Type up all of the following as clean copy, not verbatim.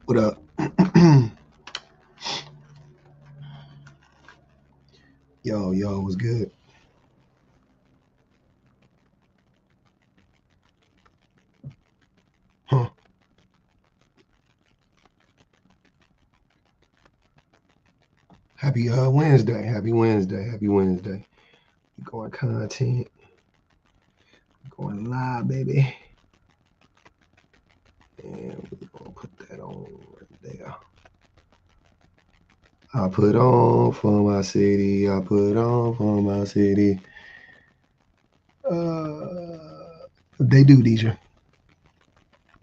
What up? Yo, what's good? Huh. Happy Wednesday. Happy Wednesday. Happy Wednesday. Going content. Going live, baby. And we're gonna put that on right there. I put on for my city. I put on for my city. They do, DJ.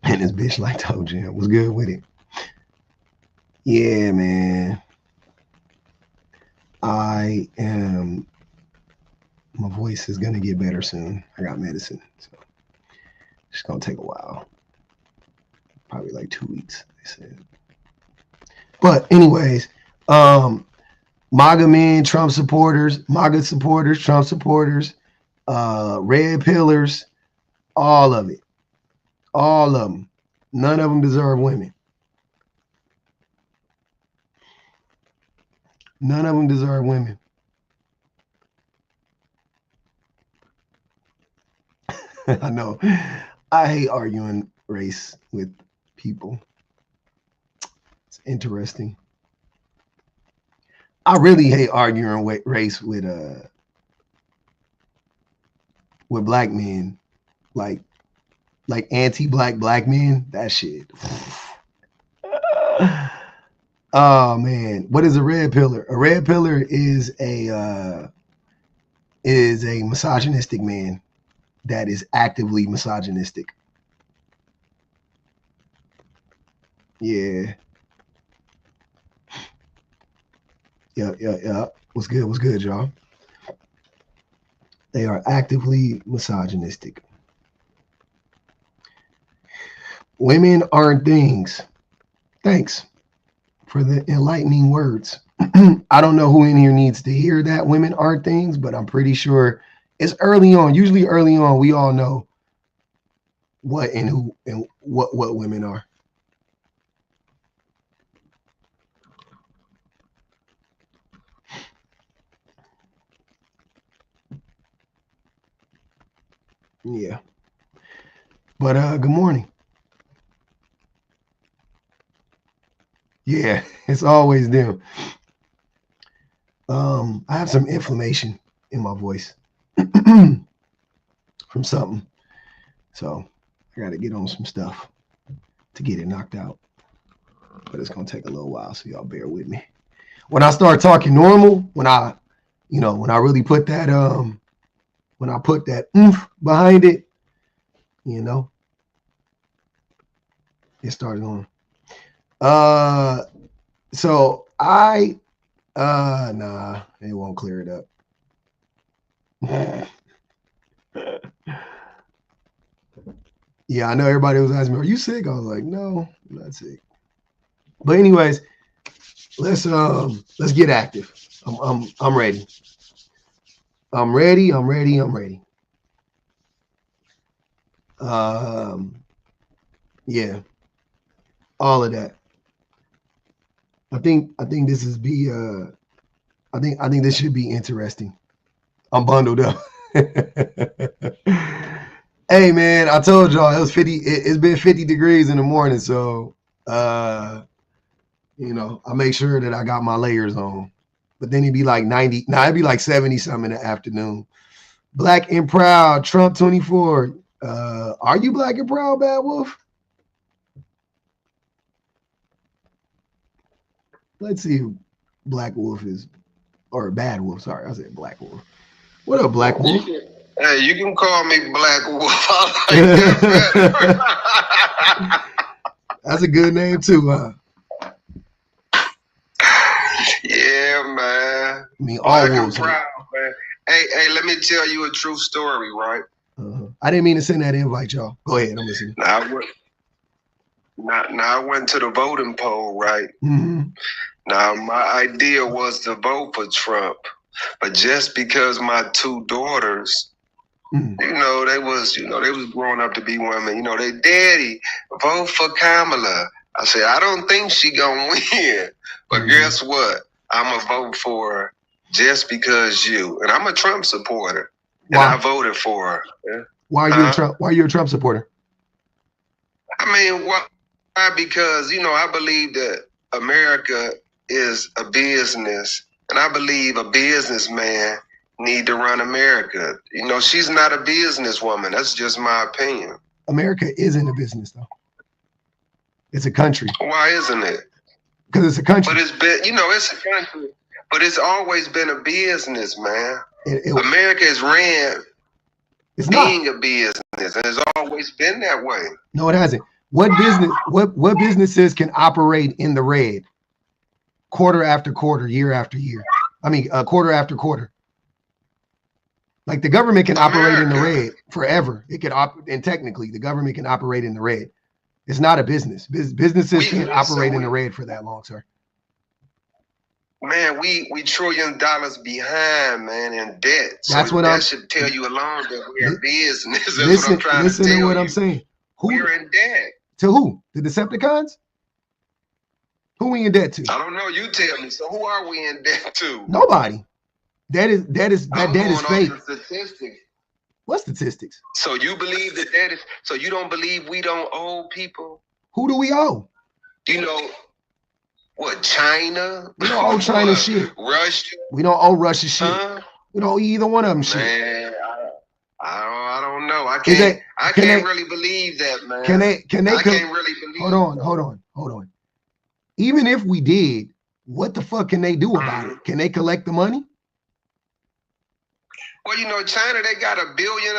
And this bitch like told you was good with it. Yeah, man. My voice is gonna get better soon. I got medicine, so it's gonna take a while. Probably like 2 weeks, they said. But anyways, MAGA men, Trump supporters, MAGA supporters, Trump supporters, red pillars, all of it. All of them. None of them deserve women. None of them deserve women. I know. I hate arguing race with people. It's interesting. I really hate arguing race with black men, like anti-black men. That shit. Oh man, what is a red pillar? A red pillar is a misogynistic man that is actively misogynistic. Yeah. Yeah. What's good, y'all? They are actively misogynistic. Women aren't things. Thanks for the enlightening words. I don't know who in here needs to hear that women aren't things, but I'm pretty sure it's early on. Usually early on, we all know what and who and what women are. Yeah. But good morning. Yeah, it's always them. I have some inflammation in my voice from something. So I got to get on some stuff to get it knocked out. But it's going to take a little while, so y'all bear with me. When I start talking normal, when I really put that when I put that oomph behind it, it started on. So I nah, it won't clear it up. Yeah, I know everybody was asking me, are you sick? I was like, no, I'm not sick. But anyways, let's get active. I'm ready. I'm ready. Yeah, all of that. I think this is I think this should be interesting. I'm bundled up. Hey man, I told y'all it was 50. It's been 50 degrees in the morning, so I make sure that I got my layers on. But then it'd be like 90. Nah, it'd be like 70 something in the afternoon. Black and proud, Trump 24. Are you black and proud, Bad Wolf? Let's see if Black Wolf is, or Bad Wolf. Sorry, I said Black Wolf. What up, Black Wolf? Hey, you can call me Black Wolf. That's a good name too, huh? Yeah, man. I mean, all wolves. Proud, man. Hey, let me tell you a true story, right? I didn't mean to send that invite, y'all. Go ahead, I'm listening. Now I went to the voting poll, right? Mm-hmm. Now my idea was to vote for Trump, but just because my two daughters, they was growing up to be women. They daddy vote for Kamala, I said, I don't think she gonna win. But guess what? I'm gonna vote for her just because you. And I'm a Trump supporter. And I voted for her. Yeah. Why are you a Trump? Why are you a Trump supporter? I mean, why? Because, you know, I believe that America is a business, and I believe a businessman need to run America. You know, she's not a businesswoman. That's just my opinion. America isn't a business, though. It's a country. Why isn't it? Because it's a country. But it's been, you know, it's a country, but it's always been a business, man. America is ran being a business, and it's always been that way. No, it hasn't. What businesses can operate in the red quarter after quarter, year after year? I mean, quarter after quarter. Like the government can operate in the red forever. It can and technically the government can operate in the red. It's not a business. Businesses can't operate in the red for that long, sir. Man, we $1 trillion behind, man, in debt. So that's what that should tell you alone that we're in business. That's listen, what I'm trying to tell to what you. I'm saying. We're in debt. To who? The Decepticons? Who we in debt to? I don't know. You tell me. So who are we in debt to? Nobody. That debt is fake. Statistics. What statistics? So you believe that is? So you don't believe we don't owe people? Who do we owe? You know what? China? We don't owe China shit. Russia? We don't owe Russia shit. We don't owe either one of them shit. Man, I don't know. I can't really believe that, man. I can't really believe. Hold on. Even if we did, what the fuck can they do about it? Can they collect the money? Well, you know, China, they got 1 billion,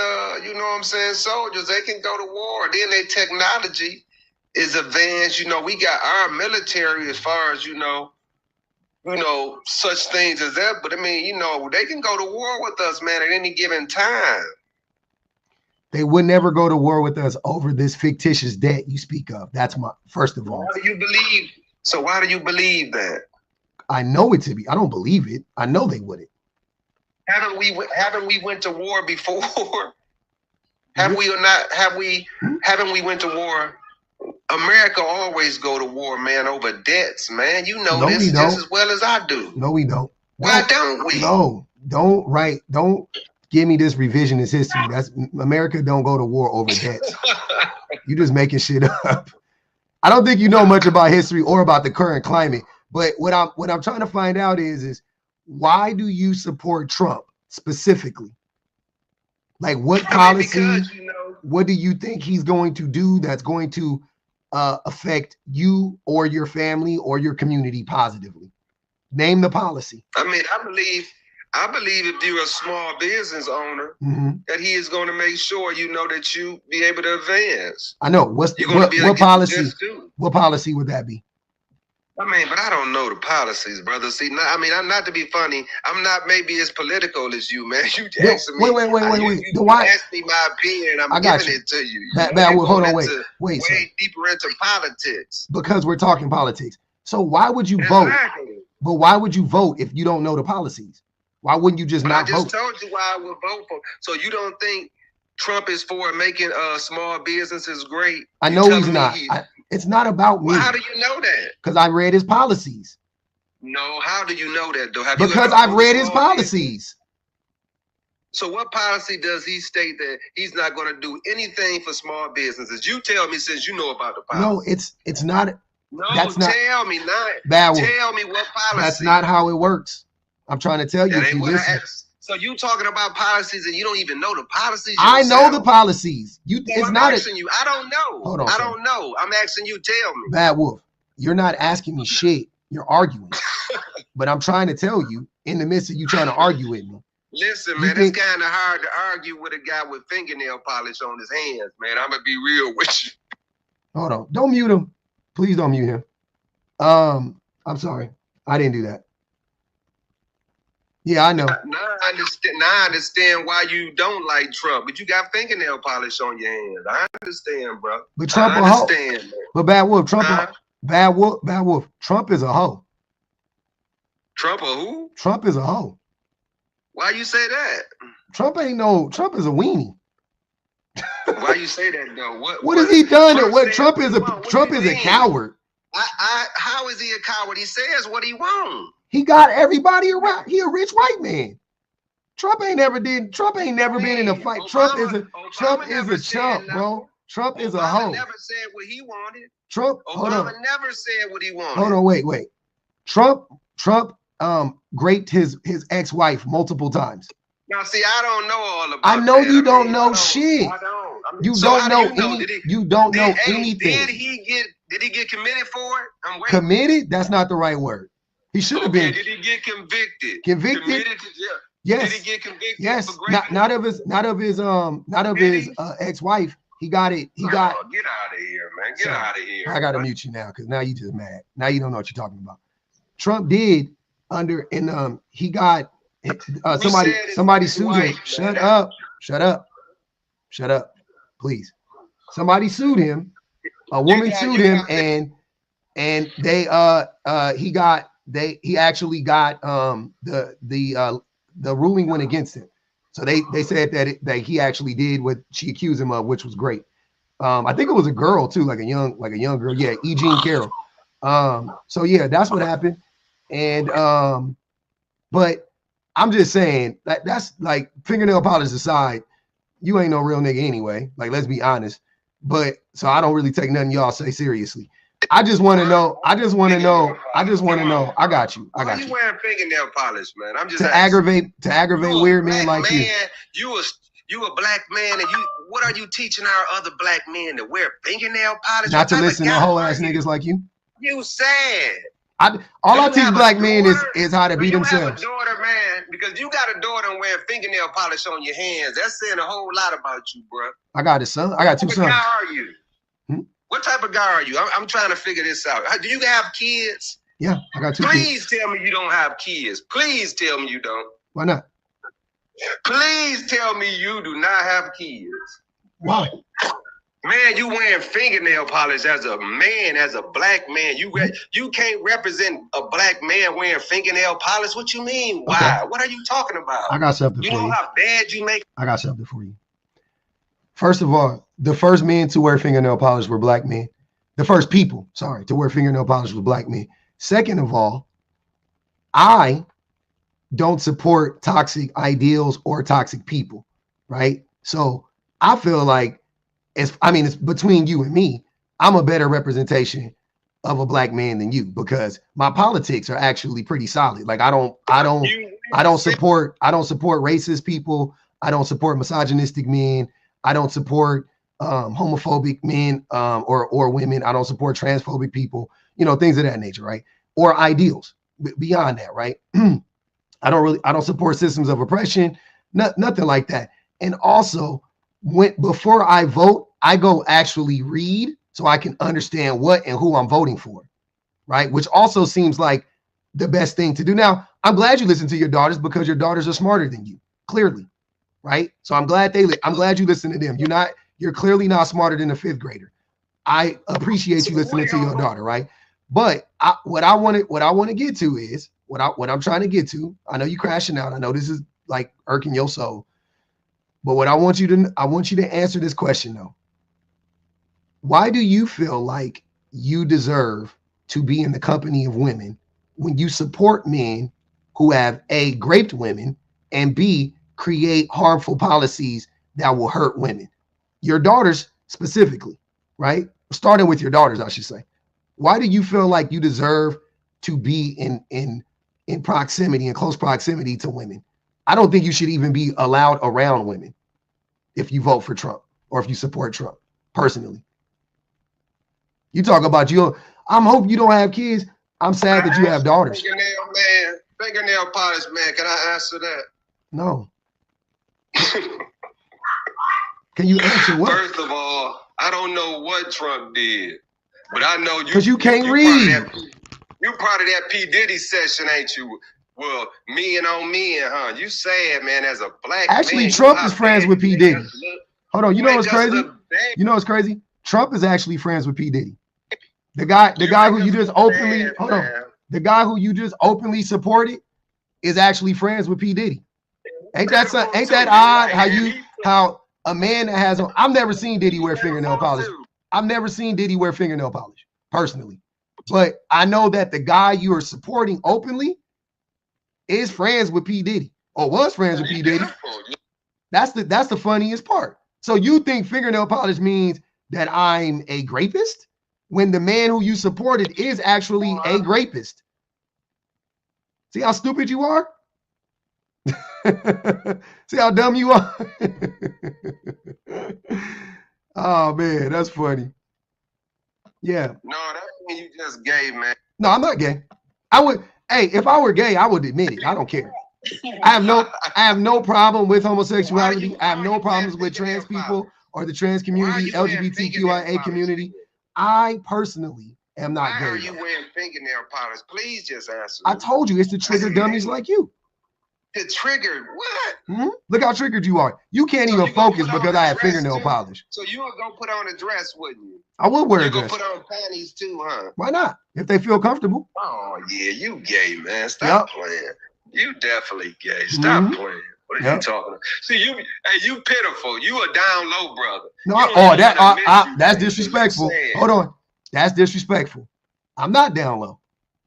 you know what I'm saying, soldiers. They can go to war. Then their technology is advanced. You know, we got our military as far as, you know, such things as that. But I mean, you know, they can go to war with us, man, at any given time. They would never go to war with us over this fictitious debt you speak of. That's my first of all. Why do you believe? So why do you believe that? I know it to be. I don't believe it. I know they wouldn't. Haven't we went to war before? Haven't we went to war? America always go to war, man, over debts, man. You know this just as well as I do. No, we don't. Why don't we? No, don't give me this revisionist history. That's America don't go to war over debts. You just making shit up. I don't think you know much about history or about the current climate. But what I'm trying to find out is why do you support Trump specifically? Like what policy? Because, you know, what do you think he's going to do that's going to affect you or your family or your community positively? Name the policy. I mean, I believe if you're a small business owner, that he is going to make sure, you know, that you be able to advance. I know. What policy? What policy would that be? I mean, but I don't know the policies, brother. See, I'm not to be funny. I'm not maybe as political as you, man. You asking me. Wait. You asked me my opinion, and I'm giving it to you. Hold on, wait. Way deeper into politics. Because we're talking politics. So why would you vote? But why would you vote if you don't know the policies? Why wouldn't you just not vote? I just told you why I would vote for. So you don't think Trump is for making small businesses great? I know he's not. It's not about me. Well, how do you know that? Because I read his policies. No, how do you know that, though? Because I've read his policies. So what policy does he state that he's not going to do anything for small businesses? You tell me, since you know about the policy. No, it's not. No, tell me not. Tell me what policy. That's not how it works. I'm trying to tell you. If you listen. So you talking about policies and you don't even know the policies yourself. I know the policies. I'm asking you. I don't know. Hold on, I don't know. I'm asking you. Tell me. Bad Wolf, you're not asking me shit. You're arguing. But I'm trying to tell you in the midst of you trying to argue with me. Listen, man, it's kind of hard to argue with a guy with fingernail polish on his hands, man. I'm going to be real with you. Hold on. Don't mute him. Please don't mute him. I'm sorry. I didn't do that. Yeah, I know. Now I understand why you don't like Trump, but you got fingernail polish on your hands. I understand, bro. But Trump a hoe. But Bad Wolf, Bad Wolf. Trump is a hoe. Trump a who? Trump is a hoe. Why you say that? Trump is a weenie. Why you say that though? What has he done? Trump is a coward. How is he a coward? He says what he wants. He got everybody around. He a rich white man. Trump ain't never been in a fight. Obama, Trump is a chump, bro. Trump is a hoe. Never said what he wanted. Obama never said what he wanted. Hold on, wait. Trump raped his ex-wife multiple times. Now, see, I don't know all about I know that. you don't know shit. I don't. You don't know anything. Did he get committed for it? Committed? That's not the right word. He should have been. Did he get convicted? Committed to jail. Yes. Did he get convicted? Yes. Not of his ex-wife. He got it. Get out of here, man. Get out of here. I gotta mute you now because now you just mad. Now you don't know what you're talking about. Trump did he got somebody sued him. Shut up. Please. Somebody sued him. A woman sued him and they he actually got the ruling went against him. So they said that he actually did what she accused him of, which was great. I think it was a girl too, like a young girl. Yeah, E. Jean Carroll. So yeah, that's what happened. And but I'm just saying that's like, fingernail polish aside, you ain't no real nigga anyway. Like, let's be honest. But so I don't really take nothing y'all say seriously. I just want to know. I got you. Why you wearing fingernail polish, man? I'm just to aggravate weird men like you. You a black man, and what are you teaching our other black men to wear fingernail polish? Not to listen to whole ass niggas like you. You sad. All I teach black men is how to be themselves. You have a daughter, man, because you got a daughter and wearing fingernail polish on your hands. That's saying a whole lot about you, bro. I got a son. I got two sons. How are you? What type of guy are you? I'm trying to figure this out. Do you have kids? Yeah, I got two kids. Please tell me you don't have kids. Please tell me you don't. Why not? Please tell me you do not have kids. Why? Man, you wearing fingernail polish as a man, as a black man. You can't represent a black man wearing fingernail polish. What you mean? Why? Okay. What are you talking about? I got something for you. You know how bad you make? I got something for you. First of all, the first men to wear fingernail polish were black men. The first people, to wear fingernail polish were black men. Second of all, I don't support toxic ideals or toxic people, right? So I feel like it's between you and me. I'm a better representation of a black man than you because my politics are actually pretty solid. Like I don't support racist people. I don't support misogynistic men. I don't support homophobic men or women. I don't support transphobic people, things of that nature, right? Or ideals beyond that, right? I don't support systems of oppression, nothing like that. And also, before I vote, I go actually read so I can understand what and who I'm voting for, right? Which also seems like the best thing to do. Now, I'm glad you listen to your daughters because your daughters are smarter than you, clearly. Right. So I'm glad you listen to them. You're clearly not smarter than a fifth grader. I appreciate you listening to your daughter. Right. But what I want to get to is what I'm trying to get to. I know you crashing out. I know this is like irking your soul. But what I want you to answer this question though. Why do you feel like you deserve to be in the company of women when you support men who have A, raped women, and B, create harmful policies that will hurt women? Your daughters specifically, right? Starting with your daughters, I should say. Why do you feel like you deserve to be in proximity, in close proximity to women? I don't think you should even be allowed around women if you vote for Trump or if you support Trump, personally. You talk about I'm hoping you don't have kids. I'm sad that you have daughters. Fingernail polish, man. Can I answer that? No. Can you answer what? First of all, I don't know what Trump did, but I know you. Because you can't read. You part of that P. Diddy session, ain't you? Well, men on men, huh? You sad, man, as a black man. Actually, Trump is friends with P. Diddy. Hold on, you know what's crazy? You know what's crazy? Trump is actually friends with P. Diddy. The guy who you just openly, the guy who you just openly supported is actually friends with P. Diddy. Ain't that odd how a man that has I've never seen Diddy wear fingernail polish. I've never seen Diddy wear fingernail polish, personally. But I know that the guy you are supporting openly is friends with P. Diddy or was friends with P. Diddy. That's the funniest part. So you think fingernail polish means that I'm a rapist when the man who you supported is actually a rapist? See how stupid you are? See how dumb you are? Oh man, that's funny. Yeah. No, that's when you just gay, man. No, I'm not gay. I would, hey, if I were gay, I would admit it. I don't care. I have no problem with homosexuality. I have no problems with trans people or the trans community, LGBTQIA community. I personally am not gay. Why are you wearing fingernail polish? Please just answer. I told you it's to trigger dummies like you. To trigger what? Look how triggered you are. You can't even focus because I have fingernail polish. So you would go put on a dress, wouldn't you? I would wear a dress. You go put on panties too, huh? Why not? If they feel comfortable. Oh yeah, you gay, man. Stop playing. You definitely gay. Stop playing. What are you talking about? See, you pitiful. You a down low brother. No, that's disrespectful. Hold on. That's disrespectful. I'm not down low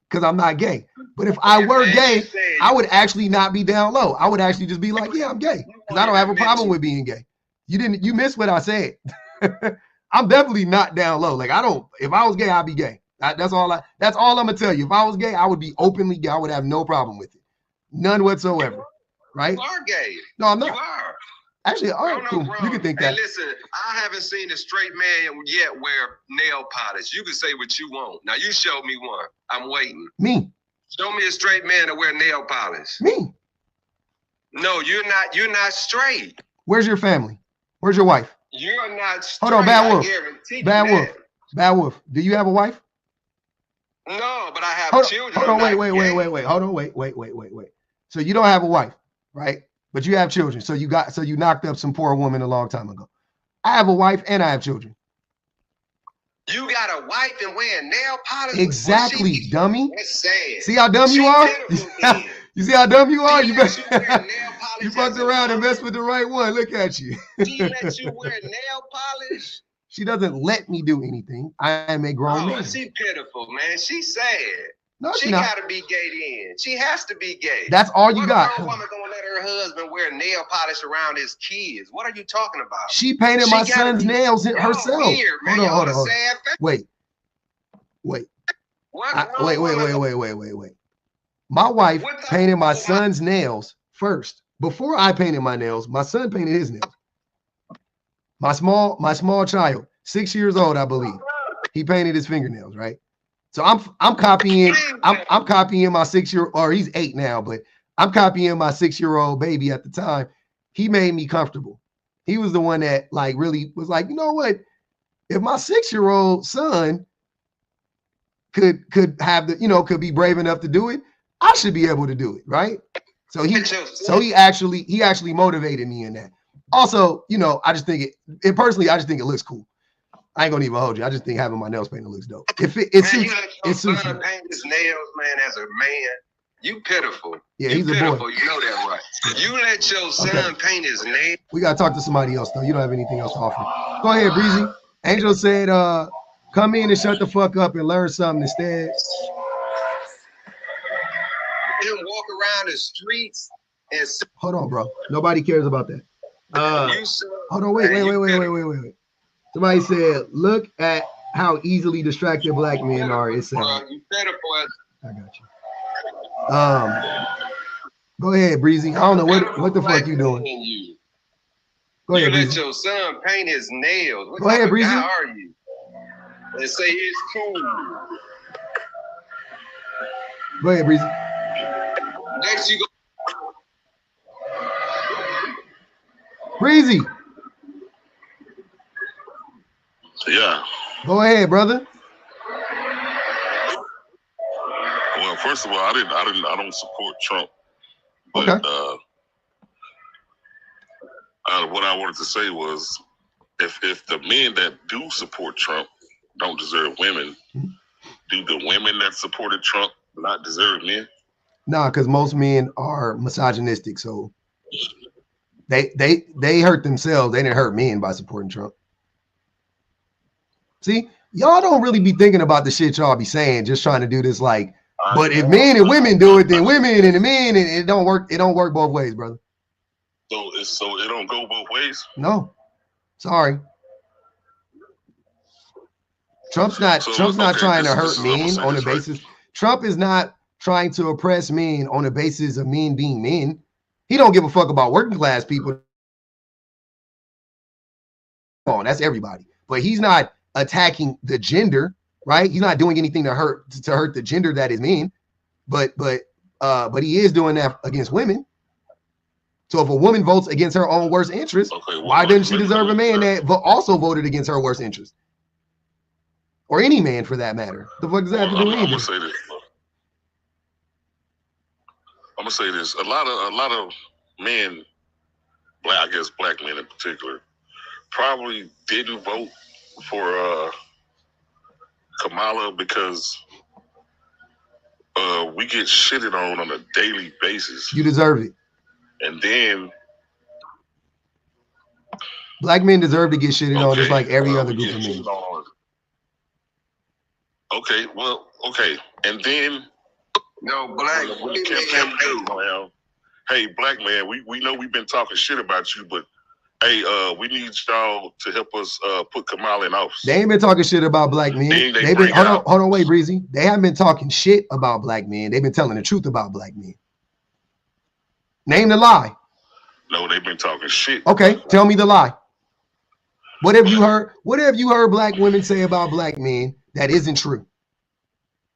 because I'm not gay. But if I were gay, I would actually not be down low. I would actually just be like, yeah, I'm gay. Because I don't have a problem with being gay. You missed what I said. I'm definitely not down low. Like if I was gay, I'd be gay. That's all I'm gonna tell you. If I was gay, I would be openly gay. I would have no problem with it. None whatsoever. Right? You are gay. No, I'm not. You are. Actually, all right, cool. You can think that. Hey, listen, I haven't seen a straight man yet wear nail polish. You can say what you want. Now you show me one. I'm waiting. Me. Show me a straight man to wear nail polish. Me. No, you're not. You're not straight. Where's your family? Where's your wife? You're not straight. Hold on, Bad Wolf. Bad Wolf. Do you have a wife? No, but I have children. Hold on, wait. Hold on, wait. So you don't have a wife, right? But you have children. So you knocked up some poor woman a long time ago. I have a wife and I have children. You got a wife and wearing nail polish? Exactly, dummy. That's sad. See how dumb you are? You see how dumb you are? You fucked around and messed with the right one. Look at you. She let you wear nail polish? She doesn't let me do anything. I am a grown man. She pitiful, man. She's sad. No, she gotta be gay then. She has to be gay. That's all you got. What woman gonna let her husband wear nail polish around his kids? What are you talking about? She painted my son's nails herself. Weird, man. Hold on. Wait. Wait. My wife painted my son's nails first. Before I painted my nails, my son painted his nails. My small child, 6 years old, I believe, he painted his fingernails, right? So I'm copying my 6-year-old, or he's 8 now, but I'm copying my 6-year-old baby at the time. He made me comfortable. He was the one that like really was like, you know what? If my 6-year-old son could have could be brave enough to do it, I should be able to do it, right? So he actually motivated me in that. Also, I just think it personally, I just think it looks cool. I ain't gonna even hold you. I just think having my nails painted looks dope. If it suits you. Paint his nails, man, as a man. You pitiful. Yeah, he's pitiful. A boy. You know that, right? Yeah. You let your son paint his nails. We gotta talk to somebody else though. You don't have anything else to offer. Go ahead, Breezy. Angel said, come in and shut the fuck up and learn something instead. Him walk around the streets and hold on, bro. Nobody cares about that. Hold on, wait. Somebody said, look at how easily distracted black men are. It's sad. I got you. Go ahead, Breezy. I don't know what the fuck you doing. Go ahead, Breezy. Let your son paint his nails. Go ahead, Breezy. How are you? And say it's cool. Go ahead, Breezy. Next you go. Breezy. Yeah. Go ahead, brother. Well, first of all, I don't support Trump. But okay. What I wanted to say was, if the men that do support Trump don't deserve women, do the women that supported Trump not deserve men? Nah, because most men are misogynistic, so they hurt themselves. They didn't hurt men by supporting Trump. See, Y'all don't really be thinking about the shit y'all be saying, just trying to do this like, but if men and women do it, then women and the men, and it don't work. It don't work both ways, brother. So it don't go both ways? No. Sorry. Trump's not trying to hurt men on the basis. Trump is not trying to oppress men on the basis of men being men. He don't give a fuck about working class people. That's everybody. But he's not attacking the gender, right? He's not doing anything to hurt the gender that is men. But he is doing that against women. So if a woman votes against her own worst interest, why doesn't she deserve a man that also voted against her worst interest? Or any man for that matter. The fuck does that have to do with anything? I'm gonna say this. A lot of men, I guess black men in particular, probably didn't vote for Kamala because we get shitted on a daily basis. You deserve it. And then black men deserve to get shitted on just like every other group of men. Okay, well, okay. And then hey, black man, we know we've been talking shit about you, but hey, we need y'all to help us put Kamala in office. They ain't been talking shit about black men. They've been hold on, wait, Breezy. They haven't been talking shit about black men. They've been telling the truth about black men. Name the lie. No, they've been talking shit. Okay, tell me the lie. What have you heard? What have you heard black women say about black men that isn't true?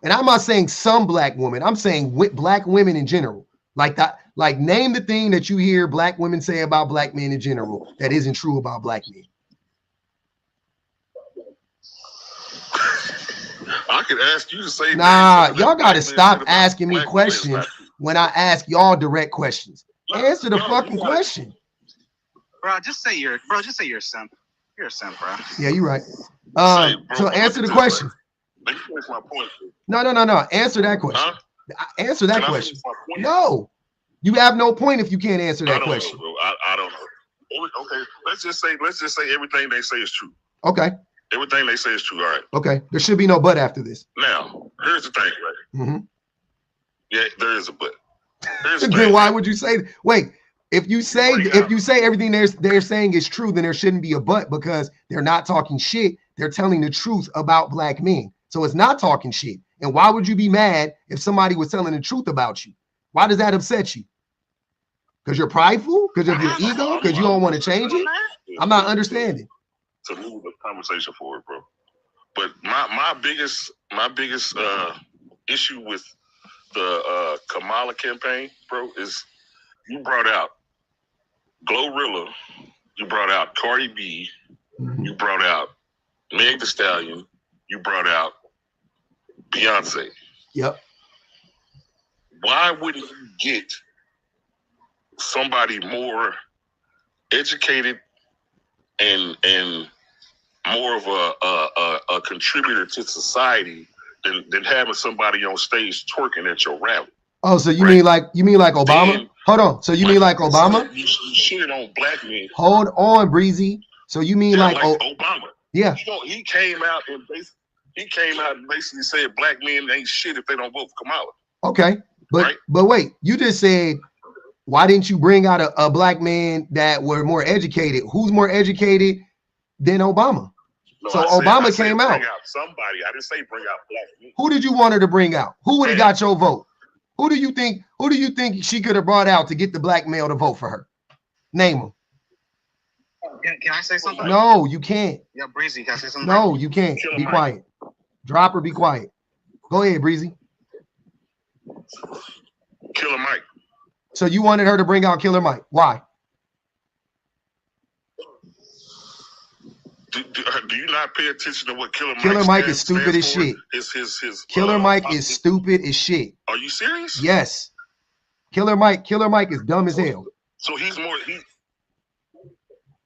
And I'm not saying some black women. I'm saying black women in general. Like that. Like name the thing that you hear black women say about black men in general that isn't true about black men. I could ask you to say. Nah, y'all got to stop asking me questions when I ask y'all direct questions. Answer the fucking question. Bro, just say you're a simp. You're a simp, bro. Yeah, you're right. So answer the question. Let me finish my point. No. Answer that question. Answer that question. No. You have no point if you can't answer that question. Know, I don't know. Okay, let's just say everything they say is true. Okay. Everything they say is true. All right. Okay. There should be no but after this. Now, here's the thing, right? Mm-hmm. Yeah, there is a but. Then why would you say? Wait, if you say everything they're saying is true, then there shouldn't be a but because they're not talking shit. They're telling the truth about black men. So it's not talking shit. And why would you be mad if somebody was telling the truth about you? Why does that upset you? Because you're prideful? Because of your ego? Because you don't want to change it? I'm not understanding. To move the conversation forward, bro. But my biggest issue with the Kamala campaign, bro, is you brought out Glorilla, you brought out Cardi B, you brought out Meg Thee Stallion, you brought out Beyonce. Yep. Why wouldn't you get somebody more educated and more of a contributor to society than having somebody on stage twerking at your rally? Oh, so you mean like Obama? Then, hold on. So you mean like Obama? You shit on black men. Hold on, Breezy. So you mean like Obama? Yeah. You know, he came out and basically said black men ain't shit if they don't vote for Kamala. Okay, but wait, you just said why didn't you bring out a black man that were more educated? Who's more educated than Obama? No, so Obama came out. Bring out somebody. I didn't say bring out black men. Who did you want her to bring out? Who would have got your vote? Who do you think she could have brought out to get the black male to vote for her? Name them. Can I say something? No, you can't. Yeah, Breezy, can I say something? No, you can't. Be quiet. Drop or be quiet. Go ahead, Breezy. Killer Mike. So you wanted her to bring out Killer Mike. Why? Do you not pay attention to what Killer Mike is stupid as shit. Killer Mike is stupid as shit. Are you serious? Yes. Killer Mike is dumb as hell. So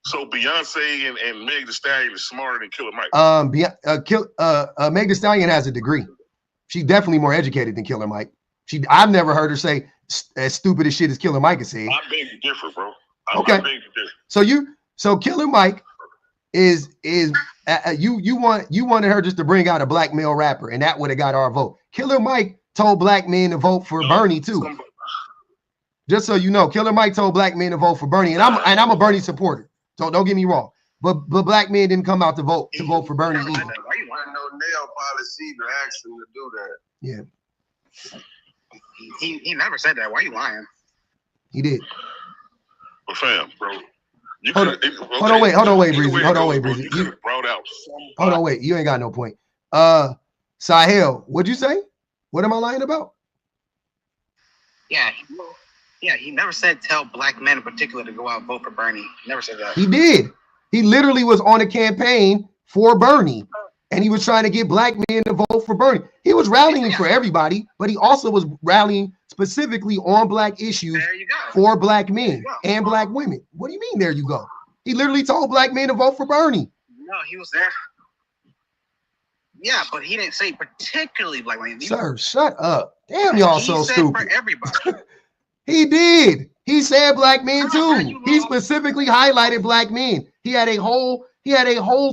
so Beyonce and Meg Thee Stallion is smarter than Killer Mike. Meg Thee Stallion has a degree. She's definitely more educated than Killer Mike. I've never heard her say as stupid as shit as Killer Mike has said. I beg to differ, bro. Okay. So Killer Mike is You wanted her just to bring out a black male rapper, and that would have got our vote. Killer Mike told black men to vote for Bernie too. Just so you know, Killer Mike told black men to vote for Bernie, and I'm a Bernie supporter. So don't get me wrong. But black men didn't come out to vote for Bernie either. Why you want no nail policy to ask him to do that? Yeah. He never said that. Why are you lying? He did. Well, fam, bro. Hold on, wait, Breezy. Hold on, wait, Breezy. You brought out hold on, wait. You ain't got no point. Sahel, what'd you say? What am I lying about? Yeah, he never said tell black men in particular to go out and vote for Bernie. He never said that. He did. He literally was on a campaign for Bernie, and he was trying to get black men to vote for Bernie. He was rallying for everybody, but he also was rallying specifically on black issues for black men and black women. What do you mean, there you go? He literally told black men to vote for Bernie. No, he was there. Yeah, but he didn't say particularly black women. Sir, shut up. Damn, y'all so stupid. For everybody. He did. He said black men too. He specifically highlighted black men. He had a whole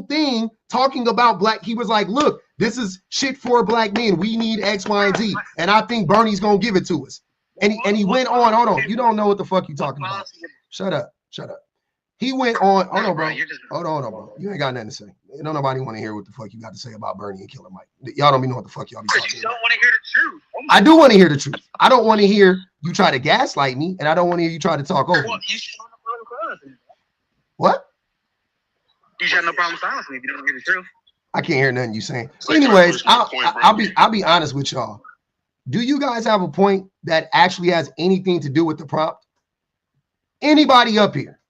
thing talking about black. He was like, look, this is shit for black men. We need X, Y, and Z. And I think Bernie's gonna give it to us. And he went on. Hold on. You don't know what the fuck you talking about. Shut up. He went on. Hold on, bro. Hold on, bro. You ain't got nothing to say. Don't nobody want to hear what the fuck you got to say about Bernie and Killer Mike. Y'all don't even know what the fuck y'all be talking about. You don't want to hear the truth. I do want to hear the truth. I don't want to hear you try to gaslight me, and I don't want to hear you try to talk over me. What? You should have no problem silencing me if you don't hear the truth. I can't hear nothing you saying. Anyways, I'll be honest with y'all. Do you guys have a point that actually has anything to do with the prompt? Anybody up here?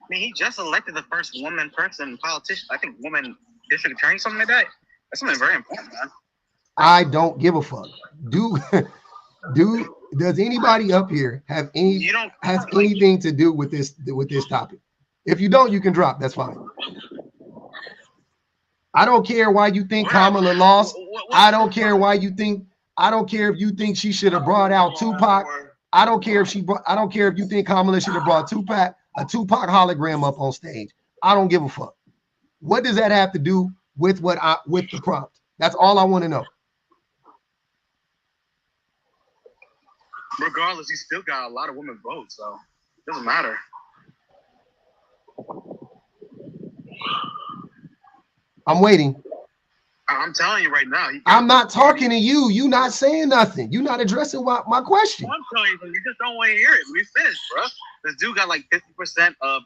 I mean, he just elected the first woman person politician. I think woman district attorney, something like that. That's something very important, man. I don't give a fuck. Does anybody up here have anything to do with this topic? If you don't, you can drop. That's fine. I don't care why you think Kamala lost. I don't care if you think she should have brought out Tupac. I don't care if you think Kamala should have brought a Tupac hologram up on stage. I don't give a fuck. What does that have to do with the prompt? That's all I want to know. Regardless, he still got a lot of women votes, so it doesn't matter. I'm waiting. I'm telling you right now. I'm not talking to you. You not saying nothing. You not addressing my question. I'm telling you just don't want to hear it. We finished, bro. This dude got like 50% of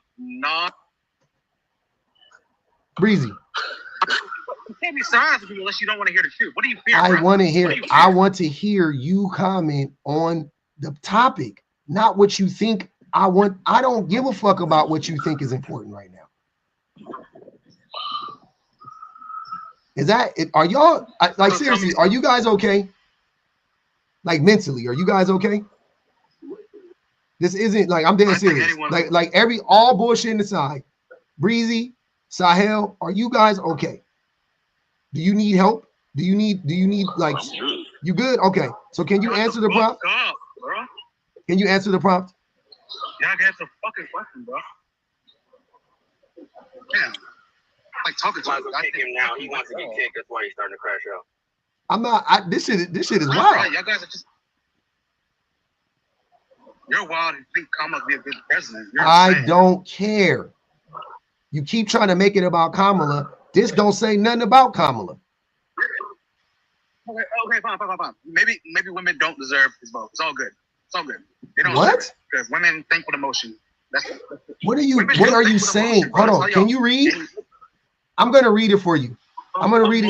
Breezy. You can't be silent people unless you don't want to hear the truth. What do you fear? I want to hear. I want to hear you comment on the topic, not what you think. I don't give a fuck about what you think is important right now. Is that it? Are y'all like seriously? Are you guys okay? Like mentally, are you guys okay? This isn't like I'm dead serious. Like all bullshit aside, Breezy, Sahel, are you guys okay? Do you need help? Do you need like you good? Okay. So can you answer the prompt? Can you answer the prompt? Yeah, I can answer the fucking question, bro. Yeah. Like talking to him. I kick him now. He wants to get kicked. That's why he's starting to crash out. I'm not. This shit is wild. Right. Y'all guys are just. You're wild and think Kamala be a good president. I don't care. You keep trying to make it about Kamala. This don't say nothing about Kamala. Okay, fine. Maybe women don't deserve his vote. It's all good. They don't what? Because women think with emotion. What are you saying? Hold on. Can you read? I'm gonna read it for you. I'm gonna read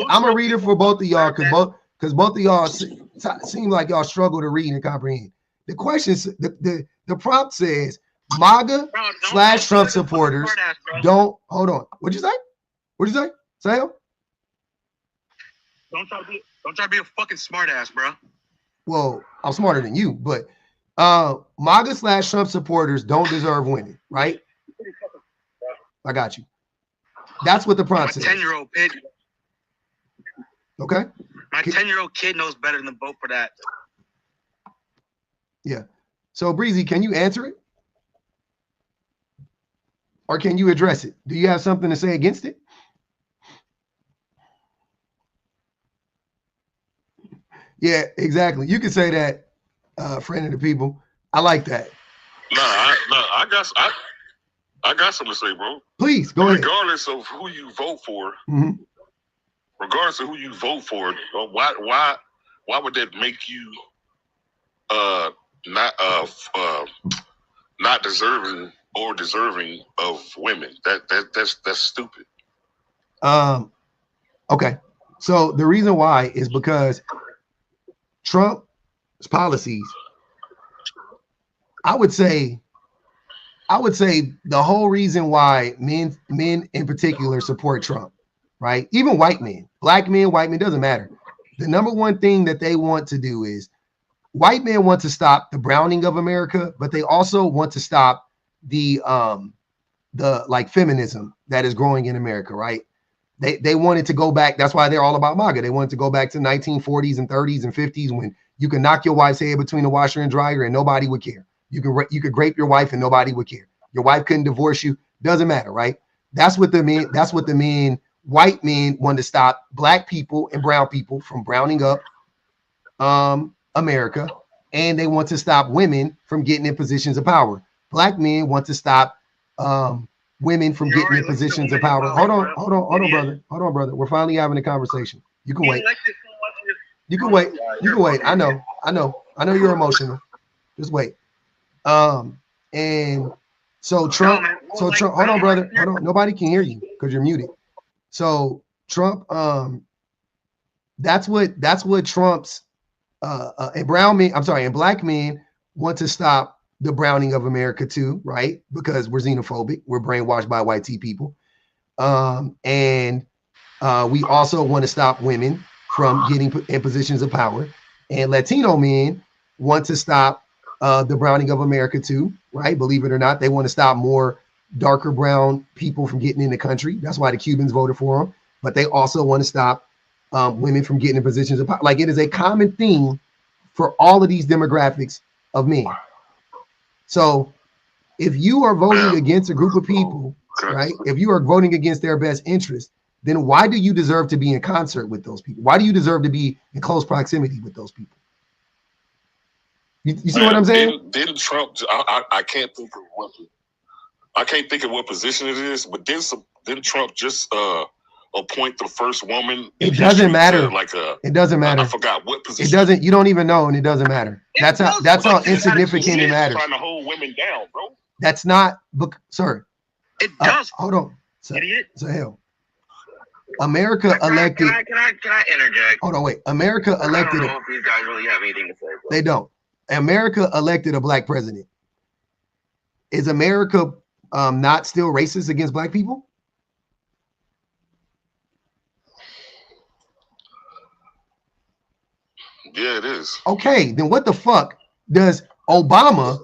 it for both of y'all because both of y'all seem like y'all struggle to read and comprehend. The question, the prompt says MAGA / Trump supporters don't hold on. What'd you say? Sam? Don't try to be a fucking smart ass, bro. Well, I'm smarter than you, but MAGA / Trump supporters don't deserve winning, right? I got you. That's what the prompt says. 10-year-old kid. Okay. My 10-year-old kid knows better than to vote for that. Yeah. So Breezy, can you answer it? or can you address it? Do you have something to say against it? Yeah, exactly. You can say that, friend of the people. I like that. I got something to say, bro. Please go ahead. Regardless of who you vote for, regardless of who you vote for, why would that make you not deserving or deserving of women? That's stupid. Okay. So the reason why is because Trump's policies, I would say the whole reason why men in particular support Trump, right? Even white men, black men, white men, doesn't matter. The number one thing that they want to do is white men want to stop the browning of America, but they also want to stop the like feminism that is growing in America, right? They wanted to go back. That's why they're all about Maga. They wanted to go back to 1940s and 30s and 50s when you could knock your wife's head between the washer and dryer and nobody would care. You could grape your wife and nobody would care. Your wife couldn't divorce you. Doesn't matter, right? That's what the men, white men, want to stop black people and brown people from browning up America, and they want to stop women from getting in positions of power. Black men want to stop women from getting in positions of power. Hold on, brother. We're finally having a conversation. You can wait. You can wait. I know you're emotional. Just wait. And so Trump, hold on, brother. Hold on. Nobody can hear you because you're muted. So Trump, that's what Trump's and black men want to stop the browning of America too, right? Because we're xenophobic, we're brainwashed by white people. And we also want to stop women from getting in positions of power. And Latino men want to stop the browning of America too, right? Believe it or not, they want to stop more darker brown people from getting in the country. That's why the Cubans voted for them. But they also want to stop women from getting in positions of power. Like, it is a common theme for all of these demographics of men. So if you are voting against a group of people, right? If you are voting against their best interest, then why do you deserve to be in concert with those people? Why do you deserve to be in close proximity with those people? You see what I'm saying? Didn't Trump? I can't think of what position it is, but didn't Trump just appoint the first woman? It doesn't matter. It doesn't matter. I forgot what position. It doesn't. You don't even know, and it doesn't matter. That's how insignificant it matters. Trying to hold women down, bro. That's not, sir. It does. Hold on, idiot. So hell, America elected. Can I interject? Hold on, wait. America elected. I don't know if these guys really have anything to say. Bro. They don't. America elected a black president. Is America not still racist against black people? Yeah, it is. Okay, then what the fuck does Obama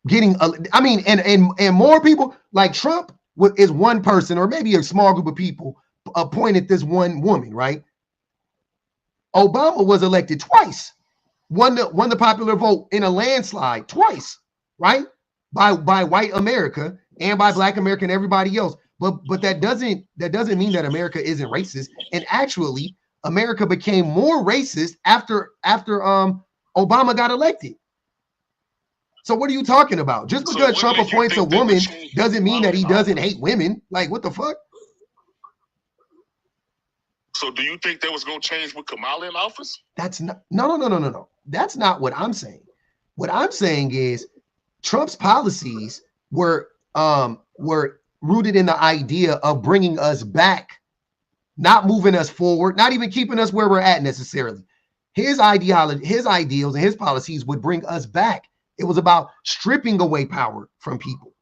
getting? I mean, and more people like Trump is one person or maybe a small group of people appointed this one woman, right? Obama was elected twice, won the popular vote in a landslide twice, right? By white America and by black America and everybody else. But that doesn't mean that America isn't racist. And actually, America became more racist after Obama got elected. So what are you talking about? Just because Trump appoints a woman doesn't mean that he doesn't hate women. Like, what the fuck? So do you think that was going to change with Kamala in office? That's not, no. That's not what I'm saying. What I'm saying is Trump's policies were rooted in the idea of bringing us back, not moving us forward, not even keeping us where we're at necessarily. His ideology, his ideals, and his policies would bring us back. It was about stripping away power from people,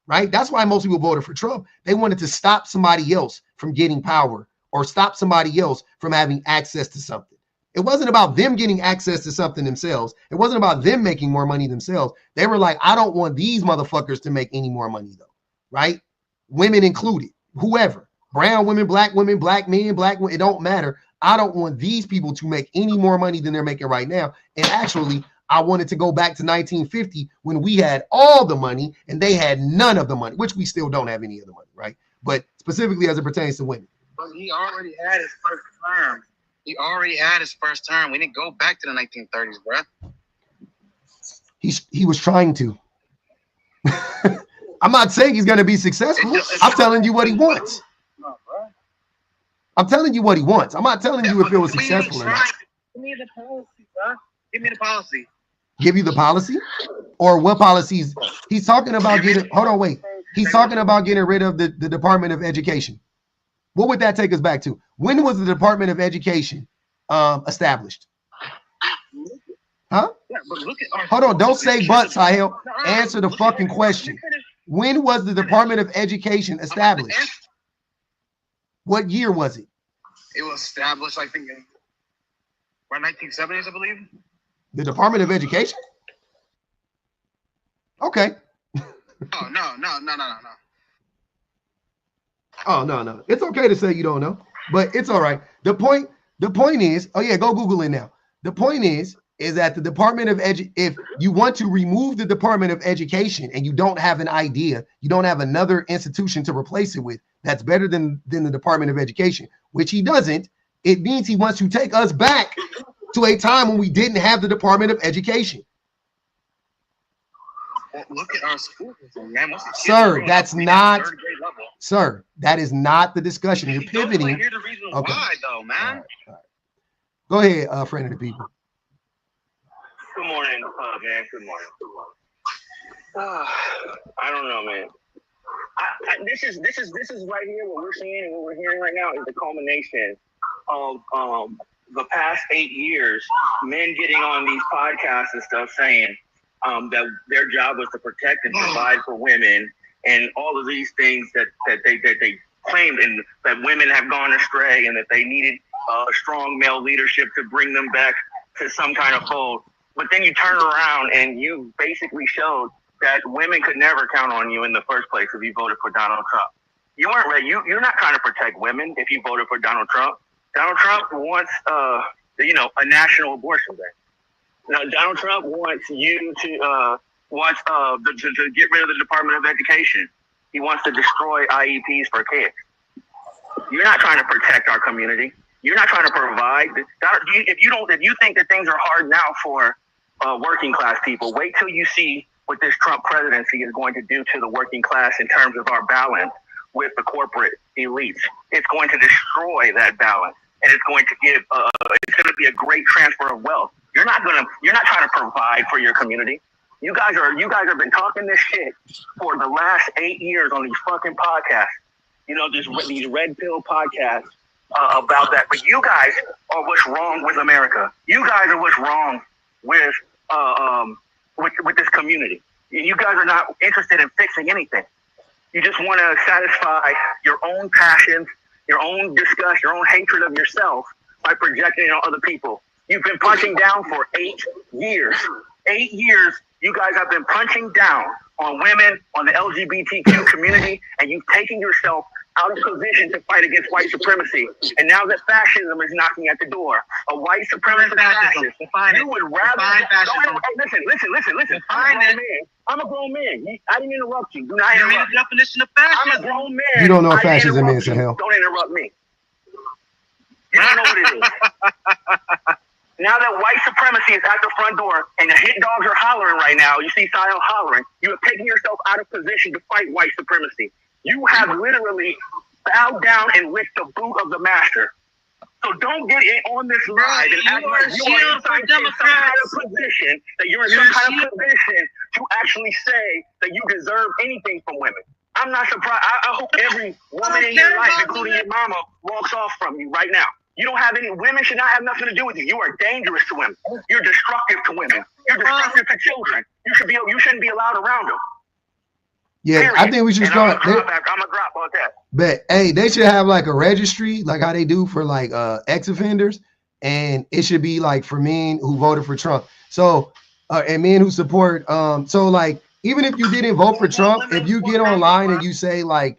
right? That's why most people voted for Trump. They wanted to stop somebody else from getting power or stop somebody else from having access to something. It wasn't about them getting access to something themselves. It wasn't about them making more money themselves. They were like, I don't want these motherfuckers to make any more money though, right? Women included, whoever, brown women, black men, black women, it don't matter. I don't want these people to make any more money than they're making right now. And actually, I wanted to go back to 1950 when we had all the money and they had none of the money, which we still don't have any of the money, right? But specifically as it pertains to women. But he already had his first term. He already had his first term. We didn't go back to the 1930s, bro. He was trying to. I'm not saying he's going to be successful. I'm telling you what he wants. I'm telling you what he wants. I'm not telling you if it was successful or not. Give me the policy, bro. Give me the policy. Give you the policy? Or what policies? He's talking about getting, hold on, wait. He's talking about getting rid of the Department of Education. What would that take us back to? When was the Department of Education established? Huh? Yeah, but look at hold on, don't say but, Sahel. Answer the fucking question. When was the Department of Education established? What year was it? It was established, I think, in 1970s, I believe. The Department of Education? Okay. Oh, no. Oh, no. It's okay to say you don't know, but it's all right. The point is, oh yeah, go Google it now. The point is that the Department of if you want to remove the Department of Education and you don't have an idea, you don't have another institution to replace it with that's better than the Department of Education, which he doesn't, it means he wants to take us back to a time when we didn't have the Department of Education. Well, look at our school system, man. Sir, that's not, sir, that is not the discussion. You're pivoting. Here's the reason why, though, man. All right. Go ahead, friend of the people. Good morning, man. Good morning. I don't know, man. This is right here. What we're seeing and what we're hearing right now is the culmination of the past 8 years. Men getting on these podcasts and stuff saying that their job was to protect and provide for women, and all of these things that they claimed, and that women have gone astray, and that they needed strong male leadership to bring them back to some kind of fold. But then you turn around and you basically showed that women could never count on you in the first place if you voted for Donald Trump. You weren't ready. You're not trying to protect women if you voted for Donald Trump. Donald Trump wants, a national abortion ban. Now, Donald Trump wants you to get rid of the Department of Education. He wants to destroy IEPs for kids. You're not trying to protect our community. You're not trying to provide. If you think that things are hard now for working class people, wait till you see what this Trump presidency is going to do to the working class in terms of our balance with the corporate elites. It's going to destroy that balance, and it's going to give. It's going to be a great transfer of wealth. You're not trying to provide for your community. You guys have been talking this shit for the last 8 years on these fucking podcasts. These red pill podcasts about that. But you guys are what's wrong with America. You guys are what's wrong with this community. You guys are not interested in fixing anything. You just want to satisfy your own passions, your own disgust, your own hatred of yourself by projecting it on other people. You've been punching down for 8 years. 8 years, you guys have been punching down on women, on the LGBTQ community, and you've taken yourself out of position to fight against white supremacy. And now that fascism is knocking at the door, a white supremacist fascist, you would rather... Listen. I'm a grown man. I didn't interrupt you. Do not interrupt me. Definition of fascism. I'm a grown man. You don't know what fascism is, hell. Don't interrupt me. You don't know what it is. Now that white supremacy is at the front door and the hit dogs are hollering right now, you see Sahel hollering, you have taken yourself out of position to fight white supremacy. You have literally bowed down and licked the boot of the master. So don't get on this ride and act like you are in some kind of position, that you're in some kind of position to actually say that you deserve anything from women. I'm not surprised. I hope every woman in your life, including your mama, walks off from you right now. You don't have any, women should not have nothing to do with you. You are dangerous to women. You're destructive to women. You're destructive to children. You shouldn't be allowed around them. Yeah, period. I think we should start. I'm gonna drop on that. But hey, they should have like a registry, like how they do for like ex-offenders, and it should be like for men who voted for Trump. So and men who support so like even if you didn't vote for Trump, if you get online and you say like,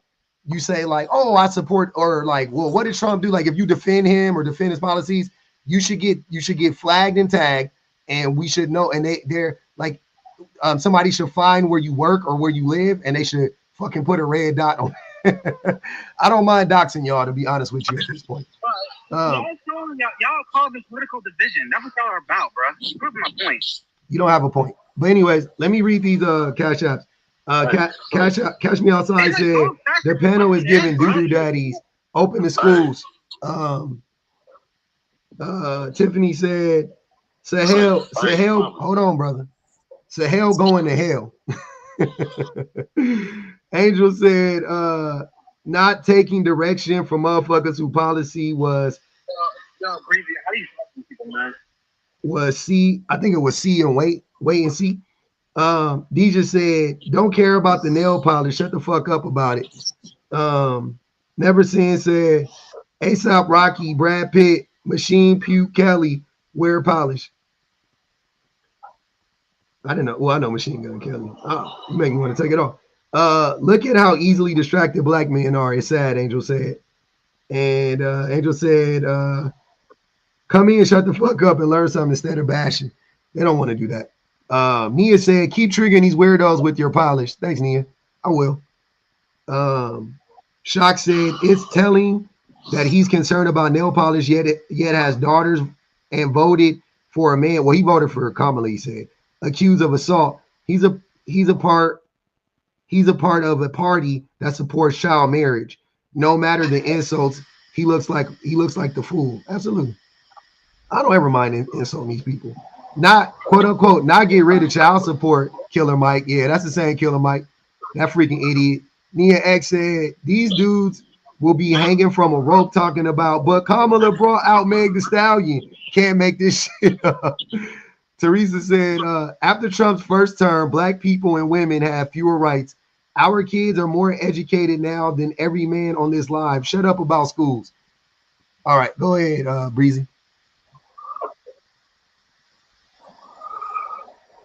oh, I support, or like, well, what did Trump do? Like if you defend him or defend his policies, you should get flagged and tagged, and we should know. And they're like, somebody should find where you work or where you live, and they should fucking put a red dot on. I don't mind doxing y'all, to be honest with you at this point. Y'all causing political division. That's what y'all are about, bro. You proved my point. You don't have a point. But anyways, let me read these cash apps. Cash Me Outside said the panel is giving doo-doo daddies open the schools. Tiffany said hell, hold on, brother. Hell going to hell. Angel said not taking direction from motherfuckers who policy was C. I think it was C and wait and see. DJ said, don't care about the nail polish. Shut the fuck up about it. Never Sin said, ASAP Rocky, Brad Pitt, Machine Puke Kelly, wear polish. I didn't know. Well, I know Machine Gun Kelly. Oh, you make me want to take it off. Look at how easily distracted black men are. It's sad, Angel said. And Angel said, come in, shut the fuck up, and learn something instead of bashing. They don't want to do that. Nia said, keep triggering these weirdos with your polish. Thanks, Nia. I will. Shock said, it's telling that he's concerned about nail polish, yet has daughters and voted for a man. Well, he voted for Kamala, he said, accused of assault. He's a part of a party that supports child marriage. No matter the insults, he looks like the fool. Absolutely. I don't ever mind insulting these people. Not quote unquote, not get rid of child support, Killer Mike. Yeah, that's the same Killer Mike. That freaking idiot. Nia X said these dudes will be hanging from a rope talking about, but Kamala brought out Meg the Stallion. Can't make this shit up. Teresa said, after Trump's first term, black people and women have fewer rights. Our kids are more educated now than every man on this live. Shut up about schools. All right, go ahead, Breezy.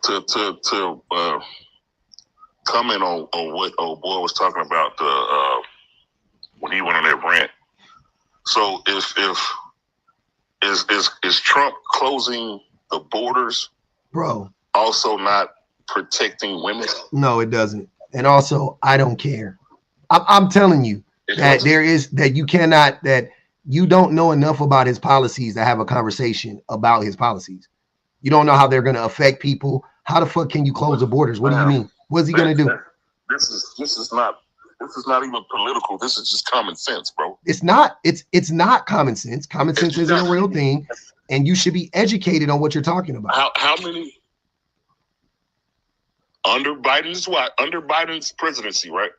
To comment on what old boy was talking about when he went on that rant. So is Trump closing the borders, bro, also not protecting women? No, it doesn't. And also, I don't care. I'm telling you that you don't know enough about his policies to have a conversation about his policies. You don't know how they're going to affect people. How the fuck can you close the borders? What do you mean? What's he going to do? This is not even political. This is just common sense, bro. It's not. It's not common sense. Common sense isn't a real thing, and you should be educated on what you're talking about. How many under Biden's presidency, right?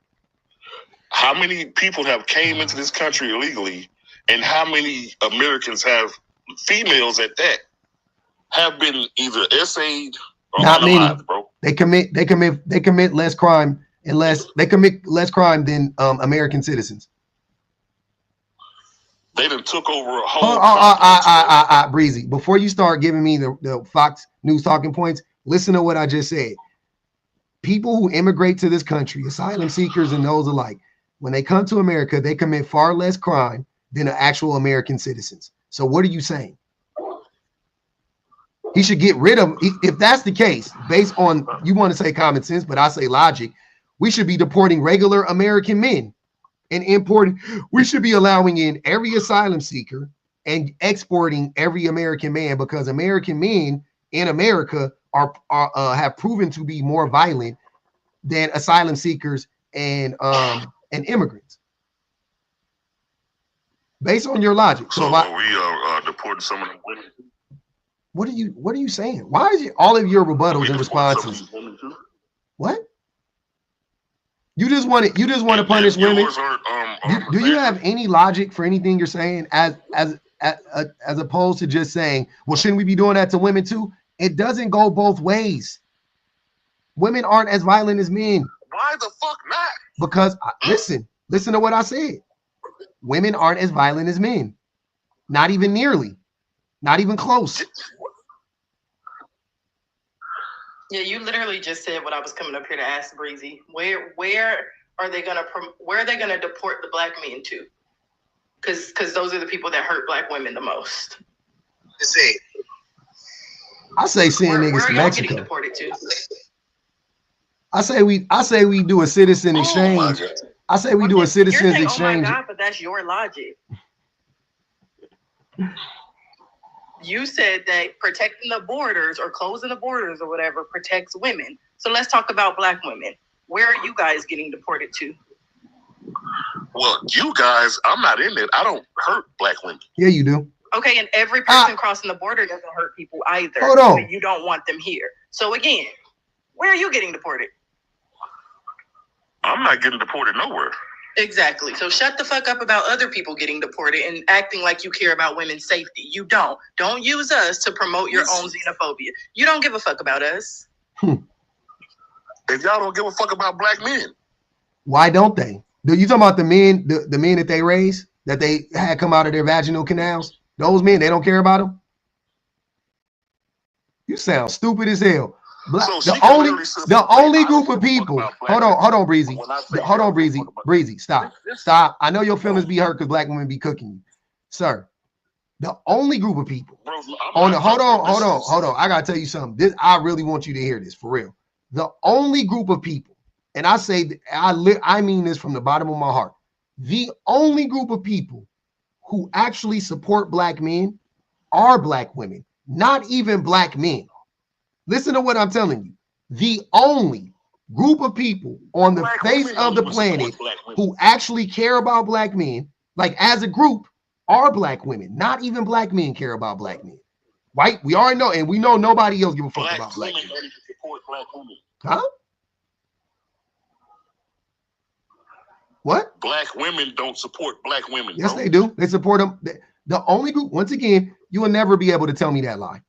How many people have came into this country illegally, and how many Americans have females at that have been either essayed or not many, bro? They commit less crime than American citizens. They done took over a whole. Breezy, before you start giving me the Fox News talking points, listen to what I just said. People who immigrate to this country, asylum seekers and those alike, when they come to America, they commit far less crime than the actual American citizens. So what are you saying? He should get rid of, if that's the case, based on, you want to say common sense, but I say logic, we should be deporting regular American men and importing, we should be allowing in every asylum seeker and exporting every American man, because American men in America are have proven to be more violent than asylum seekers and immigrants. Based on your logic. So are we deporting some of them women? What are you saying? Why is it all of your rebuttals and responses? What? You just want to punish women? Do you have any logic for anything you're saying as opposed to just saying, well, shouldn't we be doing that to women too? It doesn't go both ways. Women aren't as violent as men. Why the fuck not? Because listen to what I said. Women aren't as violent as men. Not even nearly. Not even close. Yeah, you literally just said what I was coming up here to ask Breezy. Where are they gonna deport the black men to? Because those are the people that hurt black women the most. I say send niggas Where to are y'all getting Mexico. deported to? I say we do a citizen exchange. I say we do a citizen's exchange. Oh my God, but that's your logic. You said that protecting the borders or closing the borders or whatever protects women. So let's talk about black women. Where are you guys getting deported to? Well, you guys, I'm not in it. I don't hurt black women. Yeah, you do. Okay, and every person crossing the border doesn't hurt people either. Hold on. But you don't want them here. So again, where are you getting deported? I'm not getting deported nowhere. Exactly. So shut the fuck up about other people getting deported and acting like you care about women's safety. You don't. Don't use us to promote your own xenophobia. You don't give a fuck about us. If y'all don't give a fuck about black men. Why don't they? You talking about the men, the men that they raised, that they had come out of their vaginal canals? Those men, they don't care about them? You sound stupid as hell. The only group of people. Hold on, Breezy. Hold on, Breezy. Breezy, stop. I know your feelings be hurt because black women be cooking you, sir. The only group of people. Hold on. I gotta tell you something. I really want you to hear this for real. The only group of people, and I say I mean this from the bottom of my heart. The only group of people who actually support black men are black women, not even black men. Listen to what I'm telling you. The only group of people on the face of the planet who actually care about black men, like as a group, are black women. Not even black men care about black men. Right? We already know, and we know nobody else give a fuck about black men. Don't even support black women. Huh? What? Black women don't support black women. Yes, they do. They support them. The only group, once again, you will never be able to tell me that lie.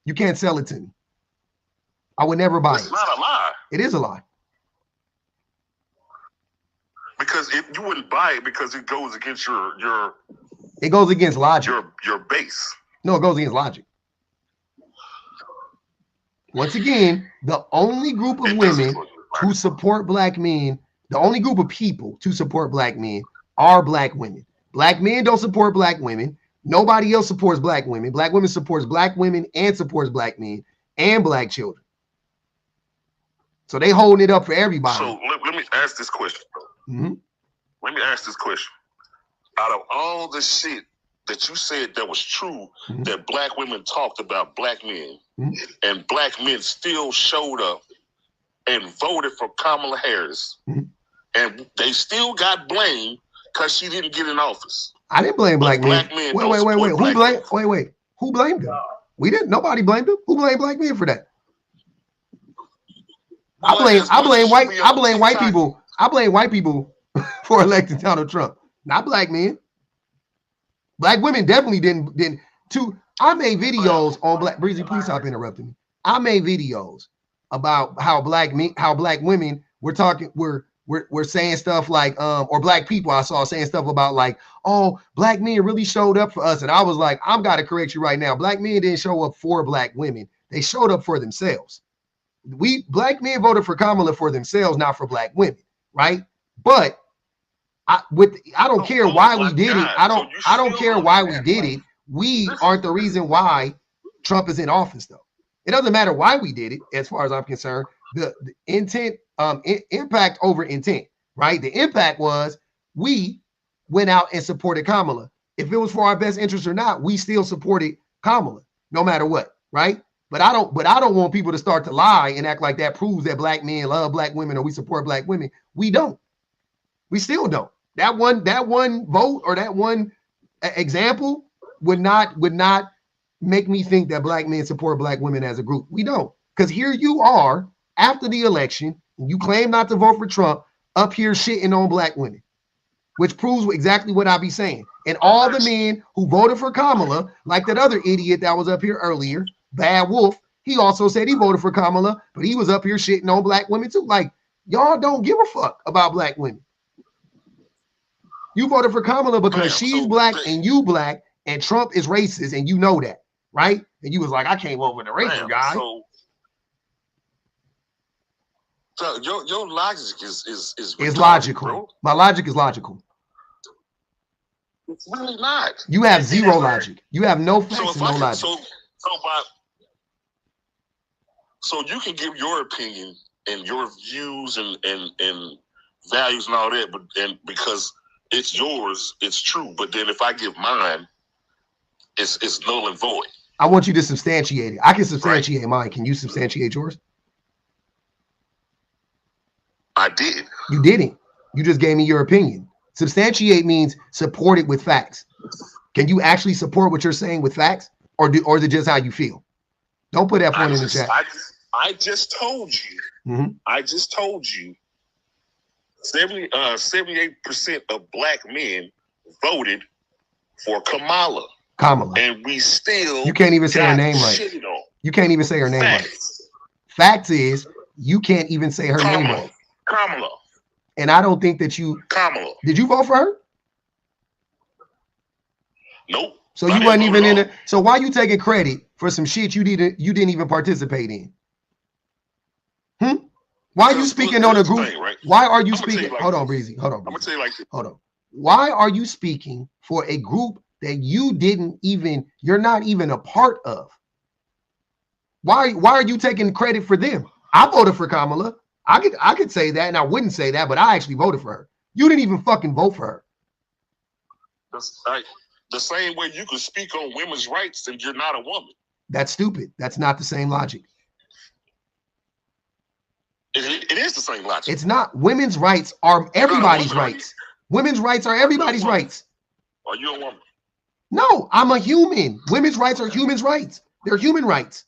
You can't sell it to me. I would never buy it. It's not a lie. It is a lie. Because you wouldn't buy it because it goes against your it goes against logic. Your base. No, it goes against logic. Once again, the only group of women who support black men, the only group of people to support black men are black women. Black men don't support black women. Nobody else supports black women. Black women supports black women and supports black men and black children. So they holding it up for everybody. So let me ask this question. Mm-hmm. Let me ask this question. Out of all the shit that you said that was true, mm-hmm. that black women talked about black men, mm-hmm. and black men still showed up and voted for Kamala Harris, mm-hmm. and they still got blamed because she didn't get in office. I didn't blame black men. Wait. Who blamed them? We didn't. Nobody blamed them. Who blamed black men for that? I blame white people. I blame white people for electing Donald Trump, not black men. Black women definitely didn't. I made videos on black. Breezy, please stop interrupting me. I made videos about how black women we're saying stuff like or black people I saw saying stuff about like, oh, black men really showed up for us, and I was like, I'm gotta correct you right now. Black men didn't show up for black women. They showed up for themselves. Black men voted for Kamala for themselves, not for black women, right? But I don't care why we did it. I don't care why we did it. We aren't the reason why Trump is in office, though. It doesn't matter why we did it, as far as I'm concerned. The intent, impact over intent, right? The impact was we went out and supported Kamala. If it was for our best interest or not, we still supported Kamala, no matter what, right? But I don't want people to start to lie and act like that proves that black men love black women or we support black women. We don't. We still don't. That one vote or that one example would not make me think that black men support black women as a group. We don't. Because here you are after the election, and you claim not to vote for Trump, up here shitting on black women, which proves exactly what I be saying. And all the men who voted for Kamala, like that other idiot that was up here earlier, Bad Wolf, he also said he voted for Kamala, but he was up here shitting on black women too. Like, y'all don't give a fuck about black women. You voted for Kamala because she's black and you black, and Trump is racist, and you know that, right? And you was like, I can't vote for the racist guy. So your logic is logical. Bro. My logic is logical. It's really not. You have zero logic. You have no facts and no logic. So you can give your opinion and your views and values and all that, but because it's yours, it's true. But then if I give mine, it's null and void. I want you to substantiate it. I can substantiate mine. Can you substantiate yours? I did. You didn't. You just gave me your opinion. Substantiate means support it with facts. Can you actually support what you're saying with facts, or is it just how you feel? Don't put F1 in the chat. I just told you. Mm-hmm. I just told you 78% of black men voted for Kamala. And we still you can't even say her name right. You can't even say her name right. Fact is, you can't even say her name right. Kamala. And I don't think that you Kamala. Did you vote for her? Nope. So you wasn't even in it. So why you taking credit for some shit you didn't even participate in? Why are you speaking on a group? Right? Why are you speaking? Hold on, Breezy. Hold on. I'm gonna tell you like this. Hold on. Why are you speaking for a group that you're not even a part of? Why are you taking credit for them? I voted for Kamala. I could say that, and I wouldn't say that, but I actually voted for her. You didn't even fucking vote for her. That's right. The same way you could speak on women's rights and you're not a woman. That's stupid. That's not the same logic. It is the same logic. It's not. Women's rights are everybody's rights. Women's rights are everybody's rights. Are you a woman? No, I'm a human. Women's rights are humans' rights. They're human rights.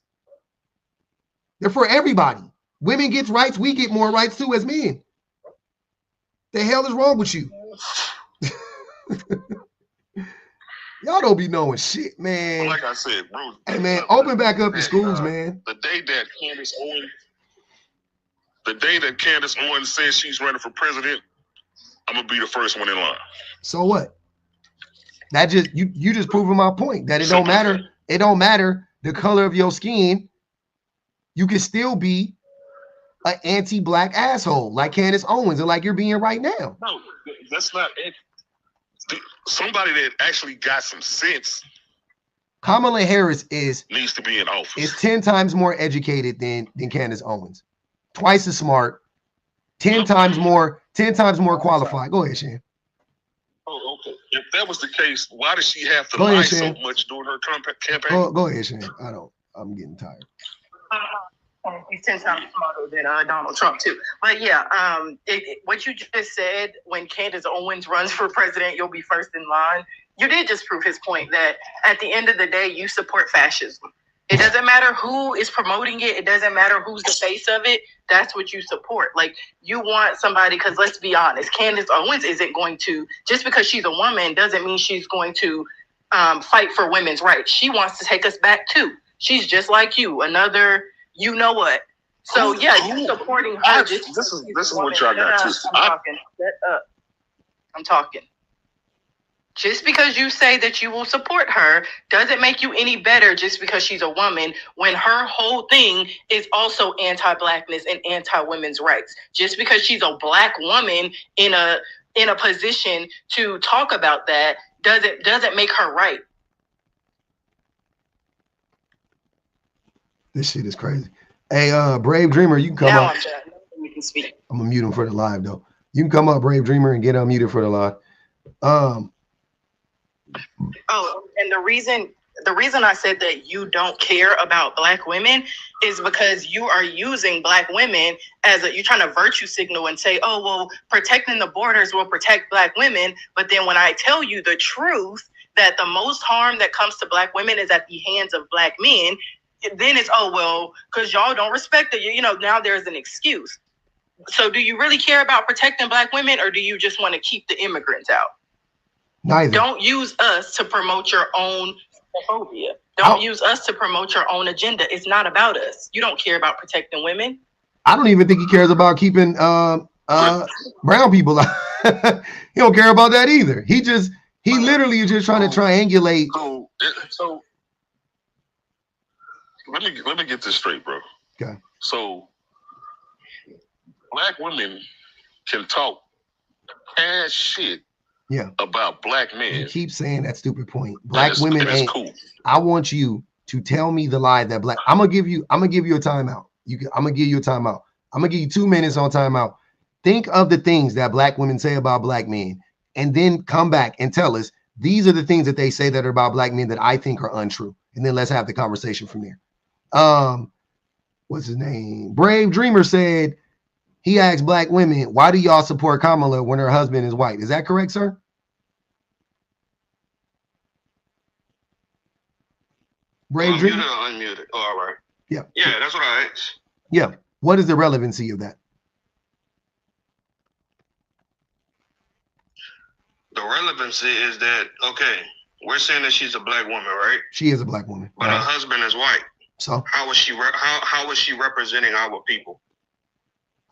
They're for everybody. Women get rights. We get more rights too as men. The hell is wrong with you? Y'all don't be knowing shit, man. Well, like I said, bro. Hey, man, open back up the schools, man. The day that Candace Owens says she's running for president, I'm gonna be the first one in line. So what? That just you just proving my point that it don't matter. It don't matter the color of your skin. You can still be an anti-black asshole like Candace Owens and like you're being right now. No, that's not it. Somebody that actually got some sense. Kamala Harris needs to be in office. Is 10 times more educated than Candace Owens. Twice as smart, 10 times more qualified. Go ahead, Shan. Oh, okay. If that was the case, why does she have to lie so much during her campaign? Go ahead, Shan. I'm getting tired. He's 10 times smarter than Donald Trump too. But yeah, what you just said, when Candace Owens runs for president, you'll be first in line. You did just prove his point that at the end of the day, you support fascism. It doesn't matter who is promoting it. It doesn't matter who's the face of it. That's what you support. Like, you want somebody, because let's be honest, Candace Owens isn't going to, just because she's a woman doesn't mean she's going to fight for women's rights. She wants to take us back too. She's just like you, another, you know what. So yeah, you're supporting her. This is what y'all got twisted. I'm talking. Just because you say that you will support her doesn't make you any better just because she's a woman, when her whole thing is also anti-blackness and anti-women's rights. Just because she's a black woman in a position to talk about that doesn't make her right. This shit is crazy. Hey, Brave Dreamer, you can come up. You can speak. I'm gonna mute him for the live though. You can come up, Brave Dreamer, and get unmuted for the live. Oh, and the reason I said that you don't care about black women is because you are using black women as you're trying to virtue signal and say, oh, well, protecting the borders will protect black women. But then when I tell you the truth, that the most harm that comes to black women is at the hands of black men, then it's, oh, well, because y'all don't respect it. You know, now there's an excuse. So do you really care about protecting black women, or do you just want to keep the immigrants out? Neither. Don't use us to promote your own xenophobia. Don't use us to promote your own agenda. It's not about us. You don't care about protecting women. I don't even think he cares about keeping brown people out. He don't care about that either. He literally is just trying to triangulate. So let me get this straight, bro. Okay. So black women can talk ass shit about black men. You keep saying that stupid point. Black women ain't cool. I want you to tell me the lie that black. I'm gonna give you a timeout. I'm gonna give you a timeout. I'm gonna give you 2 minutes on timeout. Think of the things that black women say about black men, and then come back and tell us these are the things that they say that are about black men that I think are untrue. And then let's have the conversation from there. What's his name? Brave Dreamer said he asked black women, why do y'all support Kamala when her husband is white? Is that correct, sir? Brave Dreamer? Unmuted. Oh, all right. Yeah. Yeah, that's what I asked. Yeah. What is the relevancy of that? The relevancy is that, okay, we're saying that she's a black woman, right? She is a black woman. But her husband is white. So how is she representing our people?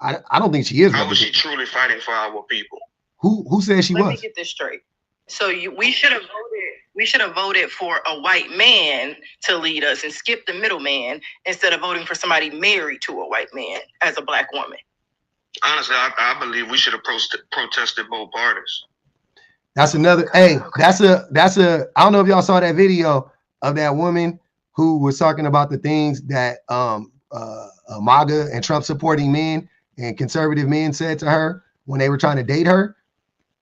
I don't think she is. How is she truly fighting for our people? Who says she was? Let me get this straight. So we should have voted for a white man to lead us and skip the middleman instead of voting for somebody married to a white man as a black woman. Honestly, I believe we should have protested both parties. That's another. Hey, that's a. I don't know if y'all saw that video of that woman who was talking about the things that MAGA and Trump supporting men and conservative men said to her when they were trying to date her.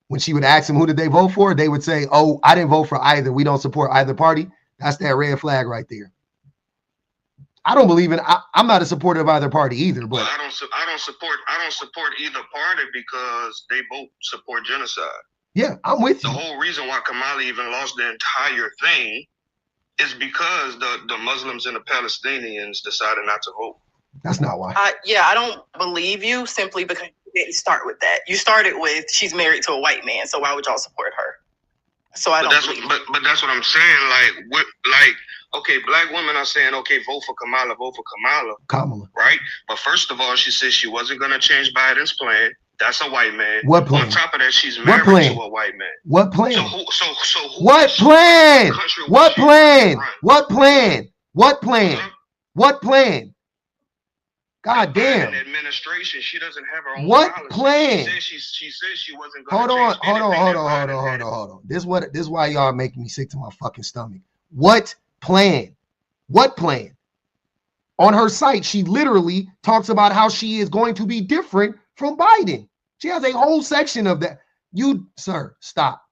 When she would ask them who did they vote for, they would say, "Oh, I didn't vote for either. We don't support either party." That's that red flag right there. I don't believe in. I'm not a supporter of either party either. But well, I don't support either party because they both support genocide. Yeah, I'm with you. The whole reason why Kamala even lost the entire thing is because the Muslims and the Palestinians decided not to vote. That's not why. I don't believe you simply because you didn't start with that. You started with she's married to a white man, so why would y'all support her? So but that's what I'm saying. Okay, black women are saying, okay, vote for Kamala. Kamala. Right? But first of all, she said she wasn't going to change Biden's plan. That's a white man. What plan? On top of that, she's married to a white man. What plan? What plan? What plan? What plan? What plan? What plan? God damn. Biden administration, she doesn't have her own what policy. Plan? She said she wasn't going to Hold on. This is why y'all making me sick to my fucking stomach. What plan? What plan? On her site, she literally talks about how she is going to be different from Biden. She has a whole section of that. You, sir, stop.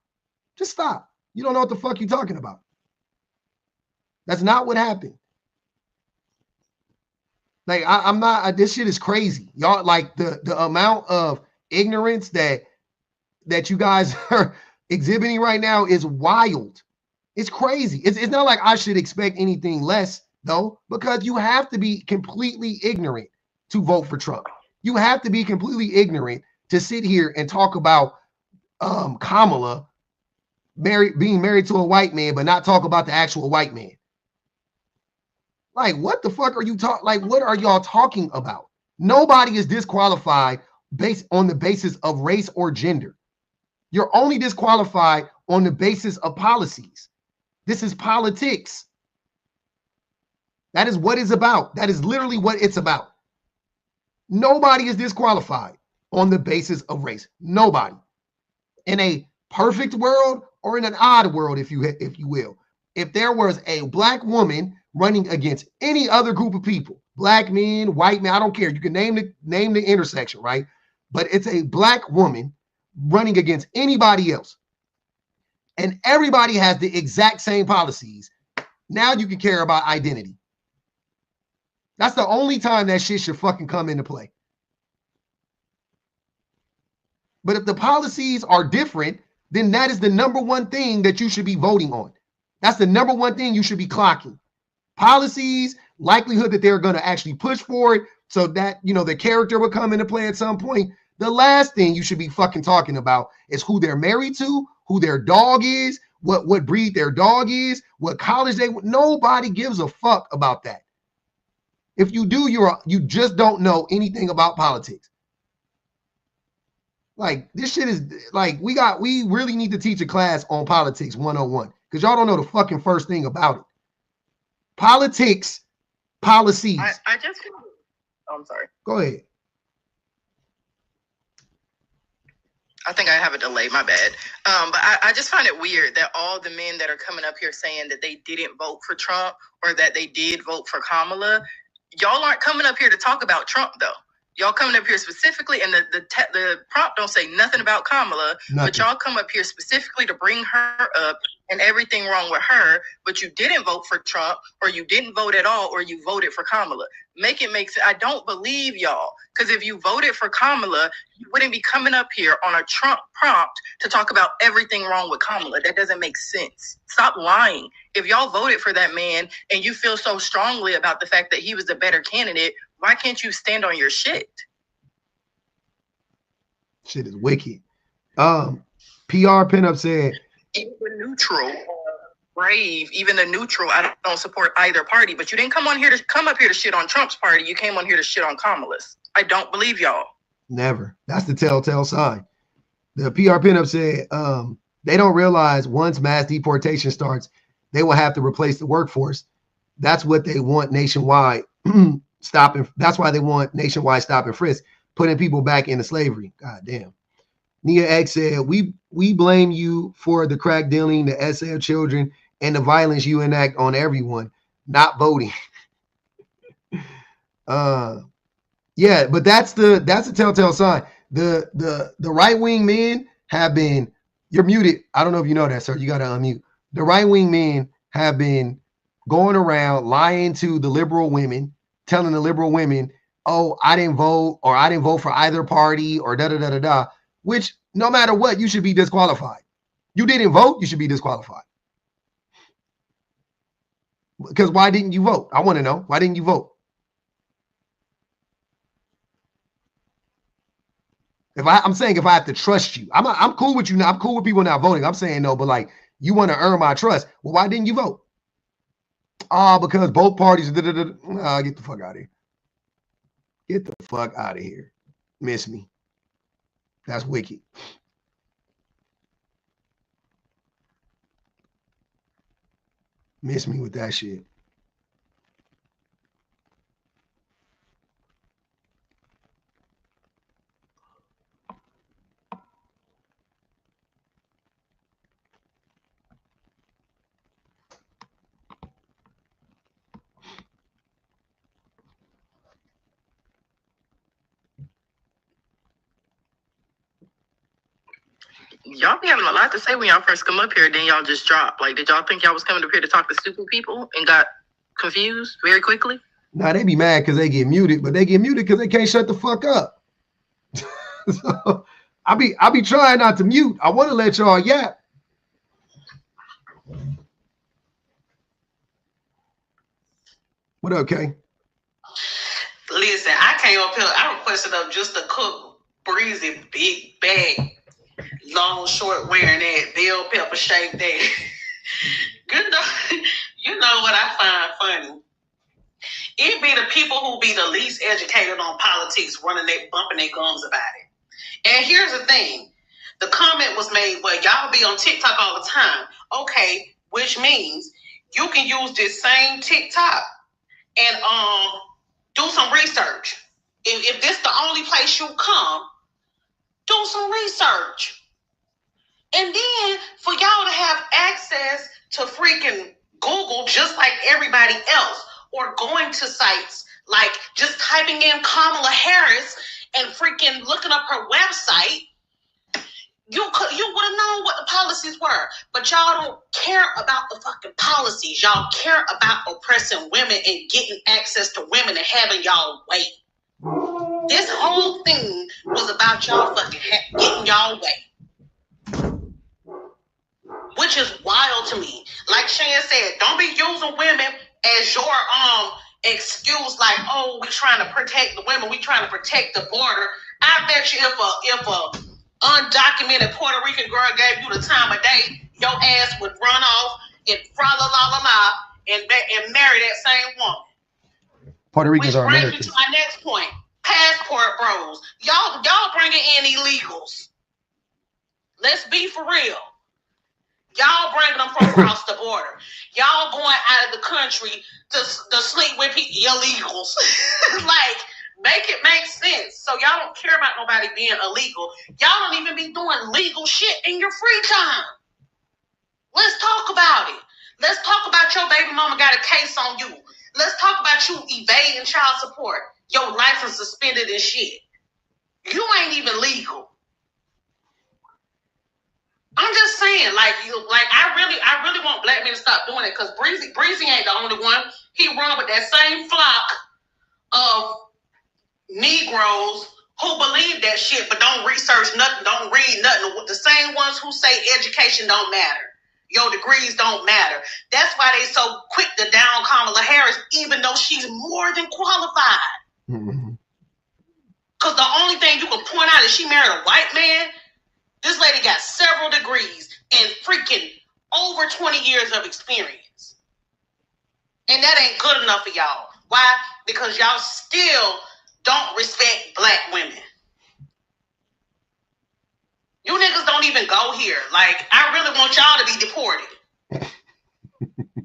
Just stop. You don't know what the fuck you're talking about. That's not what happened. Like, I'm not, this shit is crazy. Y'all, like, the amount of ignorance that you guys are exhibiting right now is wild. It's crazy. It's not like I should expect anything less, though, because you have to be completely ignorant to vote for Trump. You have to be completely ignorant to sit here and talk about Kamala being married to a white man, but not talk about the actual white man. Like, what the fuck are you talking? Like, what are y'all talking about? Nobody is disqualified based on the basis of race or gender. You're only disqualified on the basis of policies. This is politics. That is what it's about. That is literally what it's about. Nobody is disqualified on the basis of race. Nobody. In a perfect world or in an odd world, if you will. If there was a black woman running against any other group of people, black men, white men, I don't care. You can name the intersection, right? But it's a black woman running against anybody else. And everybody has the exact same policies. Now you can care about identity. That's the only time that shit should fucking come into play. But if the policies are different, then that is the number one thing that you should be voting on. That's the number one thing you should be clocking. Policies, likelihood that they're going to actually push for it so that, the character will come into play at some point. The last thing you should be fucking talking about is who they're married to, who their dog is, what breed their dog is, what college nobody gives a fuck about that. If you do, you just don't know anything about politics. Like, this shit is like, we really need to teach a class on politics 101 because y'all don't know the fucking first thing about it. Politics, policies. I'm sorry. Go ahead. I think I have a delay, my bad. But I just find it weird that all the men that are coming up here saying that they didn't vote for Trump or that they did vote for Kamala, Y'all aren't coming up here to talk about Trump, though. Y'all coming up here specifically, and the prompt don't say nothing about Kamala, but y'all come up here specifically to bring her up and everything wrong with her, but you didn't vote for Trump, or you didn't vote at all, or you voted for Kamala. Make it make sense. I don't believe y'all, because if you voted for Kamala, you wouldn't be coming up here on a Trump prompt to talk about everything wrong with Kamala. That doesn't make sense. Stop lying. If y'all voted for that man and you feel so strongly about the fact that he was the better candidate, why can't you stand on your shit? Shit is wicked. PR Pinup said, even the neutral, brave, even the neutral, I don't support either party, but you didn't come up here to shit on Trump's party. You came on here to shit on Kamala's. I don't believe y'all. Never. That's the telltale sign. The PR Pinup said, they don't realize once mass deportation starts, they will have to replace the workforce. That's what they want nationwide. That's why they want nationwide stop and frisk, putting people back into slavery. God damn. Nia X said, we blame you for the crack dealing, the essay of children, and the violence you enact on everyone, not voting. Yeah, but that's a telltale sign. The right-wing men have been, you're muted. I don't know if you know that, sir. You got to unmute. The right-wing men have been going around lying to the liberal women, telling the liberal women, oh, I didn't vote, or I didn't vote for either party, or da-da-da-da-da, which no matter what, you should be disqualified. You didn't vote, you should be disqualified. Because why didn't you vote? I want to know. Why didn't you vote? I'm saying if I have to trust you, I'm cool with you now. I'm cool with people not voting. I'm saying no, but like, you want to earn my trust. Well, why didn't you vote? Because both parties. Get the fuck out of here. Get the fuck out of here. Miss me. That's wicked. Miss me with that shit. Y'all be having a lot to say when y'all first come up here, then y'all just drop. Like, did y'all think y'all was coming up here to talk to stupid people and got confused very quickly? Nah, they be mad because they get muted, but they get muted because they can't shut the fuck up. So I be trying not to mute. I want to let y'all yap. What up, Kay? Listen, I came up here. I requested up just to cook Breezy big bag, long short wearing that bell pepper shaped that. You know what I find funny? It be the people who be the least educated on politics bumping their gums about it. And here's the thing. The comment was made, well, y'all be on TikTok all the time. Okay, which means you can use this same TikTok and do some research. If this the only place you come, do some research. And then for y'all to have access to freaking Google just like everybody else, or going to sites like just typing in Kamala Harris and freaking looking up her website, you would have known what the policies were. But y'all don't care about the fucking policies. Y'all care about oppressing women and getting access to women and having y'all wait. This whole thing was about y'all fucking getting y'all way. Which is wild to me. Like Shan said, don't be using women as your excuse, like, oh, we trying to protect the women, we trying to protect the border. I bet you if a undocumented Puerto Rican girl gave you the time of day, your ass would run off and and marry that same woman. Puerto Ricans are Americans. Which brings me to my next point. Passport bros. Y'all bringing in illegals. Let's be for real. Y'all bringing them from across the border. Y'all going out of the country to sleep with illegals. Like, make it make sense. So y'all don't care about nobody being illegal. Y'all don't even be doing legal shit in your free time. Let's talk about it. Let's talk about your baby mama got a case on you. Let's talk about you evading child support. Your license suspended and shit. You ain't even legal. I'm just saying, I really want black men to stop doing it, because Breezy ain't the only one. He run with that same flock of Negroes who believe that shit but don't research nothing, don't read nothing. The same ones who say education don't matter, your degrees don't matter. That's why they so quick to down Kamala Harris, even though she's more than qualified. Because the only thing you can point out is she married a white man. This lady got several degrees and freaking over 20 years of experience. And that ain't good enough for y'all. Why? Because y'all still don't respect black women. You niggas don't even go here. Like, I really want y'all to be deported.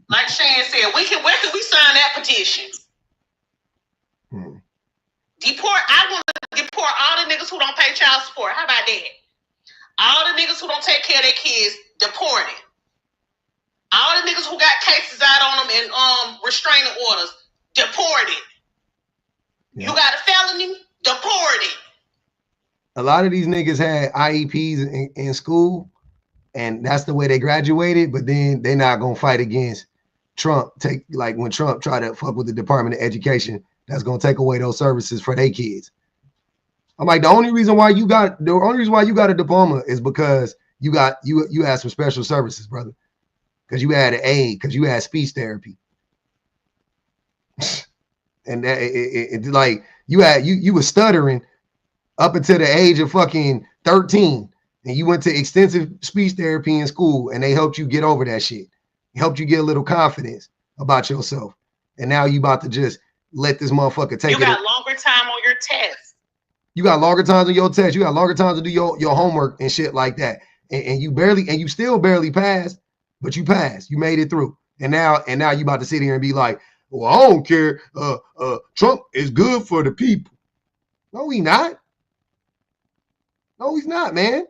Like Shane said, where can we sign that petition? Deport. I want to deport all the niggas who don't pay child support. How about that? All the niggas who don't take care of their kids, deported. All the niggas who got cases out on them and restraining orders, deported. Yeah. You got a felony, deported. A lot of these niggas had IEPs in school, and that's the way they graduated, but then they're not going to fight against Trump. When Trump tried to fuck with the Department of Education, that's going to take away those services for their kids. I'm like, the only reason why you got a diploma is because you had some special services, brother. Because you had an aid, because you had speech therapy. And that like you were stuttering up until the age of fucking 13, and you went to extensive speech therapy in school, and they helped you get over that shit. Helped you get a little confidence about yourself, and now you about to just let this motherfucker take it. You got longer time on your test. You got longer times on your test. You got longer times to do your homework and shit like that, and you still barely passed, but you passed. You made it through, and now you about to sit here and be like, well, I don't care. Trump is good for the people. No, he not. No, he's not, man.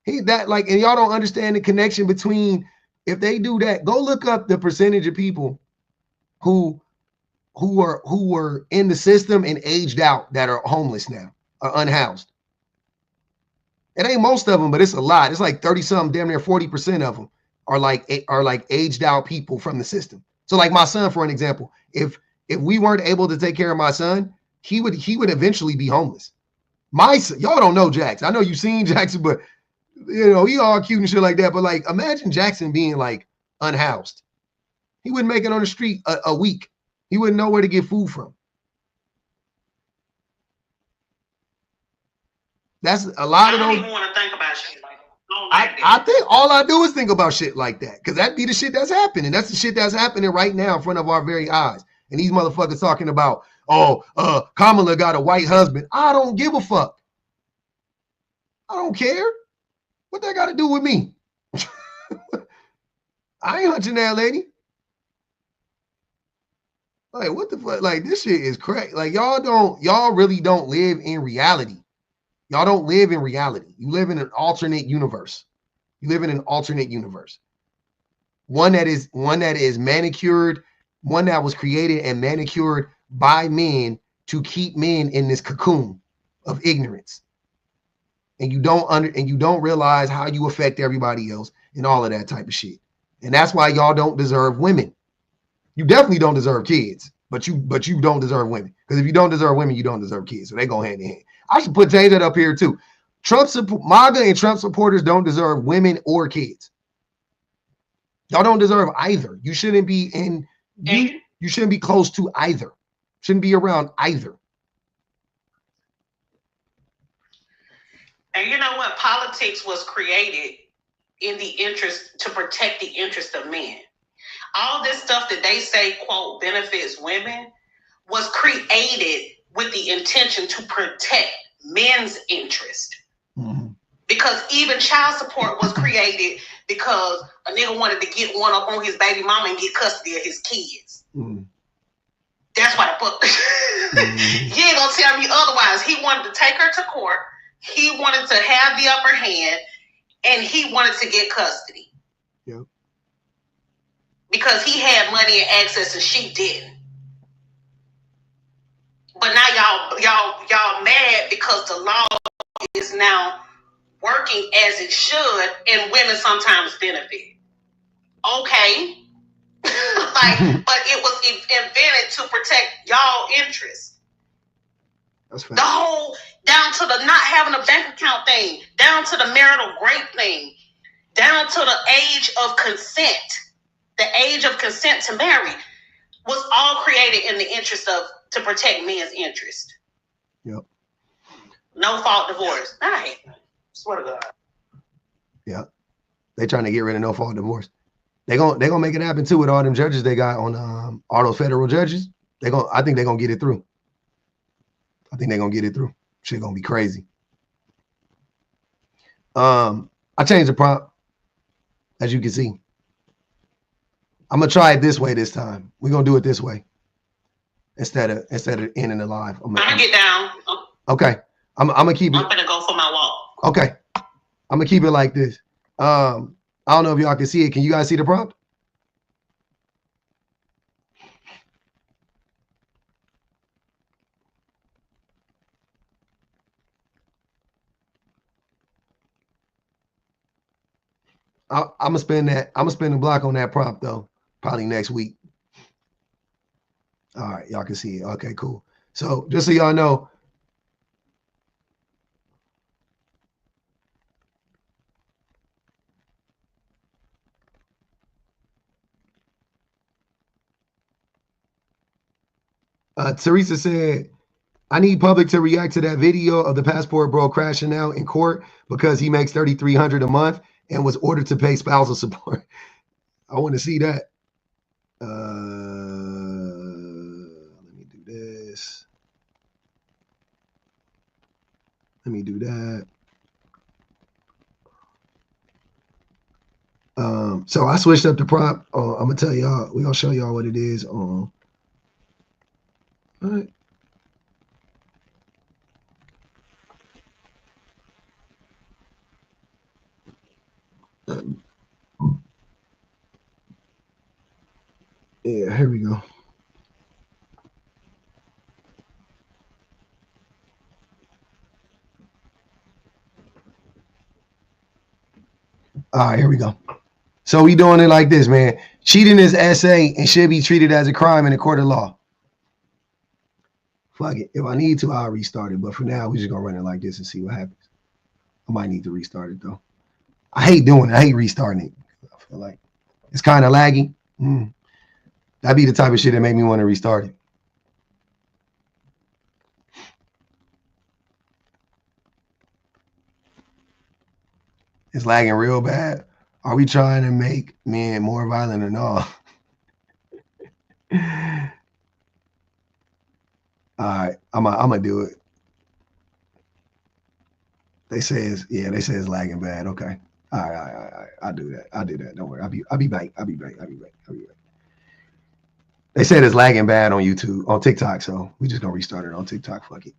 And y'all don't understand the connection between, if they do that, go look up the percentage of people who were in the system and aged out that are homeless now, are unhoused. It ain't most of them, but it's a lot. It's like 30-something, damn near 40% of them are like aged out people from the system. So like my son, for an example, if we weren't able to take care of my son, he would eventually be homeless. My son, y'all don't know Jackson. I know you've seen Jackson, but he all cute and shit like that. But like, imagine Jackson being like unhoused. He wouldn't make it on the street a week. He wouldn't know where to get food from. That's a lot of those. I don't even want to think about shit like that. I think all I do is think about shit like that, because that be the shit that's happening. That's the shit that's happening right now in front of our very eyes. And these motherfuckers talking about, Kamala got a white husband. I don't give a fuck. I don't care. What that got to do with me? I ain't hunching that lady. Like, what the fuck? Like, this shit is crazy. Like, y'all really don't live in reality. Y'all don't live in reality. You live in an alternate universe. You live in an alternate universe. One that is manicured, one that was created and manicured by men to keep men in this cocoon of ignorance. And you don't realize how you affect everybody else and all of that type of shit. And that's why y'all don't deserve women. You definitely don't deserve kids, but you don't deserve women. Because if you don't deserve women, you don't deserve kids. So they go hand in hand. I should change that up here too. Maga and Trump supporters don't deserve women or kids. Y'all don't deserve either. You shouldn't be you shouldn't be close to either. Shouldn't be around either. And you know what? Politics was created in the interest to protect the interest of men. All this stuff that they say, quote, benefits women was created with the intention to protect men's interest. Mm-hmm. Because even child support was created because a nigga wanted to get one up on his baby mama and get custody of his kids. Mm-hmm. That's why the fuck. Mm-hmm. You ain't gonna tell me otherwise. He wanted to take her to court. He wanted to have the upper hand, and he wanted to get custody. Yep. Because he had money and access and she didn't. But now y'all mad because the law is now working as it should, and women sometimes benefit. Okay. But it was invented to protect y'all interests. That's the whole, down to the not having a bank account thing, down to the marital rape thing, down to the age of consent. The age of consent to marry was all created in the interest of, to protect men's interest. Yep. No fault divorce. I swear to God. Yeah. They trying to get rid of no fault divorce. They gonna make it happen too with all them judges they got on all those federal judges. I think they're gonna get it through. I think they're gonna get it through. Shit gonna be crazy. I changed the prompt, as you can see. I'm gonna try it this way this time. We're gonna do it this way instead of ending the live. I'm gonna get down. Okay. I'm gonna keep it. I'm gonna go for my walk. Okay. I'm gonna keep it like this. I don't know if y'all can see it. Can you guys see the prompt? I'm gonna spend the block on that prompt though, probably next week. All right, y'all can see it. Okay, cool. So just so y'all know, Teresa said, I need public to react to that video of the passport bro crashing out in court because he makes $3,300 a month and was ordered to pay spousal support. I want to see that. Let me do this. Let me do that. So I switched up the prompt. I'm gonna tell y'all. We're gonna show y'all what it is. All right. Yeah, here we go. All right, here we go. So we doing it like this, man. Cheating is SA and should be treated as a crime in a court of law. Fuck it. If I need to, I'll restart it. But for now, we're just gonna run it like this and see what happens. I might need to restart it though. I hate doing it. I hate restarting it. I feel like it's kind of laggy. That'd be the type of shit that make me want to restart it. It's lagging real bad. Are we trying to make men more violent or no? All right, I'm gonna do it. They say it's lagging bad. Okay. All right. I'll do that. I'll do that. Don't worry. I'll be back. They said it's lagging bad on YouTube, on TikTok, so we just gonna restart it on TikTok. Fuck it.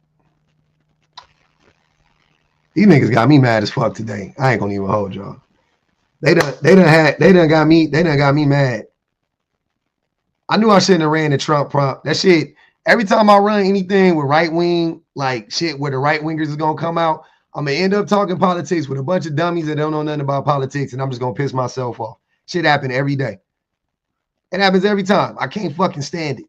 These niggas got me mad as fuck today. I ain't gonna even hold y'all. They done got me mad. I knew I shouldn't have ran the Trump prompt. That shit, every time I run anything with right wing, like shit where the right wingers is gonna come out, I'm gonna end up talking politics with a bunch of dummies that don't know nothing about politics, and I'm just gonna piss myself off. Shit happen every day. It happens every time. I can't fucking stand it.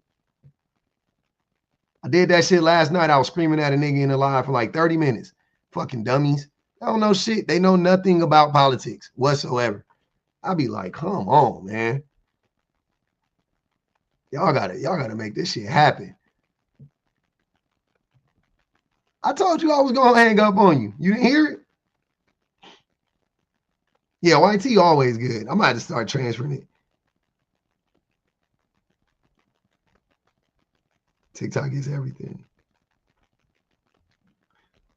I did that shit last night. I was screaming at a nigga in the live for like 30 minutes. Fucking dummies. They don't know shit. They know nothing about politics whatsoever. I'll be like, come on, man. Y'all gotta make this shit happen. I told you I was gonna hang up on you. You didn't hear it? Yeah, YT always good. I'm about to start transferring it. TikTok is everything.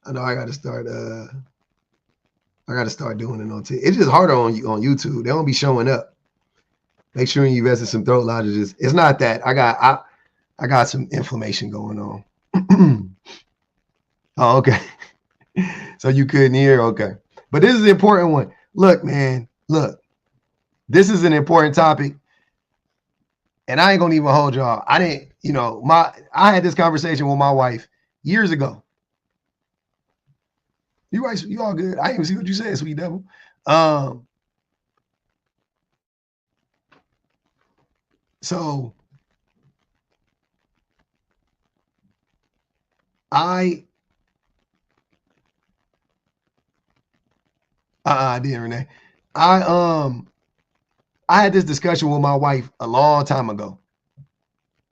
I know I gotta start doing it on TikTok. It's just harder on YouTube. They don't be showing up. Make sure you invested some throat lozenges. It's not that. I got some inflammation going on. Oh, okay. So you couldn't hear? Okay. But this is an important one. Look, man. Look. This is an important topic. And I ain't gonna even hold y'all. I didn't you know, I had this conversation with my wife years ago. You right, you all good. I didn't even see what you said, sweet devil. So I didn't, Renee. I had this discussion with my wife a long time ago.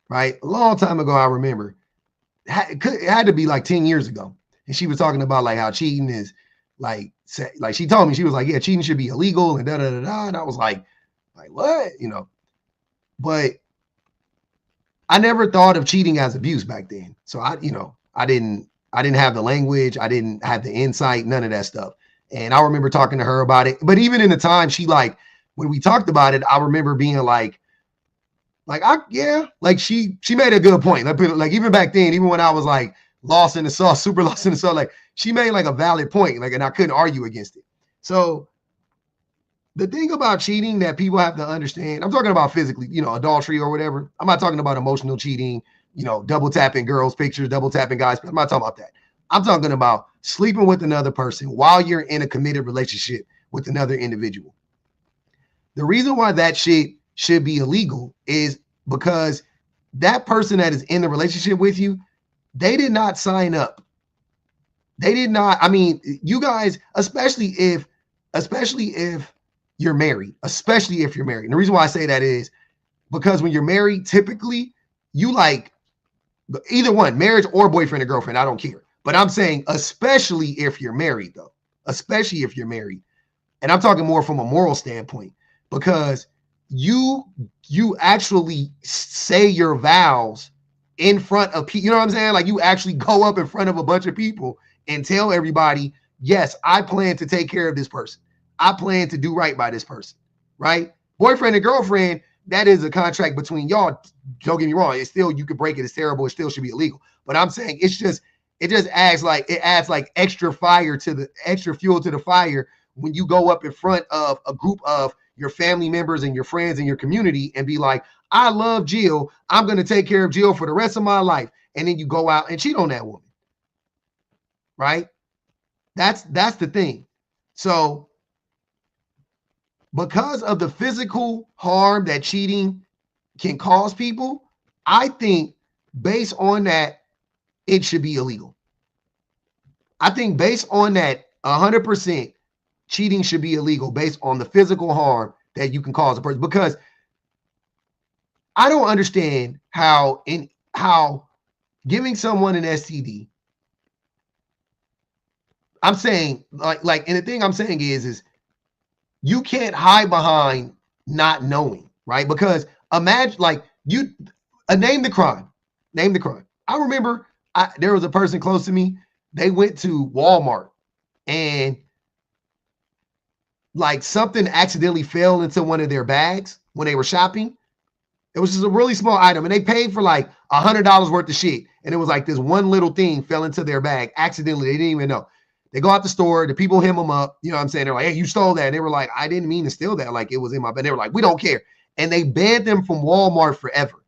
Right? A long time ago, I remember. It had to be like 10 years ago. And she was talking about like how cheating is like she told me, she was like, yeah, cheating should be illegal and da da da da. And I was like what? You know, but I never thought of cheating as abuse back then. So I didn't have the language, I didn't have the insight, none of that stuff. And I remember talking to her about it. But even in the time she like when we talked about it, I remember being like she made a good point. Like even back then, even when I was like lost in the sauce, super lost in the sauce, like she made like a valid point, like, and I couldn't argue against it. So the thing about cheating that people have to understand, I'm talking about physically, you know, adultery or whatever. I'm not talking about emotional cheating, you know, double tapping girls' pictures, double tapping guys. I'm not talking about that. I'm talking about sleeping with another person while you're in a committed relationship with another individual. The reason why that shit should be illegal is because that person that is in the relationship with you, they did not sign up. They did not. I mean, you guys, especially if you're married, especially if you're married. And the reason why I say that is because when you're married, typically you like either one, marriage or boyfriend or girlfriend. I don't care. But I'm saying, especially if you're married, though, especially if you're married. And I'm talking more from a moral standpoint, because you actually say your vows in front of people. You know what I'm saying? Like you actually go up in front of a bunch of people and tell everybody, yes, I plan to take care of this person. I plan to do right by this person, right? Boyfriend and girlfriend, that is a contract between y'all. Don't get me wrong. It's still, you could break it. It's terrible. It still should be illegal. But I'm saying it just adds like extra fuel to the fire when you go up in front of a group of your family members and your friends and your community and be like, I love Jill. I'm going to take care of Jill for the rest of my life. And then you go out and cheat on that woman. Right? That's the thing. So because of the physical harm that cheating can cause people, I think based on that, it should be illegal. I think based on that, 100%, cheating should be illegal based on the physical harm that you can cause a person. Because I don't understand how giving someone an STD, I'm saying and the thing I'm saying is you can't hide behind not knowing, right? Because imagine name the crime. Name the crime. I remember there was a person close to me. They went to Walmart and like something accidentally fell into one of their bags when they were shopping. It was just a really small item and they paid for like $100 worth of shit. And it was like this one little thing fell into their bag accidentally. They didn't even know. They go out the store, the people hem them up. You know what I'm saying? They're like, hey, you stole that. And they were like, I didn't mean to steal that. Like it was in my bag. They were like, we don't care. And they banned them from Walmart forever.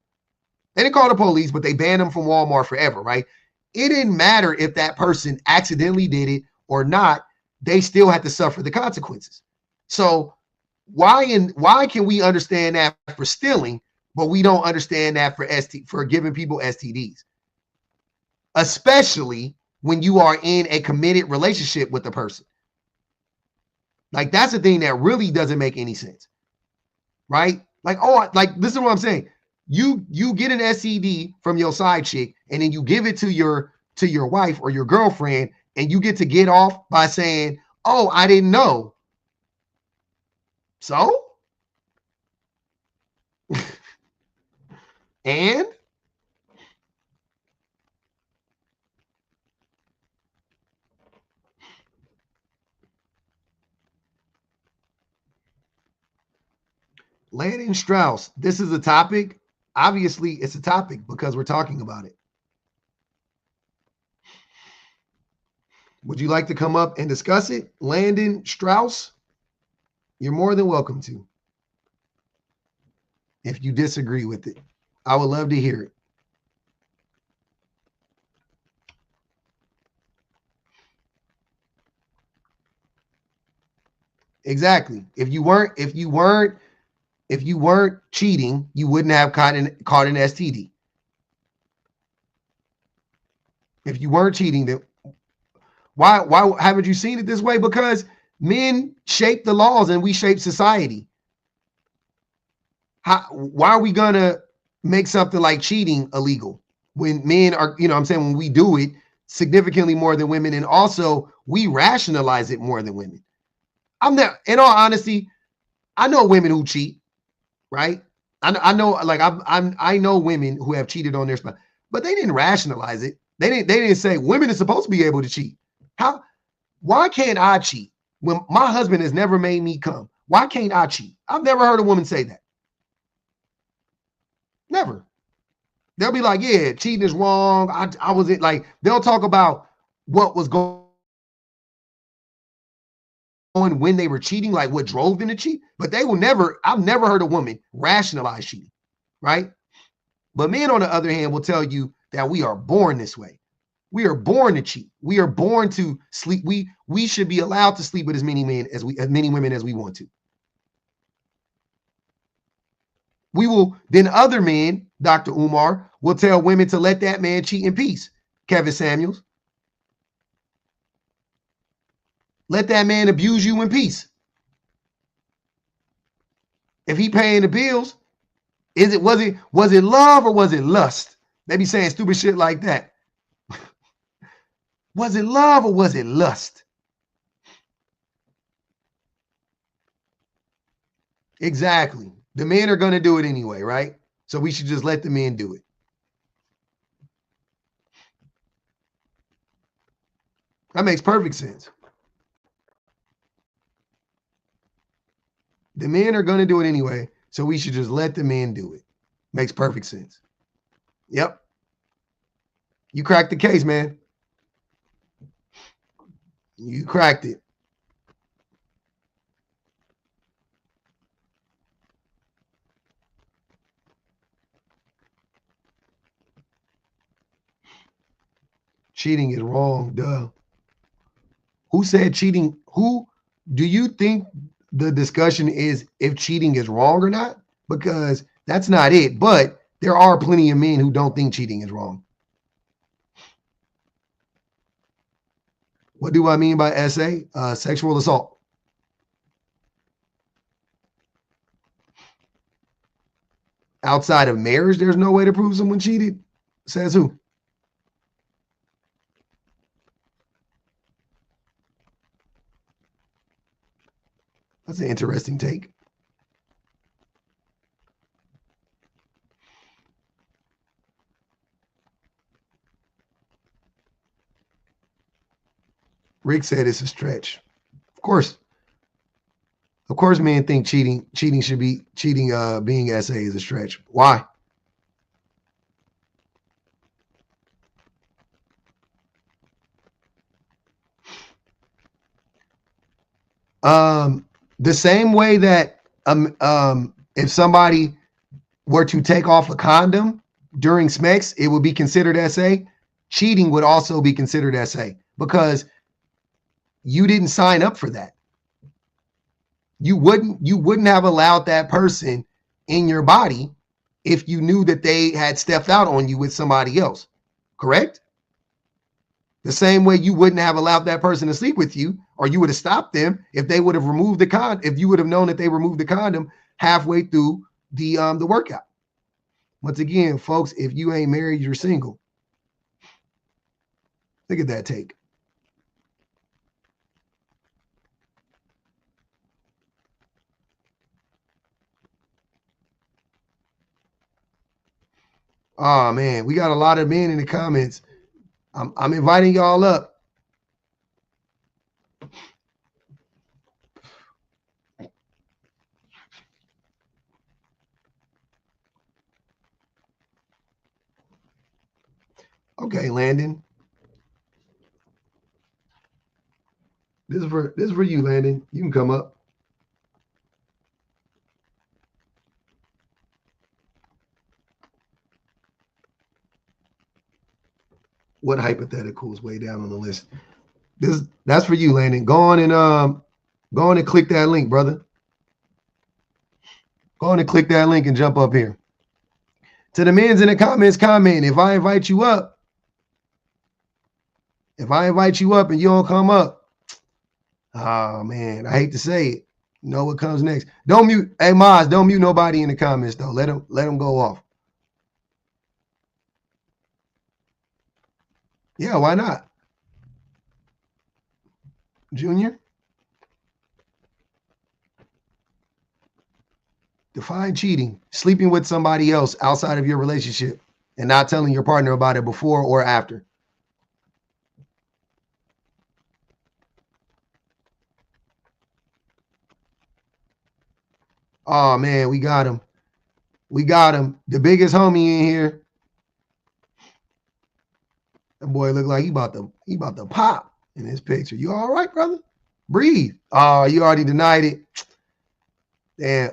They didn't call the police, but they banned them from Walmart forever, right? It didn't matter if that person accidentally did it or not. They still had to suffer the consequences. So why can we understand that for stealing, but we don't understand that for giving people STDs? Especially when you are in a committed relationship with the person. Like that's the thing that really doesn't make any sense. Right? Like, this is what I'm saying. You get an STD from your side chick and then you give it to your wife or your girlfriend and you get to get off by saying, oh, I didn't know. So? And? Landon Strauss, this is a topic. Obviously, it's a topic because we're talking about it. Would you like to come up and discuss it? Landon Strauss, you're more than welcome to. If you disagree with it, I would love to hear it. Exactly. If you weren't cheating, you wouldn't have caught an STD. If you weren't cheating, then why haven't you seen it this way? Because men shape the laws and we shape society. Why are we gonna make something like cheating illegal when men are, you know what I'm saying, when we do it significantly more than women, and also we rationalize it more than women? I'm not, in all honesty, I know women who cheat, right? I know, like I know women who have cheated on their spouse, but they didn't rationalize it. They didn't say women are supposed to be able to cheat. Why can't I cheat when my husband has never made me come? Why can't I cheat? I've never heard a woman say that. Never. They'll be like, yeah, cheating is wrong. I wasn't, like, they'll talk about what was going on when they were cheating, like what drove them to cheat. But they will never, I've never heard a woman rationalize cheating, right? But men, on the other hand, will tell you that we are born this way. We are born to cheat. We are born to sleep. We should be allowed to sleep with as many women as we want to. We will, then other men, Dr. Umar, will tell women to let that man cheat in peace. Kevin Samuels. Let that man abuse you in peace. If he paying the bills, was it love or was it lust? They be saying stupid shit like that. Was it love or was it lust? Exactly. The men are going to do it anyway, right? So we should just let the men do it. That makes perfect sense. The men are going to do it anyway, so we should just let the men do it. Makes perfect sense. Yep. You cracked the case, man. You cracked it. Cheating is wrong, duh. Who said cheating? Who do you think the discussion is if cheating is wrong or not? Because that's not it. But there are plenty of men who don't think cheating is wrong. What do I mean by SA? Sexual assault. Outside of marriage, there's no way to prove someone cheated. Says who? That's an interesting take. Rick said it's a stretch. Of course, men think cheating should be being SA is a stretch. Why? The same way that if somebody were to take off a condom during sex, it would be considered SA. Cheating would also be considered SA because you didn't sign up for that. You wouldn't have allowed that person in your body if you knew that they had stepped out on you with somebody else. Correct? The same way you wouldn't have allowed that person to sleep with you, or you would have stopped them if they would have removed the condom, if you would have known that they removed the condom halfway through the workout. Once again, folks, if you ain't married, you're single. Look at that take. Oh man, we got a lot of men in the comments. I'm inviting y'all up. Okay, Landon. This is for you, Landon. You can come up. What hypothetical is way down on the list? That's for you, Landon. Go on and Go on and click that link, brother. Go on and click that link and jump up here. To the men's in the comments, comment. If I invite you up and you don't come up, oh man, I hate to say it. You know what comes next. Don't mute. Hey, Maz, don't mute nobody in the comments though. Let them go off. Yeah, why not? Junior? Define cheating. Sleeping with somebody else outside of your relationship and not telling your partner about it before or after. Oh man, we got him. We got him. The biggest homie in here. That boy look like he about to pop in this picture. You all right, brother? Breathe. Oh, you already denied it. Damn.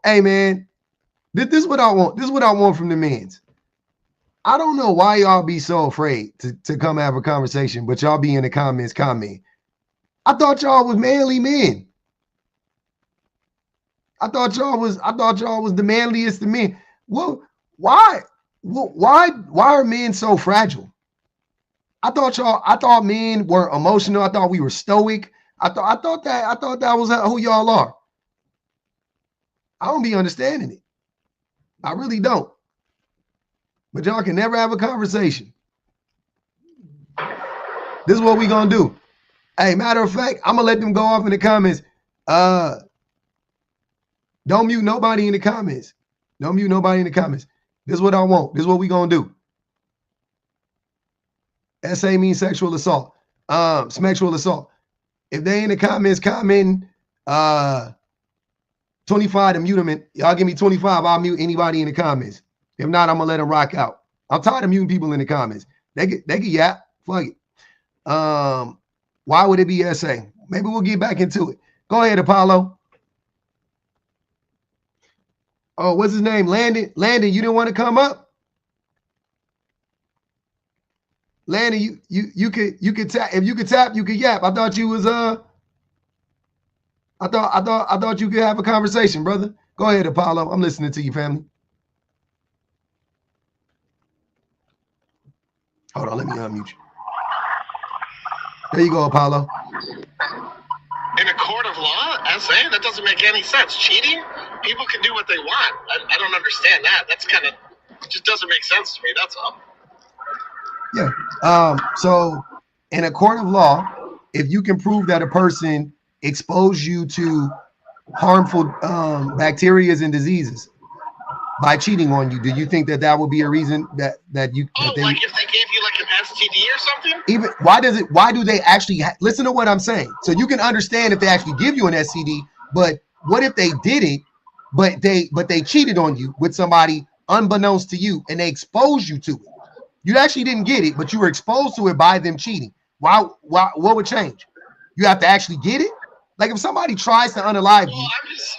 Hey man, this is what I want. This is what I want from the men's. I don't know why y'all be so afraid to come have a conversation, but y'all be in the comments comment. I thought y'all was manly men. I thought y'all was the manliest of men. Well, why are men so fragile? I thought men were emotional. I thought we were stoic. I thought that was who y'all are. I don't be understanding it. I really don't. But y'all can never have a conversation. This is what we gonna do. Hey, matter of fact, I'm gonna let them go off in the comments. Don't mute nobody in the comments. Don't mute nobody in the comments. This is what I want. This is what we gonna do. SA means sexual assault. Sexual assault. If they in the comments commenting 25 to mute them, and y'all give me 25, I'll mute anybody in the comments. If not, I'm gonna let them rock out. I'm tired of muting people in the comments. They can yap. Fuck it. Why would it be SA? Maybe we'll get back into it. Go ahead, Apollo. Oh, what's his name? Landon, you didn't want to come up? Landon, you could tap. If you could tap, you could yap. I thought you was I thought you could have a conversation, brother. Go ahead, Apollo. I'm listening to you, family. Hold on, let me unmute you. There you go, Apollo. In a court of law, SA? That doesn't make any sense. Cheating? People can do what they want. I don't understand that. That's kind of, just doesn't make sense to me. That's all. Yeah. So in a court of law, if you can prove that a person exposed you to harmful bacteria and diseases by cheating on you, do you think that would be a reason that you? Oh, like if they gave you like an STD or something? Even why do they actually listen to what I'm saying? So you can understand if they actually give you an STD, but what if they didn't? But they cheated on you with somebody unbeknownst to you, and they exposed you to it. You actually didn't get it, but you were exposed to it by them cheating. Why? What would change? You have to actually get it. Like if somebody tries to unalive you,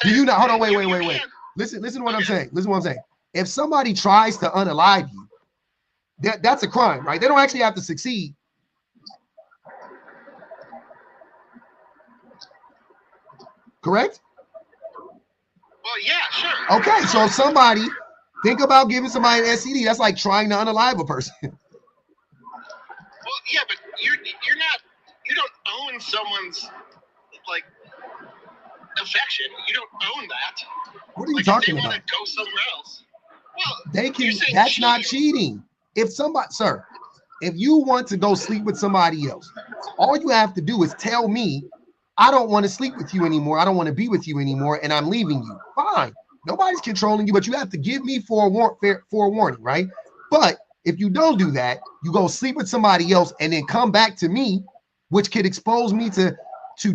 do you not? Hold on, wait. Listen to what I'm saying. Listen to what I'm saying. If somebody tries to unalive you, that's a crime, right? They don't actually have to succeed. Correct? Well, yeah, sure. Okay, so if somebody think about giving somebody an STD, that's like trying to unalive a person. Well, yeah, but you don't own someone's like affection. You don't own that. What are you talking if they about? Want to go somewhere else? Well, they can. That's cheating. Not cheating. If somebody, sir, if you want to go sleep with somebody else, all you have to do is tell me, I don't want to sleep with you anymore. I don't want to be with you anymore, and I'm leaving you. Fine. Nobody's controlling you, but you have to give me forewarning, right? But if you don't do that, you go sleep with somebody else and then come back to me, which could expose me to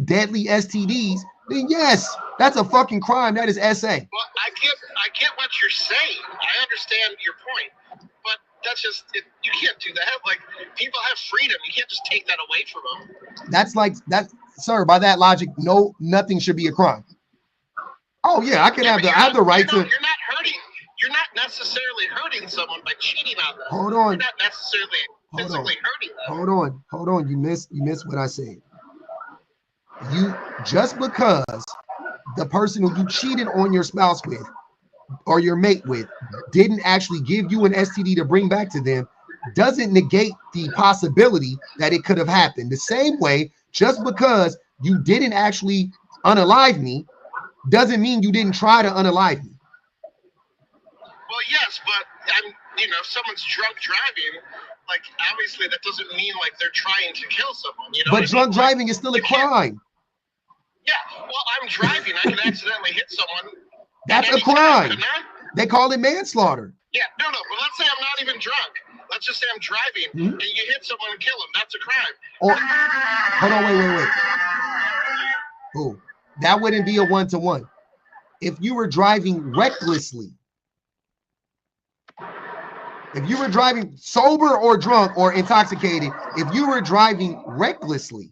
deadly STDs, then yes, that's a fucking crime. That is SA. Well, I get what you're saying. I understand your point, but that's just you can't do that. Like people have freedom. You can't just take that away from them. That's like that, sir. By that logic, nothing should be a crime. Oh yeah, I can have the right to. You're not necessarily hurting someone by cheating on them. Hold on. You're not necessarily physically hurting them. Hold on. You missed what I said. just because the person who you cheated on your spouse with or your mate with didn't actually give you an STD to bring back to them doesn't negate the possibility that it could have happened. The same way, just because you didn't actually unalive me doesn't mean you didn't try to unalive me. Well, yes, but if someone's drunk driving, like obviously that doesn't mean like they're trying to kill someone. But drunk driving is still a crime. Yeah, well, I'm driving. I can accidentally hit someone. That's a crime. They call it manslaughter. Yeah, no, but let's say I'm not even drunk. Let's just say I'm driving and you hit someone and kill them. That's a crime. Or, hold on, wait. Oh, that wouldn't be a one-to-one. If you were driving recklessly, if you were driving sober or drunk or intoxicated, if you were driving recklessly,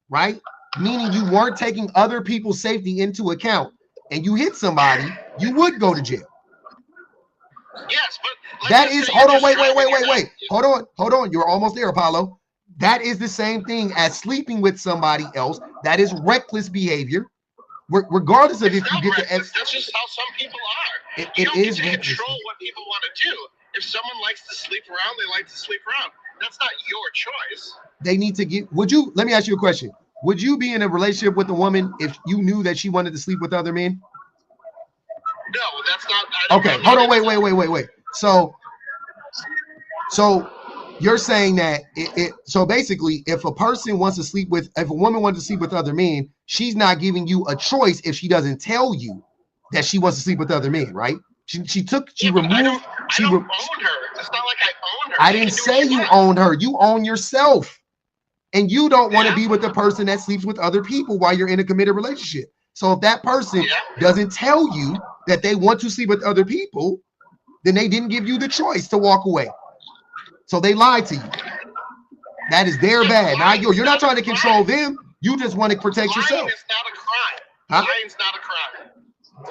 right? Meaning you weren't taking other people's safety into account and you hit somebody, you would go to jail. Yes, but that is, hold on, wait. Hold on. You're almost there, Apollo. That is the same thing as sleeping with somebody else. That is reckless behavior. Regardless of if you get the That's just how some people are. You don't get to control what people want to do. If someone likes to sleep around, they like to sleep around. That's not your choice. They need to get, let me ask you a question. Would you be in a relationship with a woman if you knew that she wanted to sleep with other men? No, that's not. Okay, hold on, wait. So you're saying that so basically, if a person wants to sleep with, if a woman wants to sleep with other men, she's not giving you a choice if she doesn't tell you that she wants to sleep with other men, right? She removed. I don't own her. It's not like I own her. I didn't say you owned her. You own yourself. And you don't want to be with the person that sleeps with other people while you're in a committed relationship. So if that person doesn't tell you that they want to sleep with other people, then they didn't give you the choice to walk away. So they lied to you. That is their bad. Now you're not trying to control them. You just want to protect yourself. Lying is not a crime. Huh? Lying's not a crime.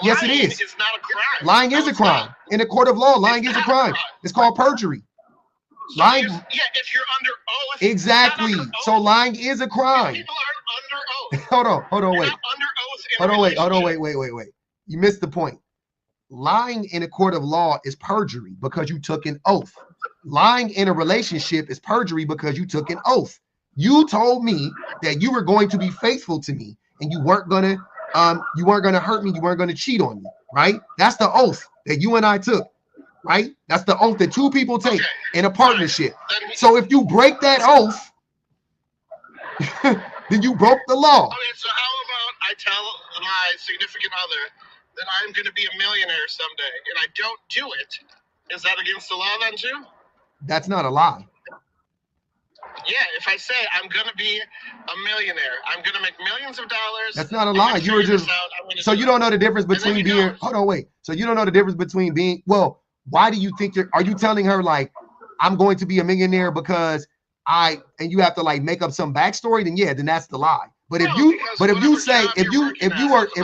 Yes, it is. It's not a crime. Lying is a crime. In a court of law, lying is a crime. It's called perjury. So lying. If you're under oath. Exactly. Under oath. So lying is a crime. If people aren't under oath. Hold on, wait. Under oath. Wait. You missed the point. Lying in a court of law is perjury because you took an oath. Lying in a relationship is perjury because you took an oath. You told me that you were going to be faithful to me and you weren't gonna hurt me, you weren't gonna cheat on me, right? That's the oath that you and I took, right? That's the oath that two people take in a partnership. So if you break that oath, then you broke the law. Okay, so how about I tell my significant other that I'm going to be a millionaire someday, and I don't do it? Is that against the law then too? That's not a lie. Yeah, if I say I'm going to be a millionaire, I'm going to make millions of dollars. That's not a lie. You were just so you don't know the difference between being. Hold on, wait. So you don't know the difference between being. Well, why do you think are you telling her like I'm going to be a millionaire because and you have to like make up some backstory? Then that's the lie. But if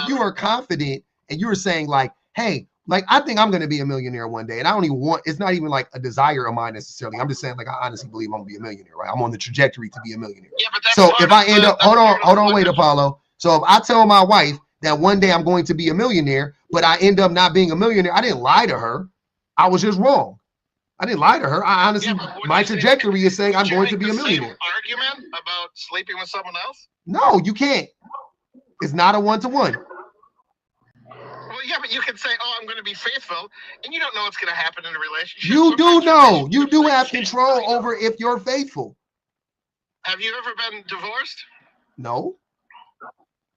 you are confident and you were saying like, hey, like I think I'm going to be a millionaire one day, and I don't even want. It's not even like a desire of mine necessarily. I'm just saying like I honestly believe I'm going to be a millionaire. Right? I'm on the trajectory to be a millionaire. Yeah, but that's so if I end up, hold on, wait, Apollo. So if I tell my wife that one day I'm going to be a millionaire, but I end up not being a millionaire, I didn't lie to her. I was just wrong. I didn't lie to her. I honestly, my trajectory is saying I'm going to be a millionaire. Argument about sleeping with someone else? No, you can't. It's not a one-to-one. Well, yeah, but you can say, "Oh, I'm going to be faithful," and you don't know what's going to happen in a relationship. You do know. You do have control over if you're faithful. Have you ever been divorced? No.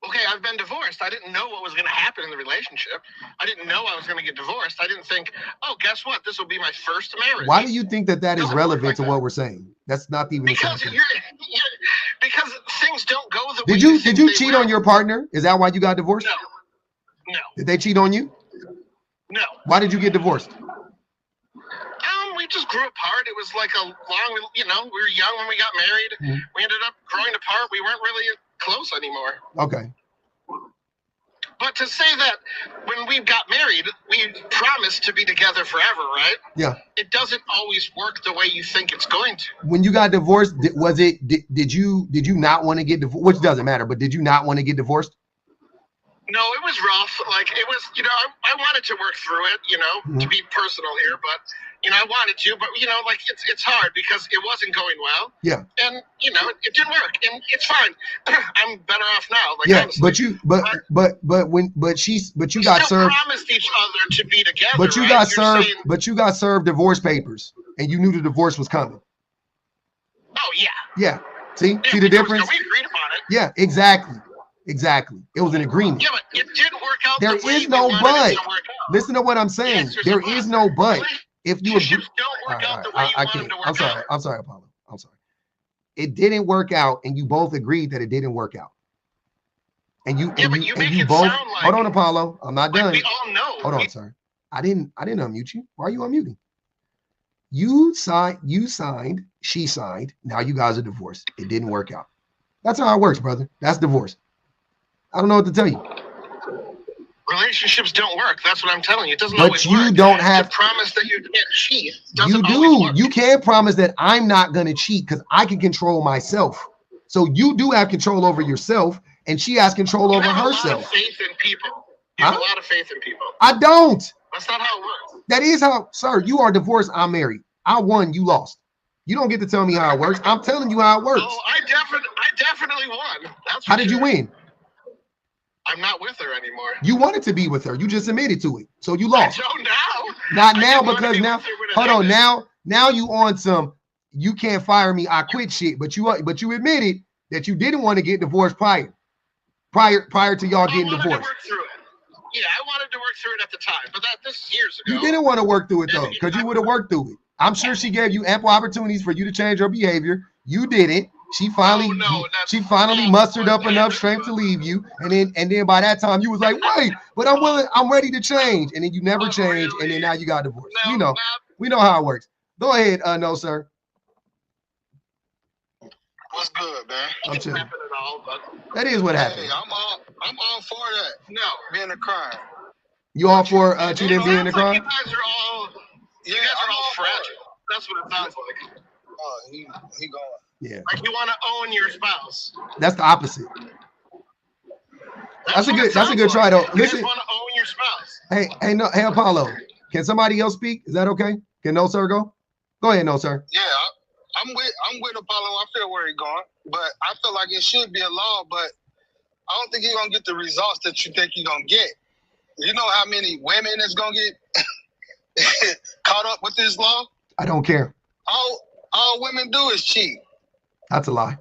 Okay, I've been divorced. I didn't know what was going to happen in the relationship. I didn't know I was going to get divorced. I didn't think, oh, guess what? This will be my first marriage. Why do you think that is relevant to what we're saying? That's not even because because things don't go the way Did you cheat on your partner? Is that why you got divorced? No. Did they cheat on you? No. Why did you get divorced? We just grew apart. It was like a long, we were young when we got married. Mm-hmm. We ended up growing apart. We weren't really close anymore. Okay. But to say that when we got married, we promised to be together forever, right? Yeah. It doesn't always work the way you think it's going to. When you got divorced, did you not want to get divorced? Which doesn't matter, but did you not want to get divorced? No, it was rough. Like, it was, I wanted to work through it, to be personal here, but, I wanted to, but, like, it's hard because it wasn't going well. Yeah. And, it didn't work, and it's fine. I'm better off now. Like, yeah, honestly. but you got served. Promised each other to be together. But you got served. But you got served divorce papers, and you knew the divorce was coming. Oh yeah. Yeah. See the difference? We agreed upon it. Yeah, exactly. It was an agreement. Yeah, but it didn't work out. There is no but. Listen to what I'm saying. There is no but. If you agree, don't work out the way you want them to work out. I'm sorry, Apollo. I'm sorry. It didn't work out, and you both agreed that it didn't work out. And you both hold on, Apollo. I'm not done. We all know. Hold on, sir. I didn't unmute you. Why are you unmuting? You signed, she signed. Now you guys are divorced. It didn't work out. That's how it works, brother. That's divorce. I don't know what to tell you. Relationships don't work. That's what I'm telling you. It doesn't but always you work. don't have to promise that you can't cheat. You do. You can't promise that I'm not going to cheat because I can control myself. So you do have control over yourself, and she has control over herself. You have a lot of faith in people. You have a lot of faith in people. I don't. That's not how it works. That is how, sir. You are divorced. I'm married. I won. You lost. You don't get to tell me how it works. I'm telling you how it works. Oh, I definitely won. That's how did you win? I'm not with her anymore. You wanted to be with her. You just admitted to it. So you lost. I don't now. Not now because now. Hold on. Now you on some. You can't fire me. I quit shit. But you admitted that you didn't want to get divorced prior to y'all getting divorced. To work through it. Yeah, I wanted to work through it at the time, but this is years ago. You didn't want to work through it though, because you would have worked through it. I'm sure she gave you ample opportunities for you to change your behavior. You didn't. She finally mustered up enough strength to leave you, and then by that time you was like, wait, but I'm ready to change, and then you never changed, and then now you got divorced. We know how it works. Go ahead, no sir. What's good, man? I'm chilling. That is what happened. Hey, I'm all for that. No, being a crime. You all for cheating being a crime? You guys are all fragile. That's what it sounds like. Oh, he going. Yeah. Like you want to own your spouse. That's the opposite. That's a good try though. Listen. You want to own your spouse. Hey, Apollo. Can somebody else speak? Is that okay? Can no sir go? Go ahead, no sir. Yeah, I'm with Apollo. I feel where he's going, but I feel like it should be a law, but I don't think he's gonna get the results that you think he's gonna get. You know how many women is gonna get caught up with this law? I don't care. All women do is cheat. That's a lie.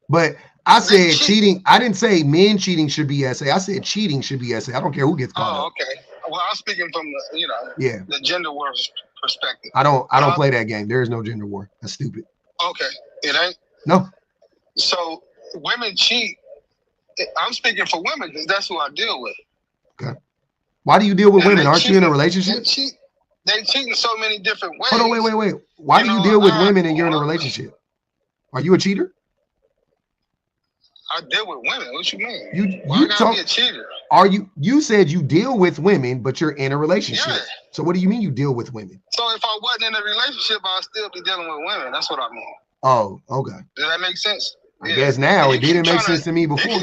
But I said cheating. I didn't say men cheating should be SA. I said cheating should be SA. I don't care who gets caught up. Okay. Well, I'm speaking from the gender war perspective. I don't play that game. There is no gender war. That's stupid. Okay. It ain't? No. So women cheat. I'm speaking for women because that's who I deal with. Okay. Why do you deal with women? Aren't you in a relationship? They cheat in so many different ways. Hold on, wait. Why do you deal with women and you're in a relationship? Are you a cheater? I deal with women. What you mean? You gotta be a cheater? You said you deal with women, but you're in a relationship. Yeah. So what do you mean you deal with women? So if I wasn't in a relationship, I'd still be dealing with women. That's what I mean. Oh, okay. Does that make sense? I guess now it didn't make sense to me before. Hey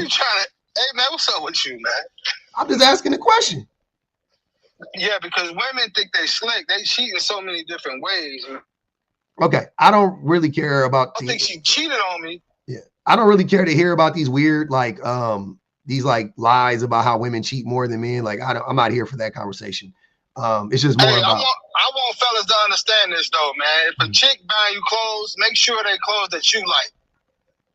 man, what's up with you, man? I'm just asking a question. Yeah, because women think they slick. They cheat in so many different ways. Okay, I don't really care about. I think she cheated on me. Yeah, I don't really care to hear about these weird these lies about how women cheat more than men. Like I'm not here for that conversation. It's just more about. I want fellas to understand this though, man. If a chick buying you clothes, make sure they clothes that you like,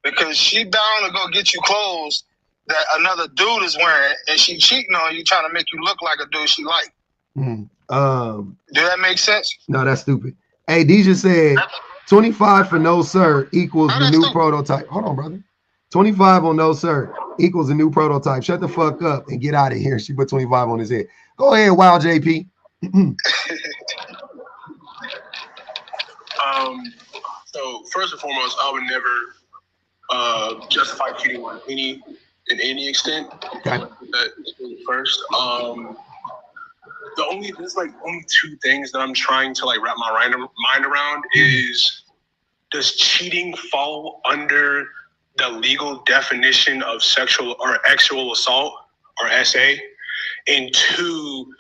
because she bound to go get you clothes that another dude is wearing, and she cheating on you, trying to make you look like a dude she like. Do that make sense? No, that's stupid. Hey, D just said 25 for no sir equals the new prototype. Hold on, brother. 25 on no sir equals the new prototype. Shut the fuck up and get out of here. She put 25 on his head. Go ahead, Wild JP. So first and foremost, I would never justify cheating on any in any extent. Okay. First, there's like only two things that I'm trying to like wrap my mind around is, does cheating fall under the legal definition of sexual or sexual assault or SA? And two,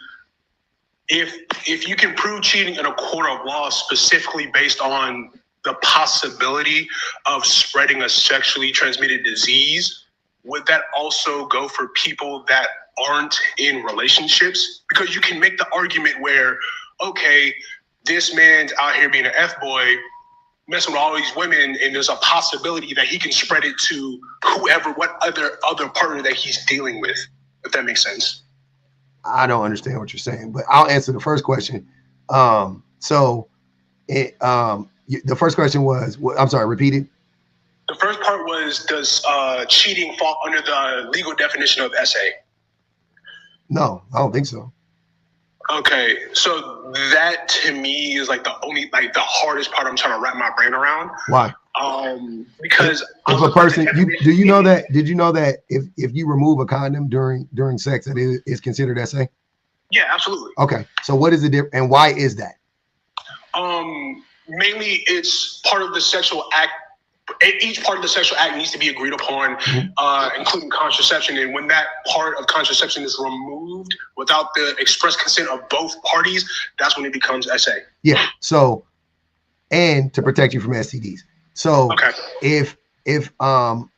if you can prove cheating in a court of law specifically based on the possibility of spreading a sexually transmitted disease, would that also go for people that aren't in relationships? Because you can make the argument where, okay, this man's out here being an F-boy, messing with all these women, and there's a possibility that he can spread it to whoever, what other partner that he's dealing with, if that makes sense. I don't understand what you're saying, but I'll answer the first question. The first question was, I'm sorry, repeat it. The first part was, does cheating fall under the legal definition of SA? No, I don't think so. Okay, so that to me is like the only, like the hardest part I'm trying to wrap my brain around. Why? Because if a person, did you know that if you remove a condom during sex, that it is considered SA? Yeah, absolutely. Okay, so what is the difference, and why is that? Mainly it's part of the sexual act. Each part of the sexual act needs to be agreed upon, including contraception. And when that part of contraception is removed without the express consent of both parties, that's when it becomes SA. Yeah. So, and to protect you from STDs. So, okay. If I'm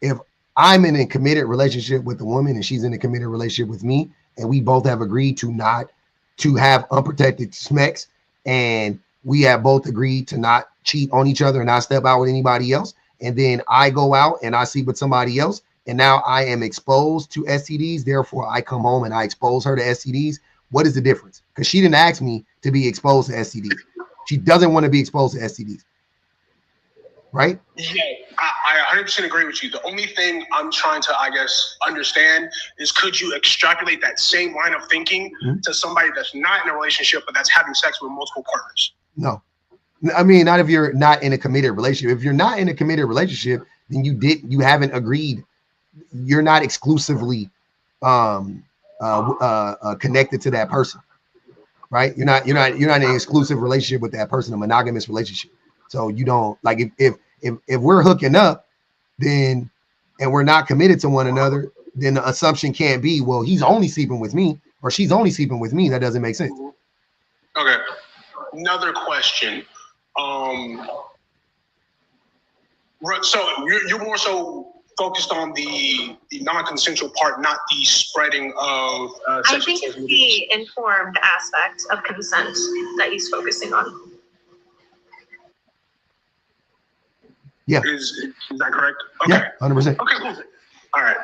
in a committed relationship with a woman and she's in a committed relationship with me, and we both have agreed to have unprotected sex, and we have both agreed to not cheat on each other and not step out with anybody else, and then I go out and I sleep with somebody else, and now I am exposed to STDs, therefore I come home and I expose her to STDs. What is the difference? Because she didn't ask me to be exposed to STDs. She doesn't want to be exposed to STDs. Right? Yeah, I 100% agree with you. The only thing I'm trying to, I guess, understand is, could you extrapolate that same line of thinking to somebody that's not in a relationship but that's having sex with multiple partners? No. I mean, not if you're not in a committed relationship. If you're not in a committed relationship, then you haven't agreed. You're not exclusively connected to that person, right? You're not in an exclusive relationship with that person, a monogamous relationship. So you don't, like, if we're hooking up, then, and we're not committed to one another, then the assumption can't be, well, he's only sleeping with me or she's only sleeping with me. That doesn't make sense. Okay. Another question. So you're more so focused on the non-consensual part, not the spreading of I think it's the informed aspect of consent that he's focusing on. Yeah. Is that correct? Okay. Yeah, 100%. Okay, cool. All right.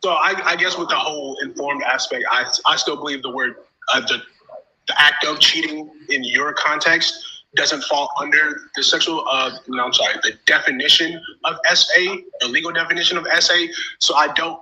So I guess with the whole informed aspect, I still believe the word, the act of cheating in your context doesn't fall under the the definition of SA, the legal definition of SA. So I don't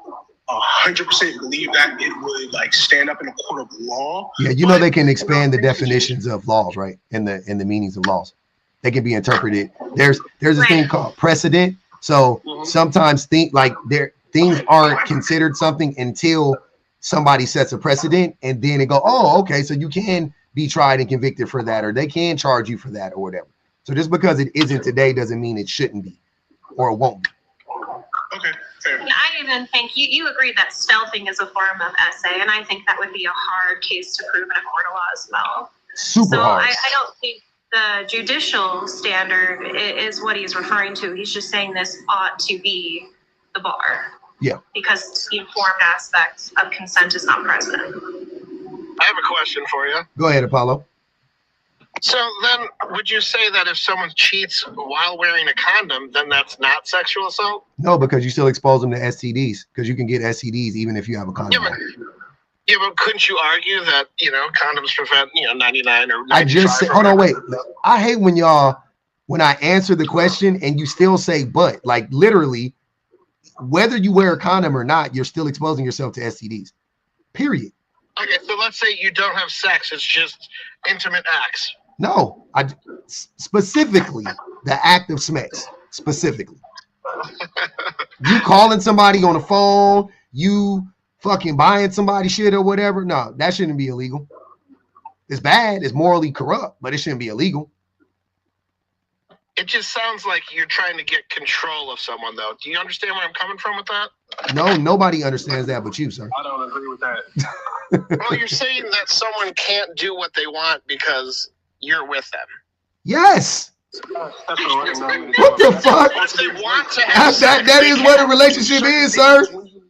100% believe that it would like stand up in a court of law. Yeah, you know, they can expand the definitions of laws, right? And the meanings of laws. They can be interpreted. There's a thing called precedent. So sometimes things aren't considered something until somebody sets a precedent, and then it go, oh, okay, so you can be tried and convicted for that, or they can charge you for that, or whatever. So just because it isn't today doesn't mean it shouldn't be, or it won't be. Okay, fair. Yeah, I even think you agreed that stealthing is a form of SA, and I think that would be a hard case to prove in a court of law as well. Super hard. I don't think the judicial standard is what he's referring to. He's just saying this ought to be the bar. Yeah. Because the informed aspect of consent is not present. I have a question for you. Go ahead, Apollo. So then, would you say that if someone cheats while wearing a condom, then that's not sexual assault? No, because you still expose them to STDs, because you can get STDs even if you have a condom. Yeah, but couldn't you argue that, condoms prevent, 99 or 95? I just said, hold on, wait. I hate when I answer the question and you still say but. Like, literally, whether you wear a condom or not, you're still exposing yourself to STDs. Period. Okay, so let's say you don't have sex. It's just intimate acts. No, specifically the act of sex. Specifically. You calling somebody on the phone, you fucking buying somebody's shit or whatever. No, that shouldn't be illegal. It's bad. It's morally corrupt, but it shouldn't be illegal. It just sounds like you're trying to get control of someone, though. Do you understand where I'm coming from with that? No, nobody understands that but you, sir. I don't agree with that. Well, you're saying that someone can't do what they want because you're with them. Yes. That's what the fuck? If they want to have sex, that is what a relationship is, sir.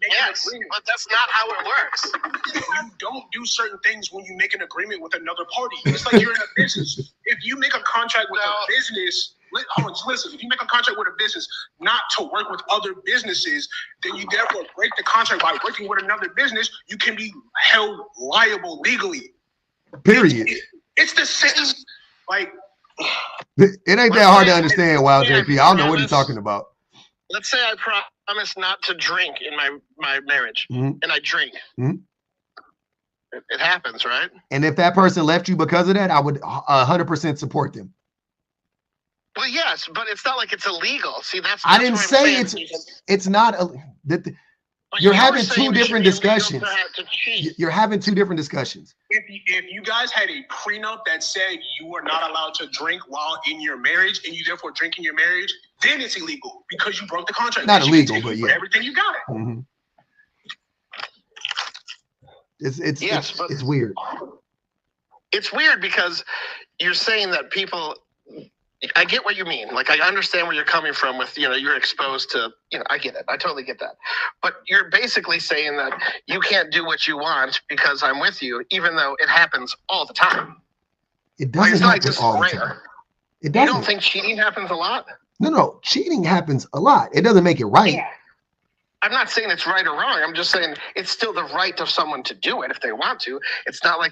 Yes, but that's not how it works. You don't do certain things when you make an agreement with another party. It's like you're in a business. If you make a contract with a business, listen, if you make a contract with a business not to work with other businesses, then you therefore break the contract by working with another business. You can be held liable legally. Period. It's the same. Like, it ain't that hard to understand, Wild JP. I don't know what he's talking about. Let's say I promise not to drink in my marriage, and I drink. It happens, right? And if that person left you because of that, I would 100% support them. Well, yes, but it's not like it's illegal. See, that's I didn't say it's not. You're having two different discussions. You're having two different discussions. If you guys had a prenup that said you are not allowed to drink while in your marriage, and you therefore drink in your marriage, then it's illegal because you broke the contract. Not illegal, but yeah. Everything you got it. Mm-hmm. It's weird. It's weird because you're saying that people. I get what you mean. Like, I understand where you're coming from with, you're exposed to, I get it. I totally get that. But you're basically saying that you can't do what you want because I'm with you, even though it happens all the time. It doesn't happen all the time. It doesn't. You don't think cheating happens a lot? No. Cheating happens a lot. It doesn't make it right. Yeah. I'm not saying it's right or wrong. I'm just saying it's still the right of someone to do it if they want to. It's not like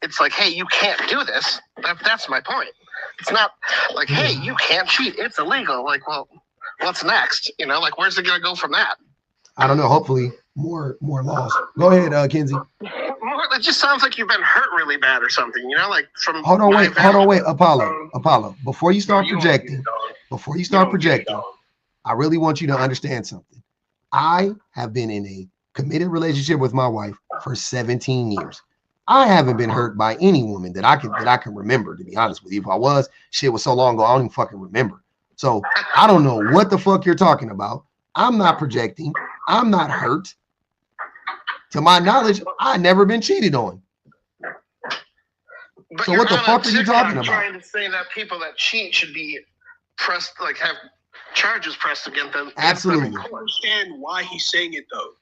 it's like, hey, you can't do this. That's my point. It's not like, hey, you can't cheat. It's illegal. Like, well, what's next? Like, where's it going to go from that? I don't know. Hopefully more laws. Go ahead, Kenzie. It just sounds like you've been hurt really bad or something, like from. Hold on, wait. Apollo, before you start projecting, I really want you to understand something. I have been in a committed relationship with my wife for 17 years. I haven't been hurt by any woman that I can remember, to be honest with you. If I was, shit was so long ago, I don't even fucking remember. So I don't know what the fuck you're talking about. I'm not projecting. I'm not hurt. To my knowledge, I've never been cheated on. But so what the fuck are you talking about? Trying to say that people that cheat should be pressed, like have charges pressed against them. Absolutely. I don't understand why he's saying it though.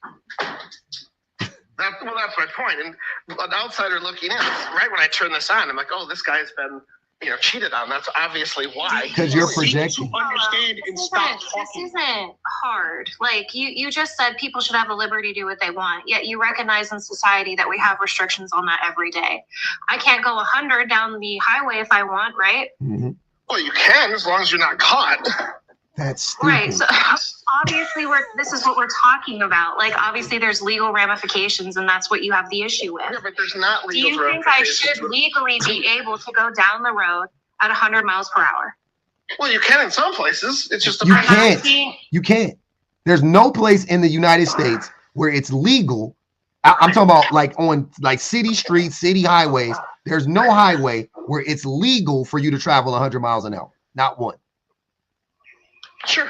That's my point. And an outsider looking in, right when I turn this on, I'm like, oh, this guy's been, cheated on. That's obviously why. Because you're projecting. To understand and stop talking. This isn't hard. Like you just said, people should have the liberty to do what they want. Yet you recognize in society that we have restrictions on that every day. I can't go 100 down the highway if I want, right? Mm-hmm. Well, you can as long as you're not caught. That's stupid. Right. So obviously this is what we're talking about. Like, obviously there's legal ramifications, and that's what you have the issue with. Yeah, but there's not legal ramifications. Do you think I should legally be able to go down the road at 100 miles per hour? Well, you can in some places. It's just You can't. There's no place in the United States where it's legal. I'm talking about like on like city streets, city highways. There's no highway where it's legal for you to travel 100 miles an hour. Not one. Sure.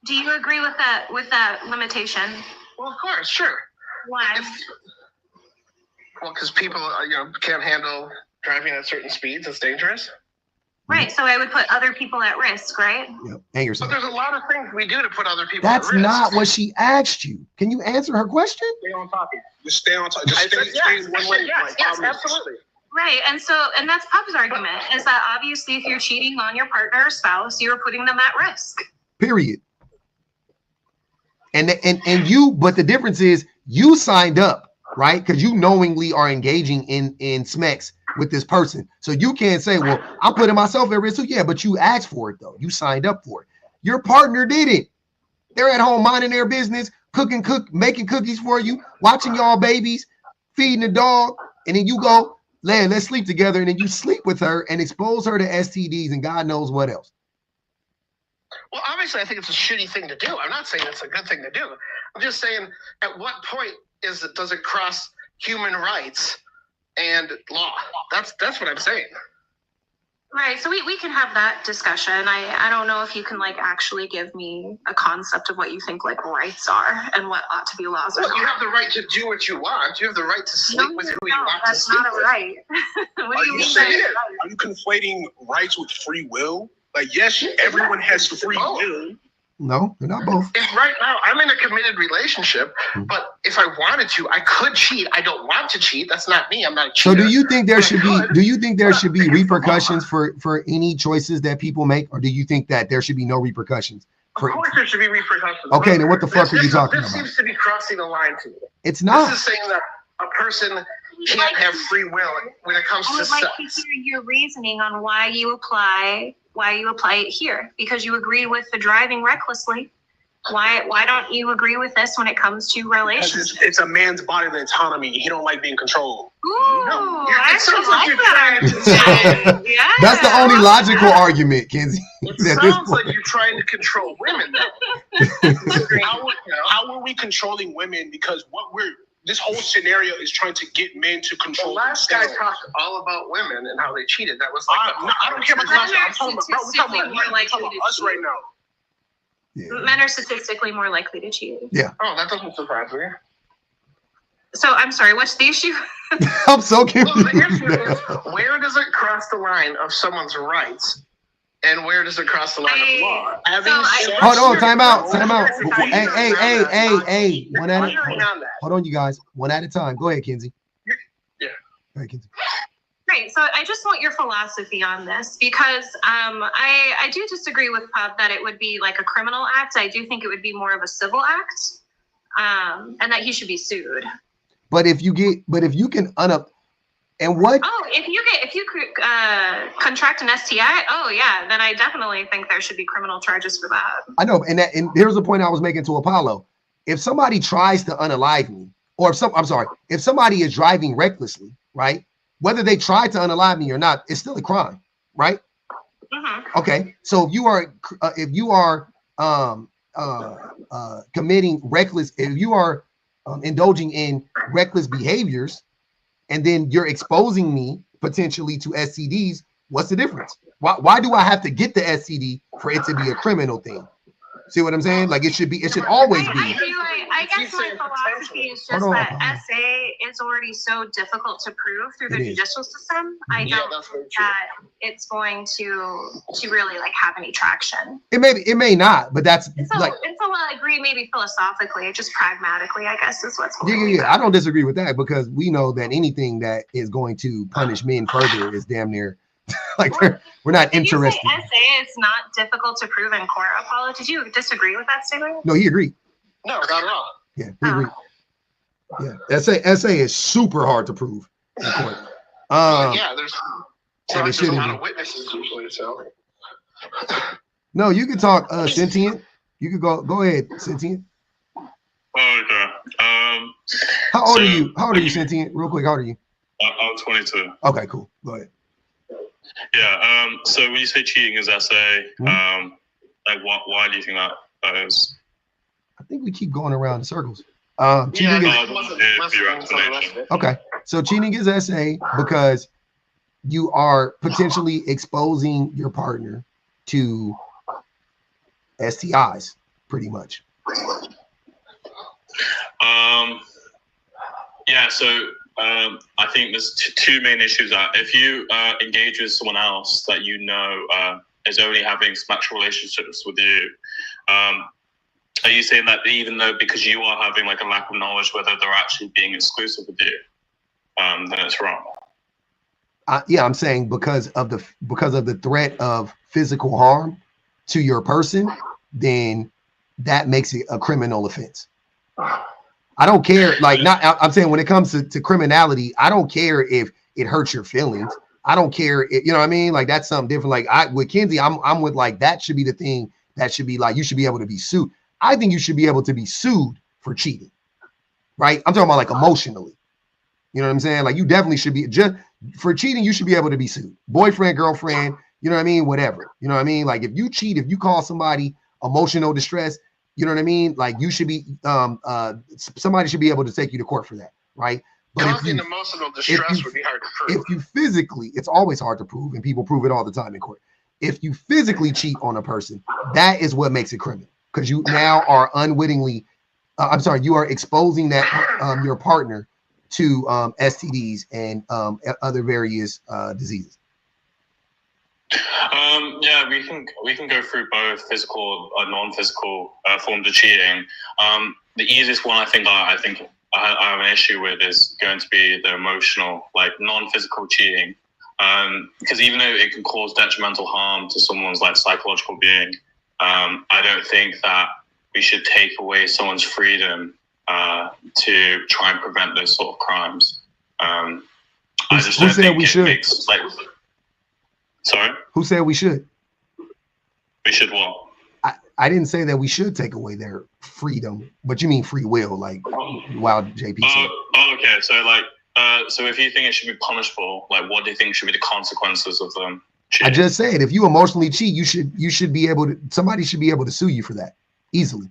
Do you agree with that limitation? Well, of course, sure. Why? Well, because people, can't handle driving at certain speeds. It's dangerous. Right. So I would put other people at risk, right? Yep. Hang yourself. But there's a lot of things we do to put other people at risk. That's not what she asked you. Can you answer her question? Stay on topic. Just stay on topic. Just stay in one way. Yes, absolutely. Right. And that's Pup's argument, is that obviously if you're cheating on your partner or spouse, you're putting them at risk. Period. And you, but the difference is you signed up, right? Because you knowingly are engaging in smecks with this person. So you can't say, well, I'm putting myself at risk. So yeah, but you asked for it though. You signed up for it. Your partner didn't. They're at home minding their business, making cookies for you, watching y'all babies, feeding the dog, and then you go, let's sleep together, and then you sleep with her and expose her to STDs and God knows what else. Well, obviously, I think it's a shitty thing to do. I'm not saying it's a good thing to do. I'm just saying, at what point does it cross human rights and law? That's what I'm saying. Right. So we can have that discussion. I don't know if you can like actually give me a concept of what you think like rights are and what ought to be laws. Well, you have the right to do what you want. You have the right to sleep with who you want to sleep with. That's not a right. What do you mean? Are you conflating rights with free will? Like, yes, everyone has free will. No, they're not both. If right now I'm in a committed relationship, but if I wanted to, I could cheat. I don't want to cheat. That's not me. I'm not a cheater. So do you think there should be? Do you think there should be repercussions for any choices that people make, or do you think that there should be no repercussions? Of course, there should be repercussions. Okay, then what the fuck are you talking about? This seems to be crossing the line to me. It's not. This is saying that a person can't have free will when it comes to sex. I would like to hear your reasoning on why you apply it here, because you agree with the driving recklessly. Why don't you agree with this when it comes to relationships? Because it's a man's bodily autonomy. He don't like being controlled. Ooh, No, I it sounds actually like like you're that. trying to say. Yeah. That's the only logical argument, Kenzie. It sounds like you're trying to control women. How are we controlling women? Because this whole scenario is trying to get men to The control last guy themselves. talked all about women and how they cheated. That was like I don't care about the last guy. I'm talking about us right now. Yeah. Men are statistically more likely to cheat. Yeah. Oh, that doesn't surprise me. So I'm sorry, what's the issue? I'm so confused. Well, the issue is, where does it cross the line of someone's rights, and where does it cross the line of law? Hold on, time out. Hey. One at a time. Hold on, you guys. One at a time. Go ahead, Kenzie. Yeah. Go ahead, Kenzie. Right. So I just want your philosophy on this, because I do disagree with Pub that it would be like a criminal act. I do think it would be more of a civil act, and that he should be sued. But if you can and what? Oh, if you contract an STI, oh yeah, then I definitely think there should be criminal charges for that. I know, and here's the point I was making to Apollo. If somebody tries to unalive me, or if somebody is driving recklessly, right? Whether they try to unalive me or not, it's still a crime, right? Mm-hmm. Okay, so if you are committing reckless, if you are indulging in reckless behaviors, and then you're exposing me potentially to STDs, what's the difference? Why do I have to get the STD for it to be a criminal thing? See what I'm saying? Like it should always be. I guess my philosophy is just that SA is already so difficult to prove through the judicial system. I don't think that it's going to really like have any traction. It may not, but that's like. And so I agree, maybe philosophically, just pragmatically, I guess is what's going on. Yeah. I don't disagree with that, because we know that anything that is going to punish men further is damn near like we're not interested. You say SA is not difficult to prove in court, Apollo. Did you disagree with that statement? No, he agreed. No, not at all. Yeah, he agreed. Yeah, SA is super hard to prove in court. There's a lot of witnesses usually. So no, you can talk sentient. You could go ahead, sentient. Okay. How old are you? How old are you, sentient? Real quick, how old are you? I'm 22. Okay, cool. Go ahead. Yeah. So when you say cheating is SA, like why do you think that is? I think we keep going around in circles. cheating okay. So cheating is SA because you are potentially exposing your partner to STIs, pretty much. I think there's two main issues. If you engage with someone else that you know is only having sexual relationships with you, are you saying that even though because you are having like a lack of knowledge whether they're actually being exclusive with you, then it's wrong? Yeah, I'm saying because of the threat of physical harm to your person, then that makes it a criminal offense. I don't care. I'm saying when it comes to criminality, I don't care if it hurts your feelings. I don't care if, you know what I mean? Like that's something different. Like with Kenzie, I'm with like, that should be the thing that should be like, you should be able to be sued. I think you should be able to be sued for cheating, right? I'm talking about like emotionally. You know what I'm saying? Like you definitely should be, just for cheating, you should be able to be sued. Boyfriend, girlfriend, You know what I mean? Whatever. You know what I mean? Like if you cheat, if you cause somebody emotional distress, you know what I mean? Like you should be, somebody should be able to take you to court for that, right? But causing emotional distress would be hard to prove. If you physically, it's always hard to prove, and people prove it all the time in court. If you physically cheat on a person, that is what makes it criminal, because you now are unwittingly, you are exposing that your partner to STDs and other various diseases. Yeah, we can go through both physical or non-physical forms of cheating. The easiest one I have an issue with is going to be the emotional, like non-physical cheating, because even though it can cause detrimental harm to someone's like psychological being, I don't think that we should take away someone's freedom to try and prevent those sort of crimes. I just don't think it makes like. Sorry? Who said we should? We should what? I didn't say that we should take away their freedom, but you mean free will, like Wild JP said. Oh, okay. So like, so if you think it should be punishable, like what do you think should be the consequences of them cheating? I just said, if you emotionally cheat, you should be able to, somebody should be able to sue you for that easily.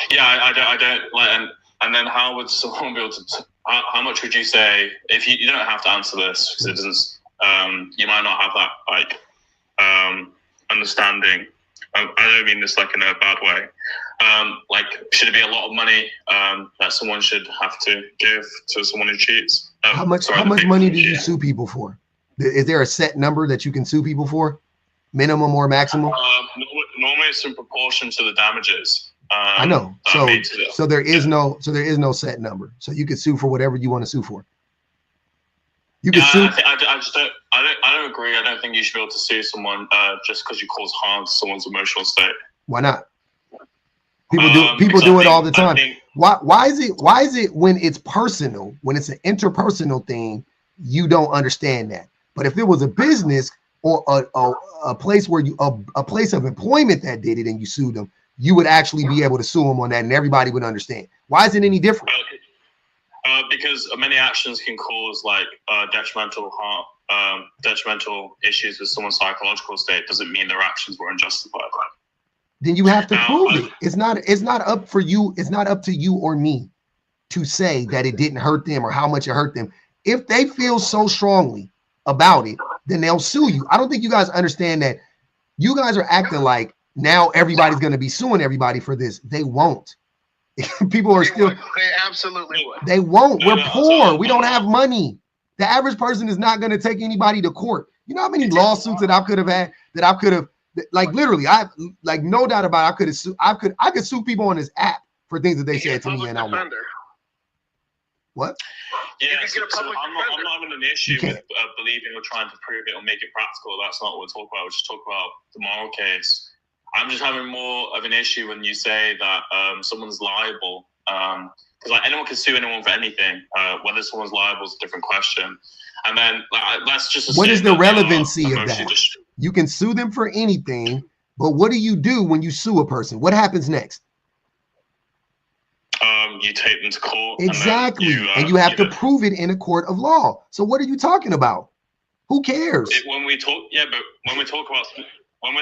Yeah, I don't like, and then how would someone be able to, how much would you say, if you don't have to answer this, because it doesn't, you might not have that like understanding. I don't mean this like in a bad way. Like, should it be a lot of money that someone should have to give to someone who cheats? How much money do you sue people for? Is there a set number that you can sue people for? Minimum or maximum? Normally it's in proportion to the damages. I know. So there is no set number. So you can sue for whatever you want to sue for. You can sue. I don't agree. I don't think you should be able to sue someone just because you cause harm to someone's emotional state. Why not? People do it all the time. Why is it when it's personal, when it's an interpersonal thing, you don't understand that? But if it was a business or a place where a place of employment that did it and you sued them, you would actually be able to sue them on that, and everybody would understand. Why is it any different? Because many actions can cause like detrimental harm, detrimental issues with someone's psychological state. Doesn't mean their actions were unjustified. Then you have to prove it. It's not up for you. It's not up to you or me to say that it didn't hurt them or how much it hurt them. If they feel so strongly about it, then they'll sue you. I don't think you guys understand that. You guys are acting like now everybody's going to be suing everybody for this. They won't. People are still. They absolutely would. They won't. We're poor. We don't have money. The average person is not going to take anybody to court. You know how many lawsuits that I could have had, that I could have, like literally, I like no doubt about it, I could sue people on this app for things that they said to me, and I won't. What? Yeah, so I'm not having an issue with believing or trying to prove it or make it practical. That's not what we're talking about. We're just talking about the moral case. I'm just having more of an issue when you say that someone's liable. Because like anyone can sue anyone for anything. Whether someone's liable is a different question. And then let's just. What is the relevancy of that? You can sue them for anything, but what do you do when you sue a person? What happens next? You take them to court. Exactly, and you have to prove it in a court of law. So what are you talking about? Who cares? But when we're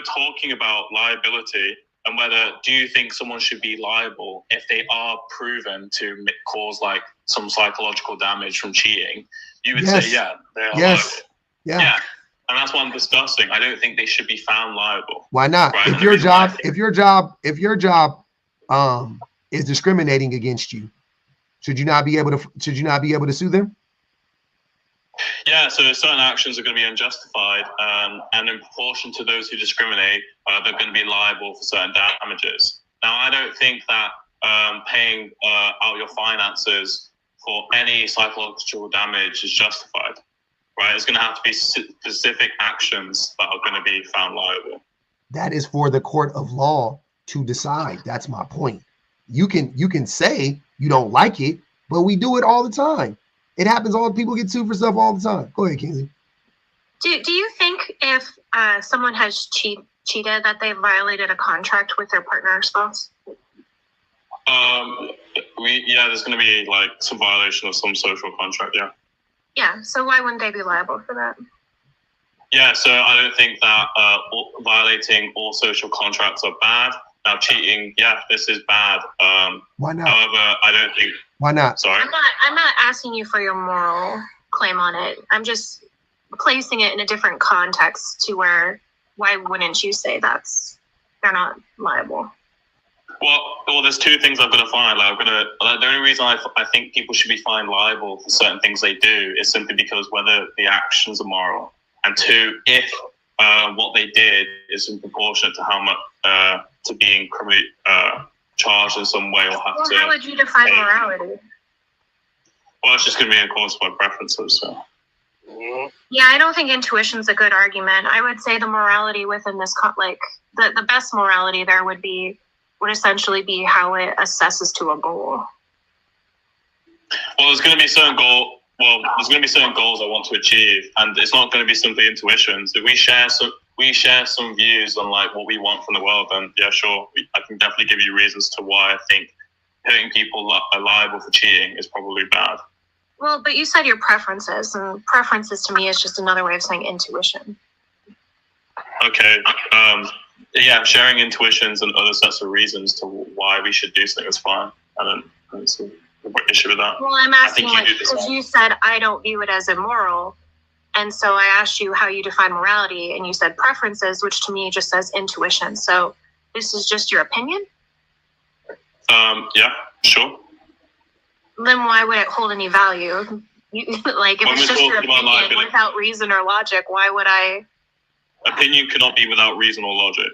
talking about liability and whether do you think someone should be liable if they are proven to cause like some psychological damage from cheating, you would say yeah, they are liable. Yeah. And that's what I'm discussing. I don't think they should be found liable. Why not? Right? If your job is discriminating against you, should you not be able to sue them? Yeah, so certain actions are going to be unjustified, and in proportion to those who discriminate, they're going to be liable for certain damages. Now, I don't think that paying out your finances for any psychological damage is justified, right? It's going to have to be specific actions that are going to be found liable. That is for the court of law to decide. That's my point. You can say you don't like it, but we do it all the time. It happens. All people get sued for stuff all the time. Go ahead, Kinsey. Do you think if someone has cheated that they violated a contract with their partner or spouse? There's going to be like some violation of some social contract. Yeah. Yeah. So why wouldn't they be liable for that? Yeah, so I don't think that violating all social contracts are bad. Now, cheating, yeah, this is bad. Why not? However, I don't think. Why not? Sorry. I'm not asking you for your moral claim on it. I'm just placing it in a different context to where, why wouldn't you say they're not liable? Well, there's two things I've got to find. Like, the only reason I think people should be fined liable for certain things they do is simply because whether the actions are moral, and two, if what they did is in proportion to how much to being criminally charged in some way or have to. How would you define morality? Well, it's just going to be in accordance with my preferences. So. Yeah, I don't think intuition's a good argument. I would say the morality within this, the best morality there would essentially be how it assesses to a goal. Well, there's going to be certain goals I want to achieve, and it's not going to be simply intuitions. If we share some views on like what we want from the world, then yeah, sure, I can definitely give you reasons to why I think hurting people liable for cheating is probably bad. Well, but you said your preferences, and preferences to me is just another way of saying intuition. Okay. Yeah, sharing intuitions and other sets of reasons to why we should do something is fine. I don't see an issue with that. Well, I'm asking because you said I don't view it as immoral, and so I asked you how you define morality, and you said preferences, which to me just says intuition. So this is just your opinion? Yeah, sure. Then why would it hold any value? Like, if it's just your opinion without reason or logic, why would I? Opinion cannot be without reason or logic.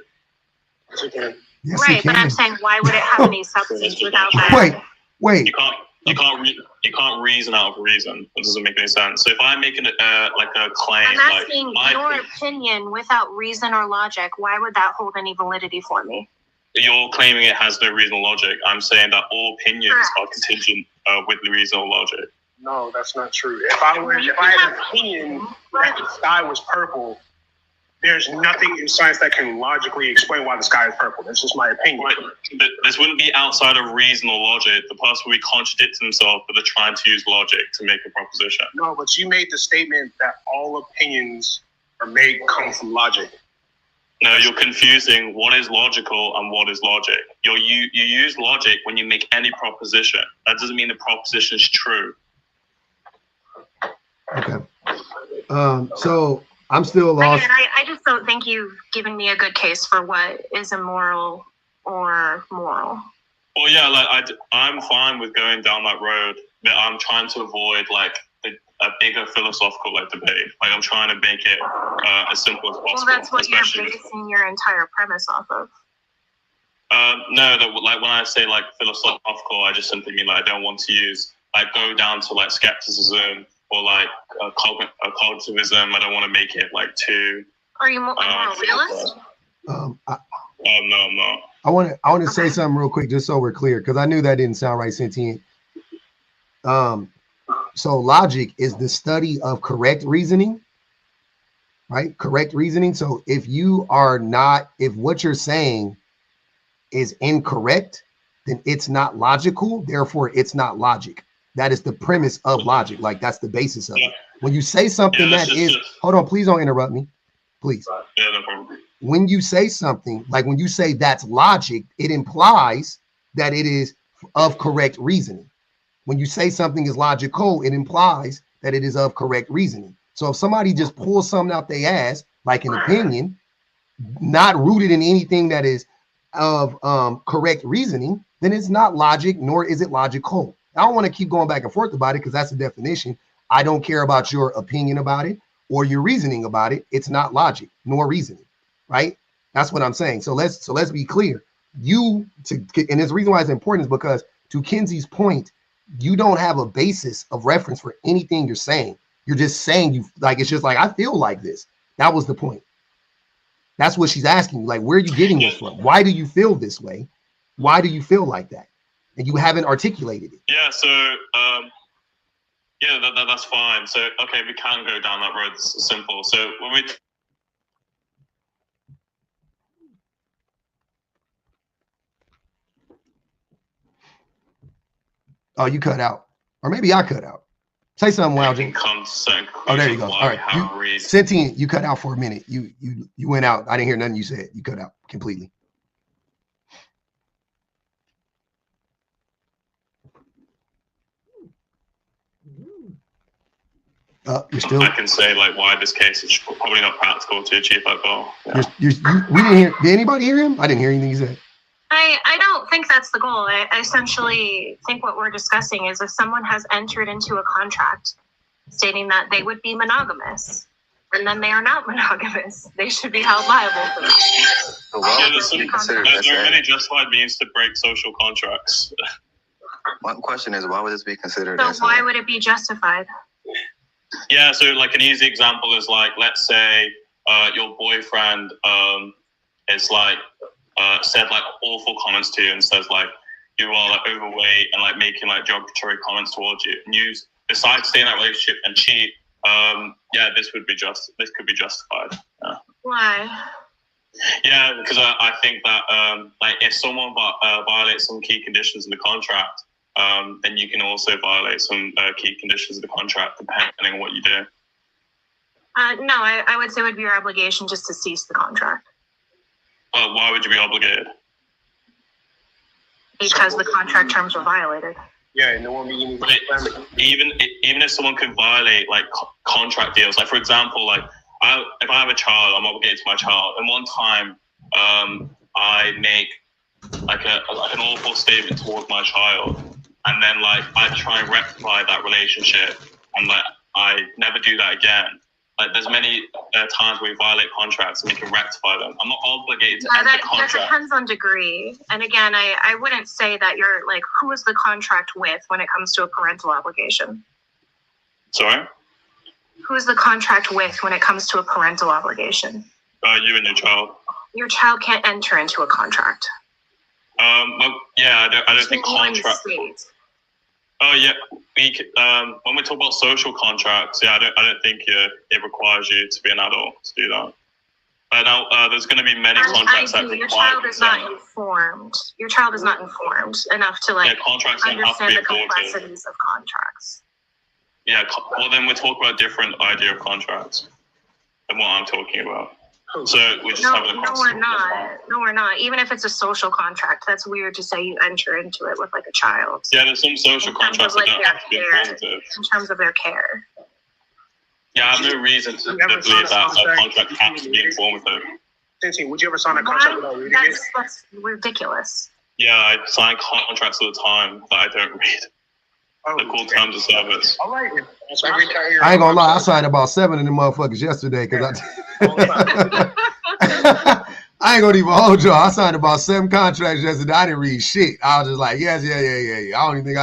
Yes, right, but I'm saying, why would it have any substance without that? Wait. You can't reason out of reason. It doesn't make any sense. So if I'm making like a claim, I'm asking your opinion without reason or logic. Why would that hold any validity for me? You're claiming it has no reason or logic. I'm saying that all opinions are contingent with the reason or logic. No, that's not true. If I had an opinion that the sky was purple, there's nothing in science that can logically explain why the sky is purple. That's just my opinion. But this wouldn't be outside of reason or logic. The person would be contradicting themselves, but they're trying to use logic to make a proposition. No, but you made the statement that all opinions come from logic. No, you're confusing what is logical and what is logic. You use logic when you make any proposition. That doesn't mean the proposition is true. Okay. So I'm still lost. Again, I just don't think you've given me a good case for what is immoral or moral. Well, yeah, I'm fine with going down that road, but I'm trying to avoid a bigger philosophical debate. I'm trying to make it as simple as possible. Well, that's what you're basing your entire premise off of. No, when I say philosophical, I just simply mean I don't want to go down to skepticism or cognitivism. I don't want to make it too. Are you more a realist? No, I'm not. I want to say something real quick, just so we're clear, because I knew that didn't sound right, Sentient. So logic is the study of correct reasoning, right? Correct reasoning. So if what you're saying is incorrect, then it's not logical. Therefore, it's not logic. That is the premise of logic. That's the basis of it. When you say something hold on, please don't interrupt me. Please. Yeah, no problem. When you say something, when you say that's logic, it implies that it is of correct reasoning. When you say something is logical, it implies that it is of correct reasoning. So if somebody just pulls something out their ass, like an opinion, not rooted in anything that is of correct reasoning, then it's not logic, nor is it logical. I don't want to keep going back and forth about it because that's the definition. I don't care about your opinion about it or your reasoning about it. It's not logic nor reasoning, right? That's what I'm saying. So let's be clear. And the reason why it's important is because, to Kenzie's point, you don't have a basis of reference for anything you're saying. You're just saying it's just I feel like this. That was the point. That's what she's asking you. Where are you getting this from? Why do you feel this way? Why do you feel like that? And you haven't articulated it. Yeah. So, that's fine. So, okay, we can go down that road. It's simple. So when we. Oh, you cut out. Or maybe I cut out. Say something, It Wow. can come to certain Oh, there you go. conclusions All why we right. have a reason. Sentient, you cut out for a minute. You went out. I didn't hear nothing you said. You cut out completely. You're still. I can say like why this case is probably not practical to achieve that goal. Yeah. We didn't hear. Did anybody hear him? I didn't hear anything he said. I don't think that's the goal. I essentially think what we're discussing is if someone has entered into a contract stating that they would be monogamous, and then they are not monogamous, they should be held liable for that. There are many justified means to break social contracts. One question is, why would this be considered? So why would it be justified? Yeah, so like an easy example is like, let's say your boyfriend is like said like awful comments to you and says like you are like overweight and like making like derogatory comments towards you, and you decide to stay in that relationship and cheat. Yeah, this could be justified. Yeah. Why? Yeah, because I think that like if someone violates some key conditions in the contract, then you can also violate some key conditions of the contract depending on what you do. No, I would say it would be your obligation just to cease the contract. Why would you be obligated? Because the contract terms were violated. Yeah, no one meaning. Even if someone can violate like contract deals, like for example, like if I have a child, I'm obligated to my child. And one time, I make like an awful statement towards my child, and then like I try and rectify that relationship, and like I never do that again. Like there's many times where we violate contracts and we can rectify them. I'm not obligated to end the contract. That depends on degree. And again, I wouldn't say that you're like, who is the contract with when it comes to a parental obligation? Sorry? Who is the contract with when it comes to a parental obligation? You and your child. Your child can't enter into a contract. Well, yeah, I don't think contract. Oh yeah, when we talk about social contracts, yeah, I don't think it requires you to be an adult to do that. But now there's going to be many contracts that require. Your child is not informed. Your child is not informed enough to like understand the complexities of contracts. Yeah, well then we're talking about a different idea of contracts than what I'm talking about. So we're just having a conversation. No, we're not. Even if it's a social contract, that's weird to say you enter into it with like a child. Yeah, there's some social contracts that don't have to be informative. In terms of their care. Yeah, I have no reason to believe that a contract has to be informative. Would you ever sign a contract without reading it? That's ridiculous. Yeah, I sign contracts all the time that I don't read. They're called terms of service. All right. I ain't gonna lie, I signed about 7 of them motherfuckers yesterday because I ain't gonna even hold y'all. I signed about 7 contracts yesterday. I didn't read shit. I was just like, yes, yeah. I don't even think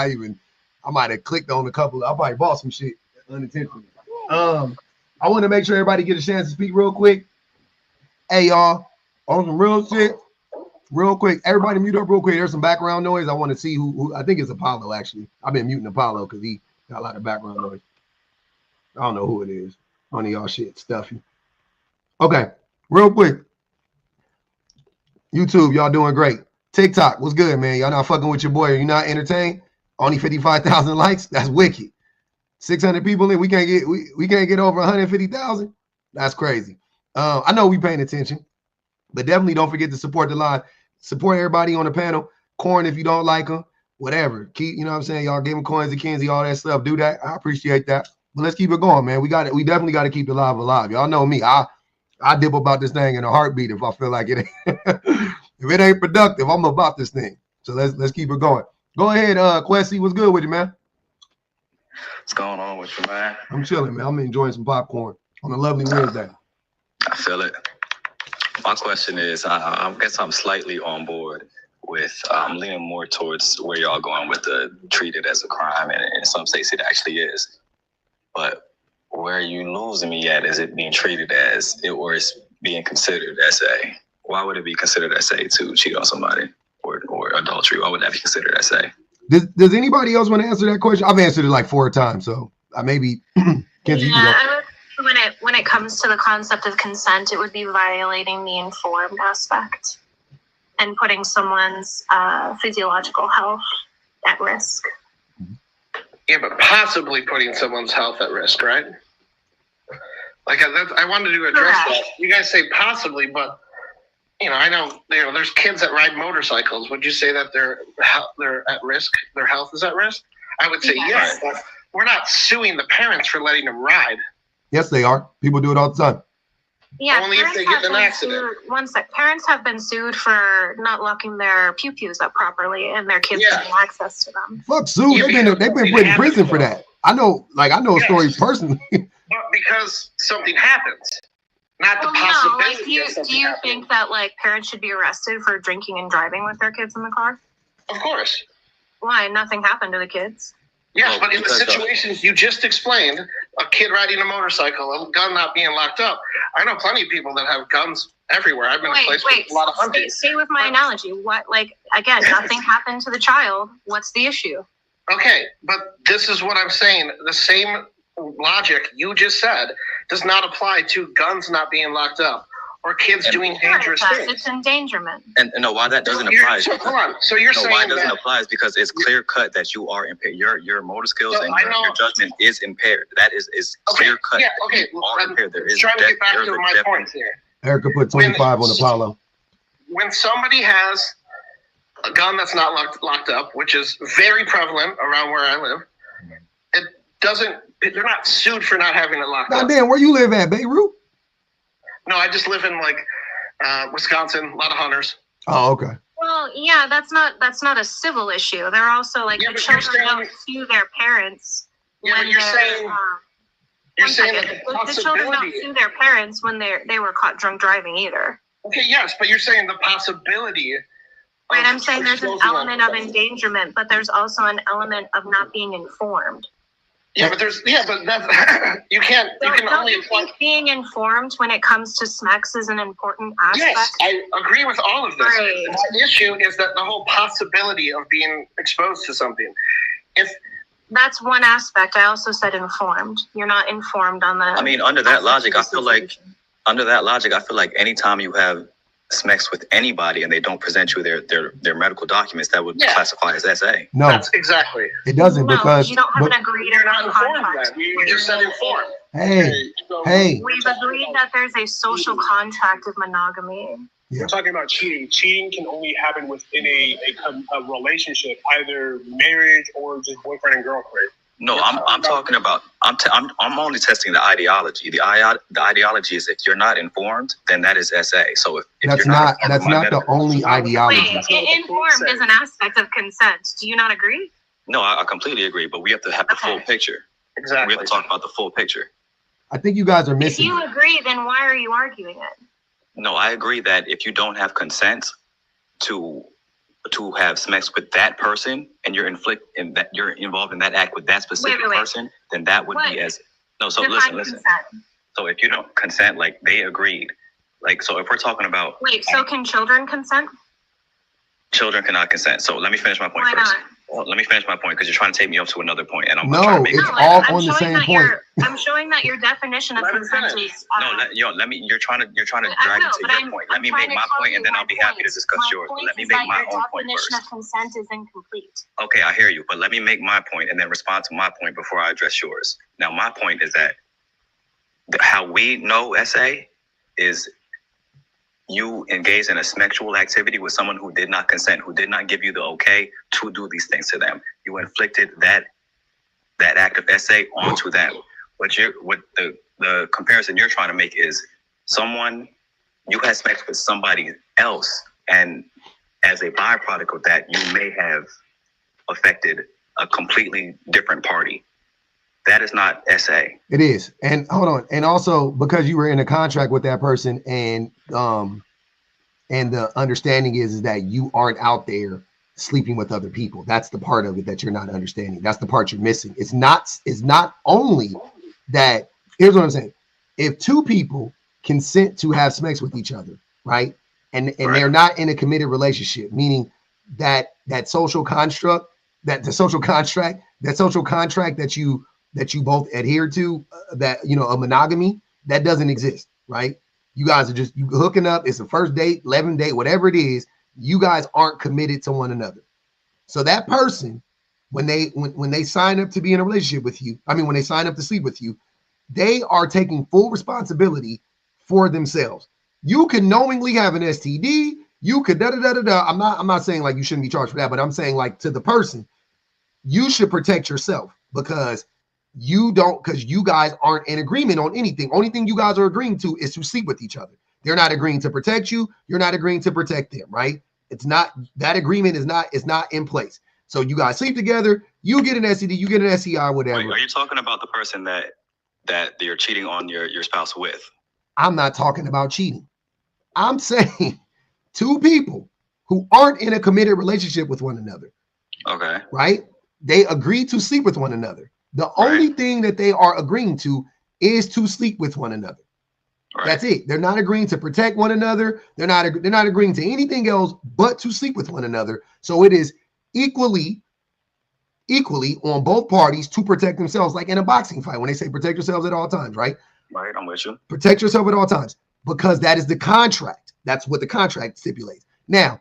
I might have clicked on a couple. I probably bought some shit unintentionally. I want to make sure everybody get a chance to speak real quick. Hey, y'all, on some real shit. Real quick, everybody mute up real quick. There's some background noise. I want to see who I think it's Apollo, actually. I've been muting Apollo because he got a lot of background noise. I don't know who it is. None of y'all shit stuffy. Okay, real quick. YouTube, y'all doing great. TikTok, what's good, man? Y'all not fucking with your boy. Are you not entertained? Only 55,000 likes? That's wicked. 600 people in. We can't get over 150,000. That's crazy. I know we paying attention, but definitely don't forget to support the live. Support everybody on the panel. Corn if you don't like them, whatever. Keep, you know what I'm saying? Y'all give them coins to Kenzie, all that stuff. Do that. I appreciate that. But let's keep it going, man. We definitely got to keep the live alive. Y'all know me. I dip about this thing in a heartbeat if I feel like it. If it ain't productive, I'm about this thing. So let's keep it going. Go ahead, Quessy. What's good with you, man? What's going on with you, man? I'm chilling, man. I'm enjoying some popcorn on a lovely Wednesday. I feel it. My question is, I guess I'm slightly on board with, I'm leaning more towards where y'all going with the treated as a crime, and in some states it actually is. But where you losing me at is it being treated as it, or it's being considered as a, why would it be considered as a to cheat on somebody or adultery? Why would that be considered as a? Does anybody else want to answer that question? I've answered it like 4 times, so maybe Kenzie, you can go. When it comes to the concept of consent, it would be violating the informed aspect and putting someone's physiological health at risk. Yeah, but possibly putting someone's health at risk, right? Like I wanted to address that. You guys say possibly, but I know there's kids that ride motorcycles. Would you say that they're at risk? Their health is at risk? I would say yes. But we're not suing the parents for letting them ride. Yes, they are. People do it all the time. Yeah, only if they get in an accident. One sec. Parents have been sued for not locking their pew-pews up properly and their kids having access to them. Fuck, Sue. They've been put in prison for that. I know a story personally. But because something happens, not the possibility. Do you think that parents should be arrested for drinking and driving with their kids in the car? Of course. Why? Nothing happened to the kids. Yes, but in the situations you just explained, a kid riding a motorcycle, a gun not being locked up. I know plenty of people that have guns everywhere. I've been in a place with a lot of hunting. Stay with my analogy. What, again, nothing happened to the child. What's the issue? Okay, but this is what I'm saying. The same logic you just said does not apply to guns not being locked up or kids doing dangerous things. It's endangerment. And no, why that doesn't apply? So hold on. So you're saying why it doesn't apply is because it's clear cut that you are impaired. Your motor skills and your judgment is impaired. That is clear cut. Yeah. Okay. You are impaired. There is trying to get back to my point here. Erica put 25 on Apollo. When somebody has a gun that's not locked up, which is very prevalent around where I live, they're not sued for not having it locked up. Goddamn, where you live at, Beirut? No, I just live in Wisconsin, a lot of hunters. Oh, okay. Well, yeah, that's not a civil issue. They're also the children don't sue their parents when you're saying the children don't sue their parents when they were caught drunk driving either. Okay, yes, but you're saying the possibility. Right, I'm saying there's an element of endangerment, but there's also an element of not being informed. Yeah, but that's you can only think being informed when it comes to SMECS is an important aspect. Yes, I agree with all of this. Right. The issue is that the whole possibility of being exposed to something. That's one aspect. I also said informed. You're not informed on the. I mean, under that logic, I feel like anytime you have SMECS with anybody and they don't present you their medical documents, that would classify as SA. No, that's exactly. It doesn't because you don't have an agreed or not contract. We just said informed. Hey. We've agreed that there's a social contract of monogamy. Yeah. We're talking about cheating. Cheating can only happen within a relationship, either marriage or just boyfriend and girlfriend. No, I'm talking about. I'm only testing the ideology. The ideology is if you're not informed, then that is SA. So if that's you're not the only ideology. Wait, informed is an aspect of consent. Do you not agree? No, I completely agree. But we have to have the full picture. Exactly. We have to talk about the full picture. I think you guys are missing. If you agree, then why are you arguing it? No, I agree that if you don't have consent to have SMECS with that person and you're involved in that act with that specific person, then that would be as no. So listen. Consent. So if you don't consent, they agreed. So if we're talking about so can children consent? Children cannot consent. So let me finish my point Why first. not? Well, let me finish my point because you're trying to take me up to another point, and I'm no, trying to make it's all on the same point. I'm showing that your definition of consent is. You're trying to drag me to your point. Let me make my point, and then I'll be happy to discuss yours. But let me make my own point first. Your definition of consent is incomplete. Okay, I hear you, but let me make my point and then respond to my point before I address yours. Now, my point is that how we know SA is you engage in a sexual activity with someone who did not consent, who did not give you the okay to do these things to them. You inflicted that act of SA onto them. What the comparison you're trying to make is you had sex with somebody else, and as a byproduct of that, you may have affected a completely different party. That is not SA. It is. And hold on. And also because you were in a contract with that person and the understanding is that you aren't out there sleeping with other people. That's the part of it that you're not understanding. That's the part you're missing. It's not only that. Here's what I'm saying. If two people consent to have sex with each other, right? And they're not in a committed relationship, meaning that social contract that you both adhere to, a monogamy, that doesn't exist, right? You guys are just hooking up. It's the first date, 11th date, whatever it is. You guys aren't committed to one another. So that person when they sign up to be in a relationship with you, I mean, when they sign up to sleep with you, they are taking full responsibility for themselves. You can knowingly have an STD. You could da da da da da. I'm not saying like you shouldn't be charged for that, but I'm saying like to the person, you should protect yourself because you guys aren't in agreement on anything. Only thing you guys are agreeing to is to sleep with each other. They're not agreeing to protect you. You're not agreeing to protect them, right? It's not, that agreement is not in place. So you guys sleep together, you get an STD, you get an STI, whatever. Wait, are you talking about the person that you're cheating on your spouse with? I'm not talking about cheating. I'm saying two people who aren't in a committed relationship with one another. Okay. Right? They agree to sleep with one another. The only thing that they are agreeing to is to sleep with one another. Right. That's it. They're not agreeing to protect one another. They're not agreeing to anything else but to sleep with one another. So it is equally on both parties to protect themselves, like in a boxing fight when they say protect yourselves at all times, right? Right, I'm with you. Protect yourself at all times because that is the contract. That's what the contract stipulates. Now,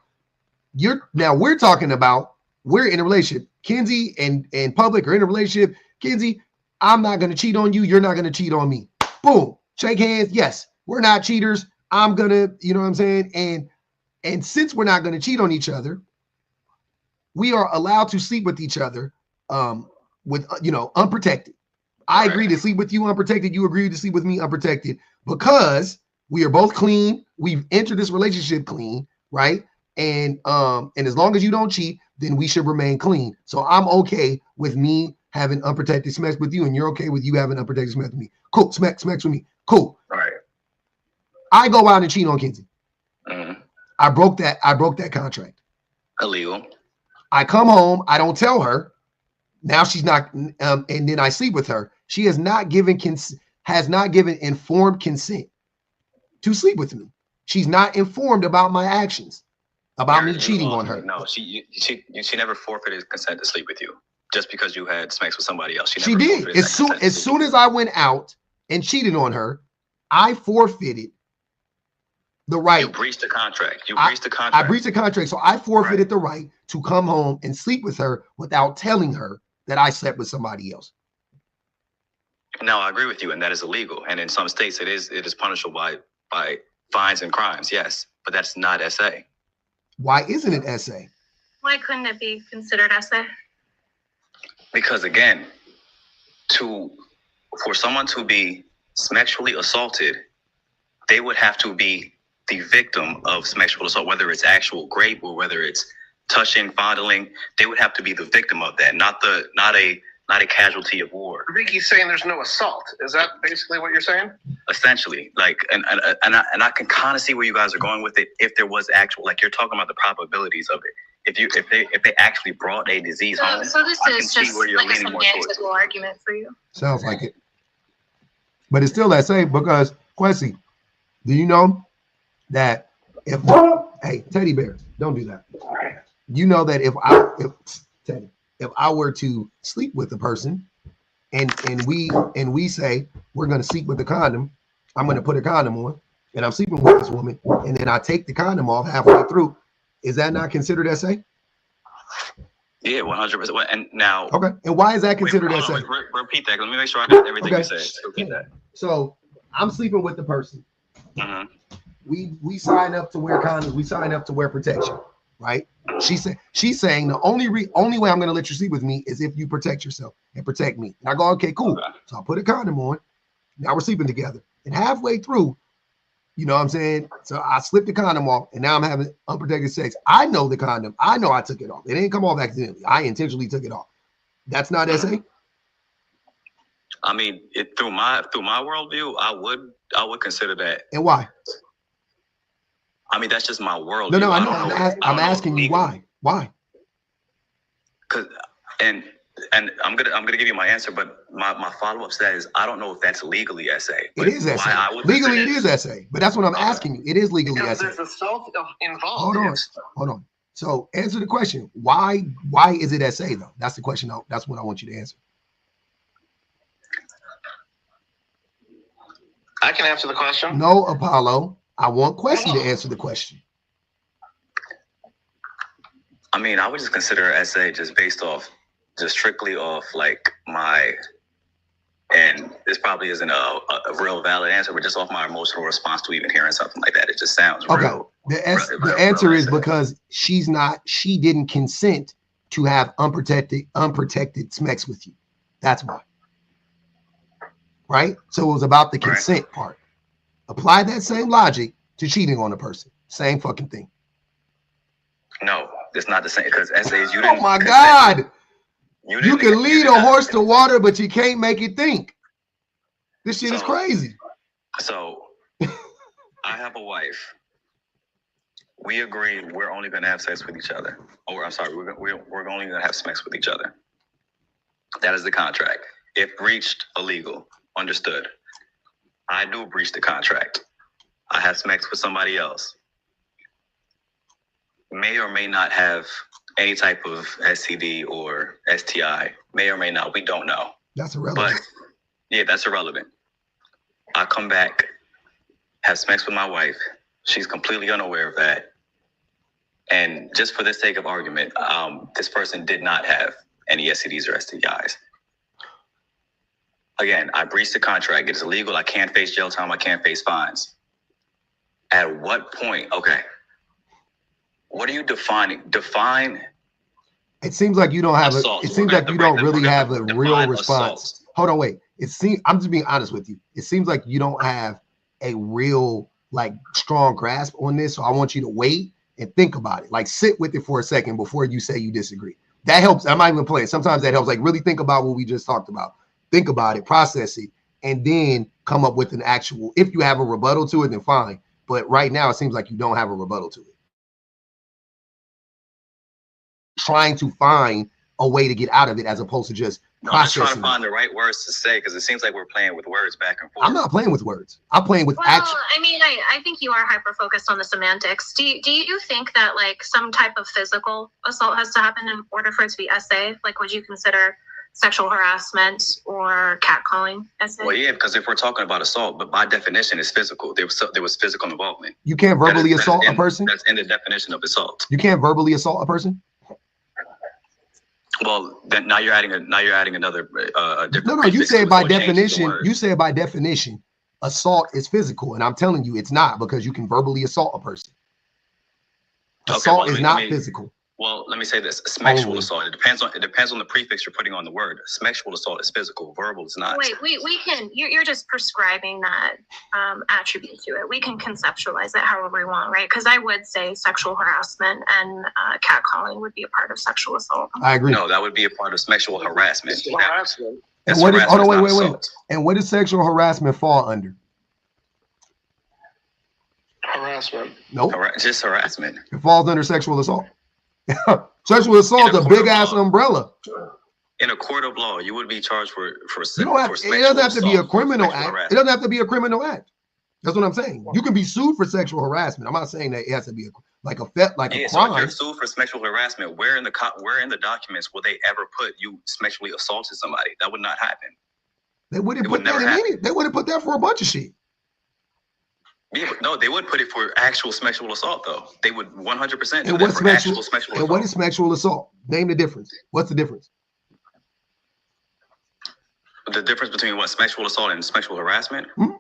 we're talking about, we're in a relationship. Kenzie and Public are in a relationship. Kenzie, I'm not going to cheat on you. You're not going to cheat on me. Boom. Shake hands. Yes, we're not cheaters. I'm going to, you know what I'm saying? And since we're not going to cheat on each other, we are allowed to sleep with each other with, unprotected. I agree to sleep with you unprotected. You agree to sleep with me unprotected because we are both clean. We've entered this relationship clean, right? And as long as you don't cheat, then we should remain clean. So I'm okay with me having unprotected sex with you, and you're okay with you having unprotected sex with me. Cool. Sex with me. Cool. All right. I go out and cheat on Kenzie. Mm-hmm. I broke that contract. Illegal. I come home. I don't tell her. Now she's not, and then I sleep with her. She has not given informed consent to sleep with me. She's not informed about my actions, about me cheating on her. No, she never forfeited consent to sleep with you just because you had sex with somebody else. She did. As soon as I went out and cheated on her, I forfeited the right. You breached the contract. I breached the contract, so I forfeited the right to come home and sleep with her without telling her that I slept with somebody else. No, I agree with you, and that is illegal. And in some states, it is punishable by fines and crimes. Yes, but that's not SA. Why isn't it SA? Why couldn't it be considered SA? Because again, for someone to be sexually assaulted, they would have to be the victim of sexual assault, whether it's actual rape or whether it's touching, fondling. They would have to be the victim of that, not a casualty of war. I think he's saying there's no assault. Is that basically what you're saying? Essentially, like, and I can kind of see where you guys are going with it. If there was actual, like, you're talking about the probabilities of it. If they actually brought a disease home, so this is just like a semantic argument for you. Sounds like it, but it's still that same because Quincy, do you know that if hey teddy bears, don't do that. You know that if I were to sleep with a person and we say we're going to sleep with the condom, I'm going to put a condom on and I'm sleeping with this woman and then I take the condom off halfway through, is that not considered SA? Yeah, 100%. And now, okay, and why is that considered SA? Repeat that. Let me make sure I got everything you said. Repeat that. So I'm sleeping with the person. Mm-hmm. We sign up to wear condoms. We sign up to wear protection, right? She's saying the only way I'm going to let you sleep with me is if you protect yourself and protect me. And I go, okay, cool. Okay. So I put a condom on. Now we're sleeping together. And halfway through, you know what I'm saying? So I slipped the condom off and now I'm having unprotected sex. I know the condom. I know I took it off. It didn't come off accidentally. I intentionally took it off. That's not SA? I mean, through my worldview, I would consider that. And why? I mean, that's just my world. No, I know. I'm asking you why. Why? Because and I'm gonna give you my answer, but my follow up to that is I don't know if that's legally SA. It is SA. Legally, it is SA. But that's what I'm asking you. It is legally SA. There's assault involved. Hold on. So answer the question. Why is it SA though? That's the question. That's what I want you to answer. I can answer the question. No, Apollo. I want Quessy to answer the question. I mean, I would just consider SA just based off just strictly off like my, and this probably isn't a real valid answer, but just off my emotional response to even hearing something like that, it just sounds real. The answer is because she didn't consent to have unprotected sex with you. That's why. Right? So it was about the consent part. Apply that same logic to cheating on a person. Same fucking thing. No, it's not the same, because essays you didn't. Oh my God. You can lead a horse to water, but you can't make it think. This shit is crazy. So I have a wife. We agree we're only going to have sex with each other. Or I'm sorry, we're only going to have sex with each other. That is the contract. If breached, illegal. Understood. I do breach the contract. I have sex with somebody else. May or may not have any type of STD or STI. May or may not. We don't know. That's irrelevant. But yeah, that's irrelevant. I come back, have sex with my wife. She's completely unaware of that. And just for the sake of argument, this person did not have any STDs or STIs. Again, I breached the contract. It's illegal. I can't face jail time. I can't face fines. At what point? Okay. What are you defining? Define. It seems like you don't have assault. It seems like you don't really have a real response. Assault. Hold on, wait. I'm just being honest with you. It seems like you don't have a real like strong grasp on this. So I want you to wait and think about it. Like sit with it for a second before you say you disagree. That helps. I'm not even playing. Sometimes that helps. Like really think about what we just talked about. Think about it, process it, and then come up with an actual. If you have a rebuttal to it, then fine. But right now, it seems like you don't have a rebuttal to it. Trying to find a way to get out of it as opposed to just processing. I'm just trying to find the right words to say because it seems like we're playing with words back and forth. I'm not playing with words. I'm playing with action. I mean, I think you are hyper focused on the semantics. Do you think that like some type of physical assault has to happen in order for it to be SA? Like, would you consider sexual harassment or catcalling SA? Well, yeah, because if we're talking about assault, but by definition, it's physical. There was physical involvement. You can't verbally assault a person. That's in the definition of assault. You can't verbally assault a person. Well, then now you're adding another different. No. You say by definition. You say by definition, assault is physical, and I'm telling you, it's not because you can verbally assault a person. Assault is not physical. Well, let me say this: sexual assault. It depends on the prefix you're putting on the word. Sexual assault is physical. Verbal is not. Wait, we can. You're just prescribing that attribute to it. We can conceptualize it however we want, right? Because I would say sexual harassment and catcalling would be a part of sexual assault. I agree. No, that would be a part of sexual harassment. And what is? Hold on, wait. And what does sexual harassment fall under? Harassment. Nope. Just harassment. It falls under sexual assault. Sexual assault is a big ass umbrella. In a court of law, you would be charged for it doesn't have to be a criminal act. It doesn't have to be a criminal act. That's what I'm saying. You can be sued for sexual harassment. I'm not saying that it has to be a crime. So if you're sued for sexual harassment, where in the documents will they ever put you sexually assaulted somebody? That would not happen. They wouldn't put that in any. They wouldn't put that for a bunch of shit. Yeah, no, they would put it for actual sexual assault, though. They would 100% do that for actual sexual assault. And what is sexual assault? Name the difference. What's the difference? The difference between what sexual assault and sexual harassment? Hmm?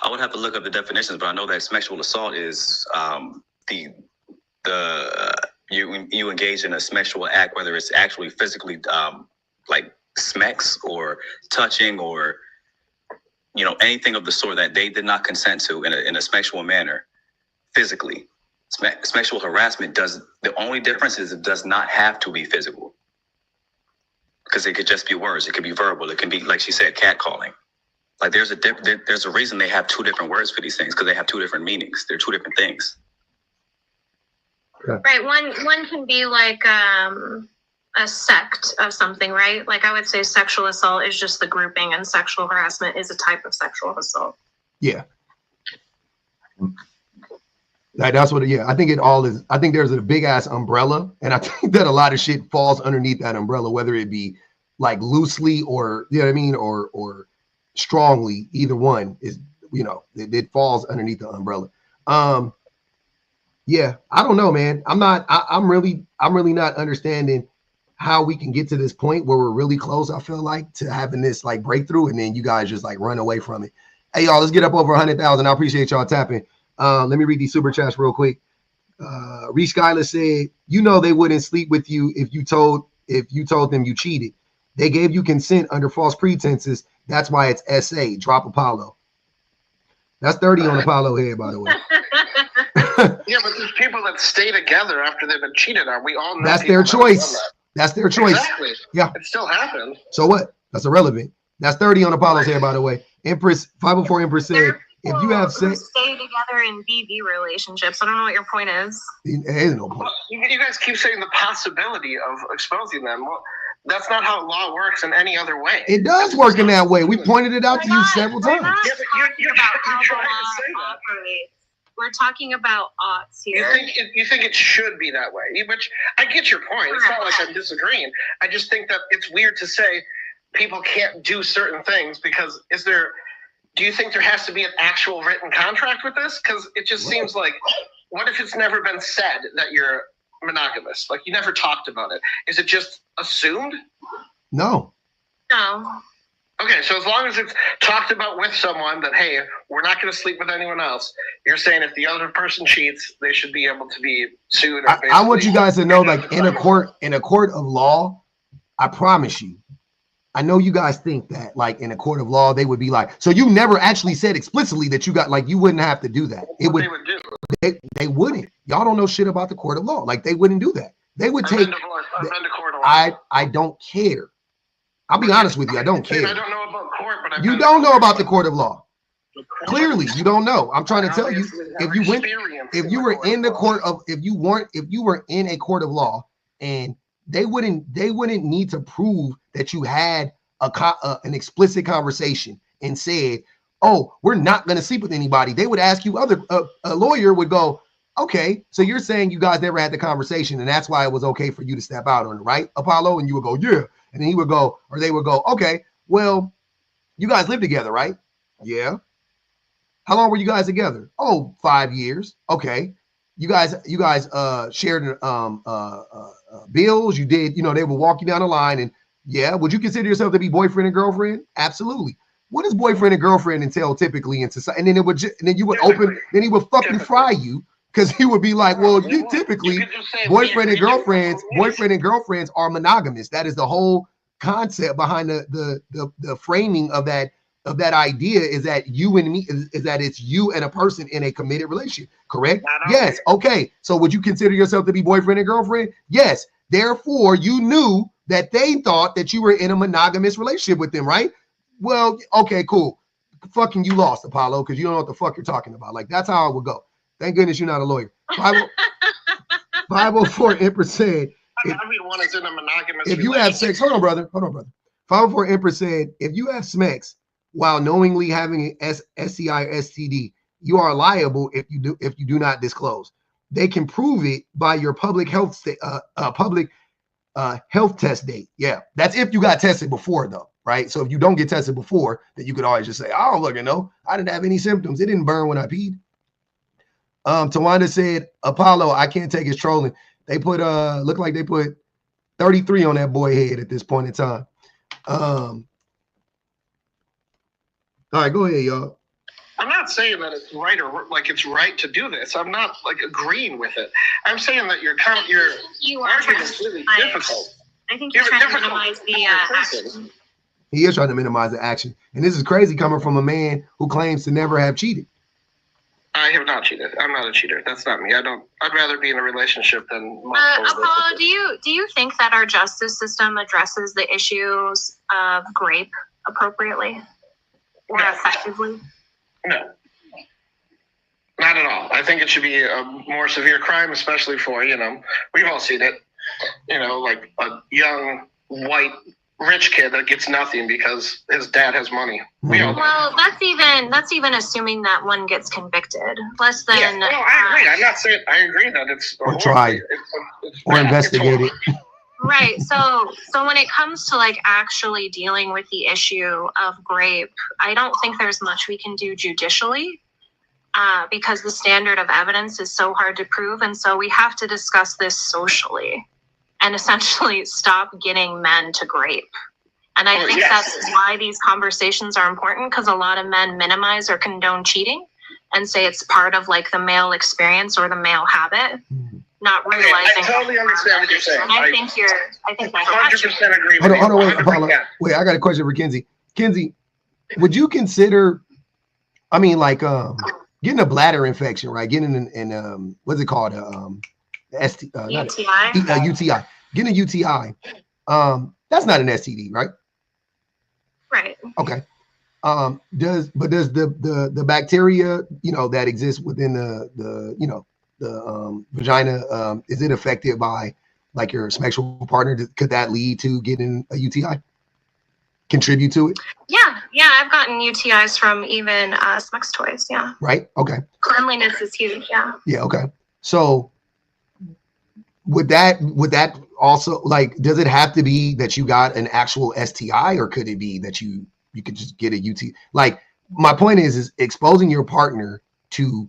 I would have to look up the definitions, but I know that sexual assault is you engage in a sexual act, whether it's actually physically like smacks or touching or anything of the sort that they did not consent to in a sexual manner, physically. Sexual harassment the only difference is it does not have to be physical. Because it could just be words. It could be verbal. It can be, like she said, catcalling. Like there's a reason they have two different words for these things because they have two different meanings. They're two different things. Right. One can be like a sect of something, right? Like I would say sexual assault is just the grouping and sexual harassment is a type of sexual assault. Yeah. That's what I think it all is. I think there's a big ass umbrella and I think that a lot of shit falls underneath that umbrella, whether it be like loosely or, you know what I mean? Or strongly, either one is, it falls underneath the umbrella. Yeah, I don't know, man. I'm really not understanding how we can get to this point where we're really close, I feel like, to having this like breakthrough, and then you guys just like run away from it. Hey, y'all, let's get up over 100,000. I appreciate y'all tapping. Let me read these super chats real quick. Reese Skyler said, you know they wouldn't sleep with you if you told them you cheated. They gave you consent under false pretenses. That's why it's SA. Drop Apollo. That's 30 on Apollo head, by the way. Yeah, but there's people that stay together after they've been cheated on. We all know that's their choice. That's their choice. Exactly. Yeah. It still happens. So what? That's irrelevant. That's 30 on Apollo's head, by the way. Empress 504 Empress said, if you have sex, stay together in BV relationships. I don't know what your point is. There is no point. Well, you guys keep saying the possibility of exposing them. Well, that's not how law works in any other way. It does work in that way. We pointed it out to you several times. Yeah, but you're trying to say that. We're talking about odds here. You think it should be that way, which I get your point. It's not like I'm disagreeing. I just think that it's weird to say people can't do certain things because do you think there has to be an actual written contract with this? Because it just seems like, what if it's never been said that you're monogamous? Like you never talked about it. Is it just assumed? No. No. Okay, so as long as it's talked about with someone that, hey, we're not going to sleep with anyone else, you're saying if the other person cheats, they should be able to be sued. Or I want you guys to know, like in a court of law, I promise you, I know you guys think that like in a court of law, they would be like, so you never actually said explicitly that you got like, you wouldn't have to do that. They would do. They wouldn't. Y'all don't know shit about the court of law. Like they wouldn't do that. They would take, I don't care. I'll be honest with you. I don't care. I don't know about court, but you don't know about the court of law. Clearly, you don't know. I'm trying to tell you, if you were in a court of law, and they wouldn't need to prove that you had an explicit conversation and said, "Oh, we're not going to sleep with anybody." They would ask you. A lawyer would go, "Okay, so you're saying you guys never had the conversation, and that's why it was okay for you to step out on it, right, Apollo?" And you would go, "Yeah." And then he would go, or they would go, "Okay, well, you guys live together, right?" "Yeah." "How long were you guys together?" "Oh, 5 years." "Okay. You guys shared bills. You did, they would walk you down the line, and yeah. Would you consider yourself to be boyfriend and girlfriend?" "Absolutely." "What does boyfriend and girlfriend entail typically in society?" And then you would then he would fucking fry you. Because he would be like, well, you typically boyfriend and girlfriends are monogamous. That is the whole concept behind the framing of that idea, is that you and me is that it's you and a person in a committed relationship. Correct? Yes. Okay. So would you consider yourself to be boyfriend and girlfriend? Yes. Therefore, you knew that they thought that you were in a monogamous relationship with them, right? Well, okay, cool. Fucking you lost, Apollo, because you don't know what the fuck you're talking about. Like that's how it would go. Thank goodness you're not a lawyer. 504 Empress said, everyone is in a monogamous if you have sex, hold on, brother. 504 Empress said, if you have sex while knowingly having an STI or STD, you are liable if you do not disclose. They can prove it by your public health health test date. Yeah, that's if you got tested before, though, right? So if you don't get tested before, then you could always just say, I don't fucking know. I didn't have any symptoms. It didn't burn when I peed. Tawanda said, Apollo, I can't take his trolling. They put look like they put 33 on that boy head at this point in time. All right, go ahead, y'all. I'm not saying that it's right or like it's right to do this. I'm not like agreeing with it. I'm saying that your argument is really difficult. I think you're trying to minimize the action. He is trying to minimize the action, and this is crazy coming from a man who claims to never have cheated. I have not cheated. I'm not a cheater. That's not me. I'd rather be in a relationship than Apollo, do you think that our justice system addresses the issues of rape appropriately or effectively? No. Not at all. I think it should be a more severe crime, especially for, we've all seen it, like a young white rich kid that gets nothing because his dad has money. Well, that's even assuming that one gets convicted. Less than. Yeah, no, I agree. I'm not saying I agree that it's or tried or investigated. Right. So when it comes to like actually dealing with the issue of rape, I don't think there's much we can do judicially because the standard of evidence is so hard to prove, and so we have to discuss this socially. and essentially stop getting men to grape. And I think that's why these conversations are important, because a lot of men minimize or condone cheating and say it's part of like the male experience or the male habit, not realizing. I totally understand what you're saying. I think that's 100% agree with Hold on, you. hold on, wait, Apollo. Wait, I got a question for Kenzie. Kenzie, would you consider, I mean, like getting a bladder infection, right? Getting an what's it called? UTI. UTI. Getting a UTI. That's not an STD, right? Right. Okay. Does the bacteria, you know, that exists within the vagina, is it affected by like your sexual partner? Could that lead to getting a UTI? Contribute to it? Yeah, I've gotten UTIs from even sex toys. Yeah. Right. Okay. Cleanliness is huge. Yeah. Yeah. Okay. So would that also, like, does it have to be that you got an actual STI, or could it be that you could just get a UTI? Like, my point is exposing your partner to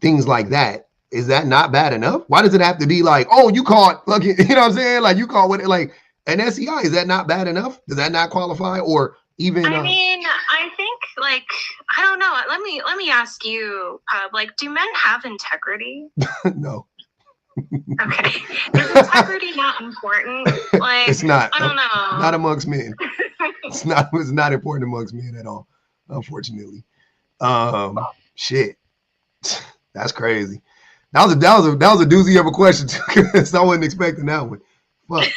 things like that. Is that not bad enough? Why does it have to be like, oh, you caught fucking, you know what I'm saying? Like, you caught with it, like an STI. Is that not bad enough? Does that not qualify? Or even? I mean, I think, like, I don't know. Let me ask you, like, do men have integrity? No. Okay. Is integrity not important? Like, it's not. I don't know. Not amongst men. It's not important amongst men at all, unfortunately. Shit. That's crazy. That was a doozy of a question too, because I wasn't expecting that one. But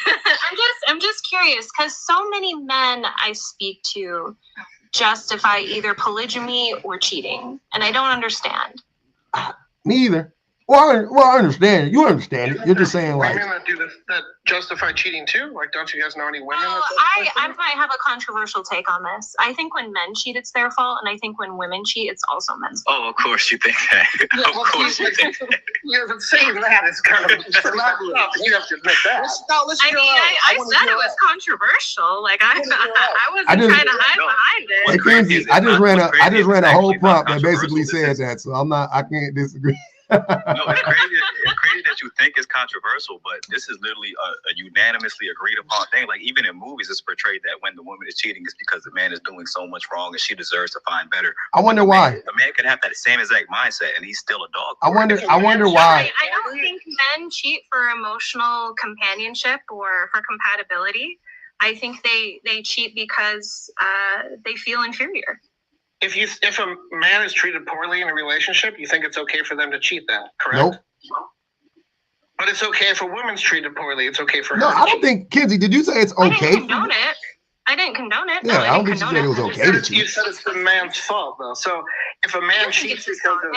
I'm just curious, because so many men I speak to justify either polygamy or cheating, and I don't understand. Me either. Well, I understand. You understand it. You're just saying, like, women that do this, that justify cheating too. Like, don't you guys know any women? Well, I might have a controversial take on this. I think when men cheat, it's their fault, and I think when women cheat, it's also men's fault. Oh, of course you think that. Yeah, of course you think that. Yeah, but saying that is kind of you have to admit that. I said it was controversial. Like I wasn't trying to hide behind it. Hey, Kenzie, I just ran a whole prompt that basically said that, so I can't disagree. No, it's crazy that you think it's controversial, but this is literally a unanimously agreed upon thing. Like, even in movies, it's portrayed that when the woman is cheating, it's because the man is doing so much wrong and she deserves to find better. I wonder why. A man can have that same exact mindset and he's still a dog. I wonder why. I don't think men cheat for emotional companionship or for compatibility. I think they cheat because they feel inferior. If a man is treated poorly in a relationship, you think it's okay for them to cheat then, correct? Nope. But it's okay if a woman's treated poorly. It's okay for her. No, I don't think, Kenzie, did you say it's okay? I didn't condone it. Yeah, I don't think you said it was okay to cheat. You said it's the man's fault, though. So if a man cheats because of...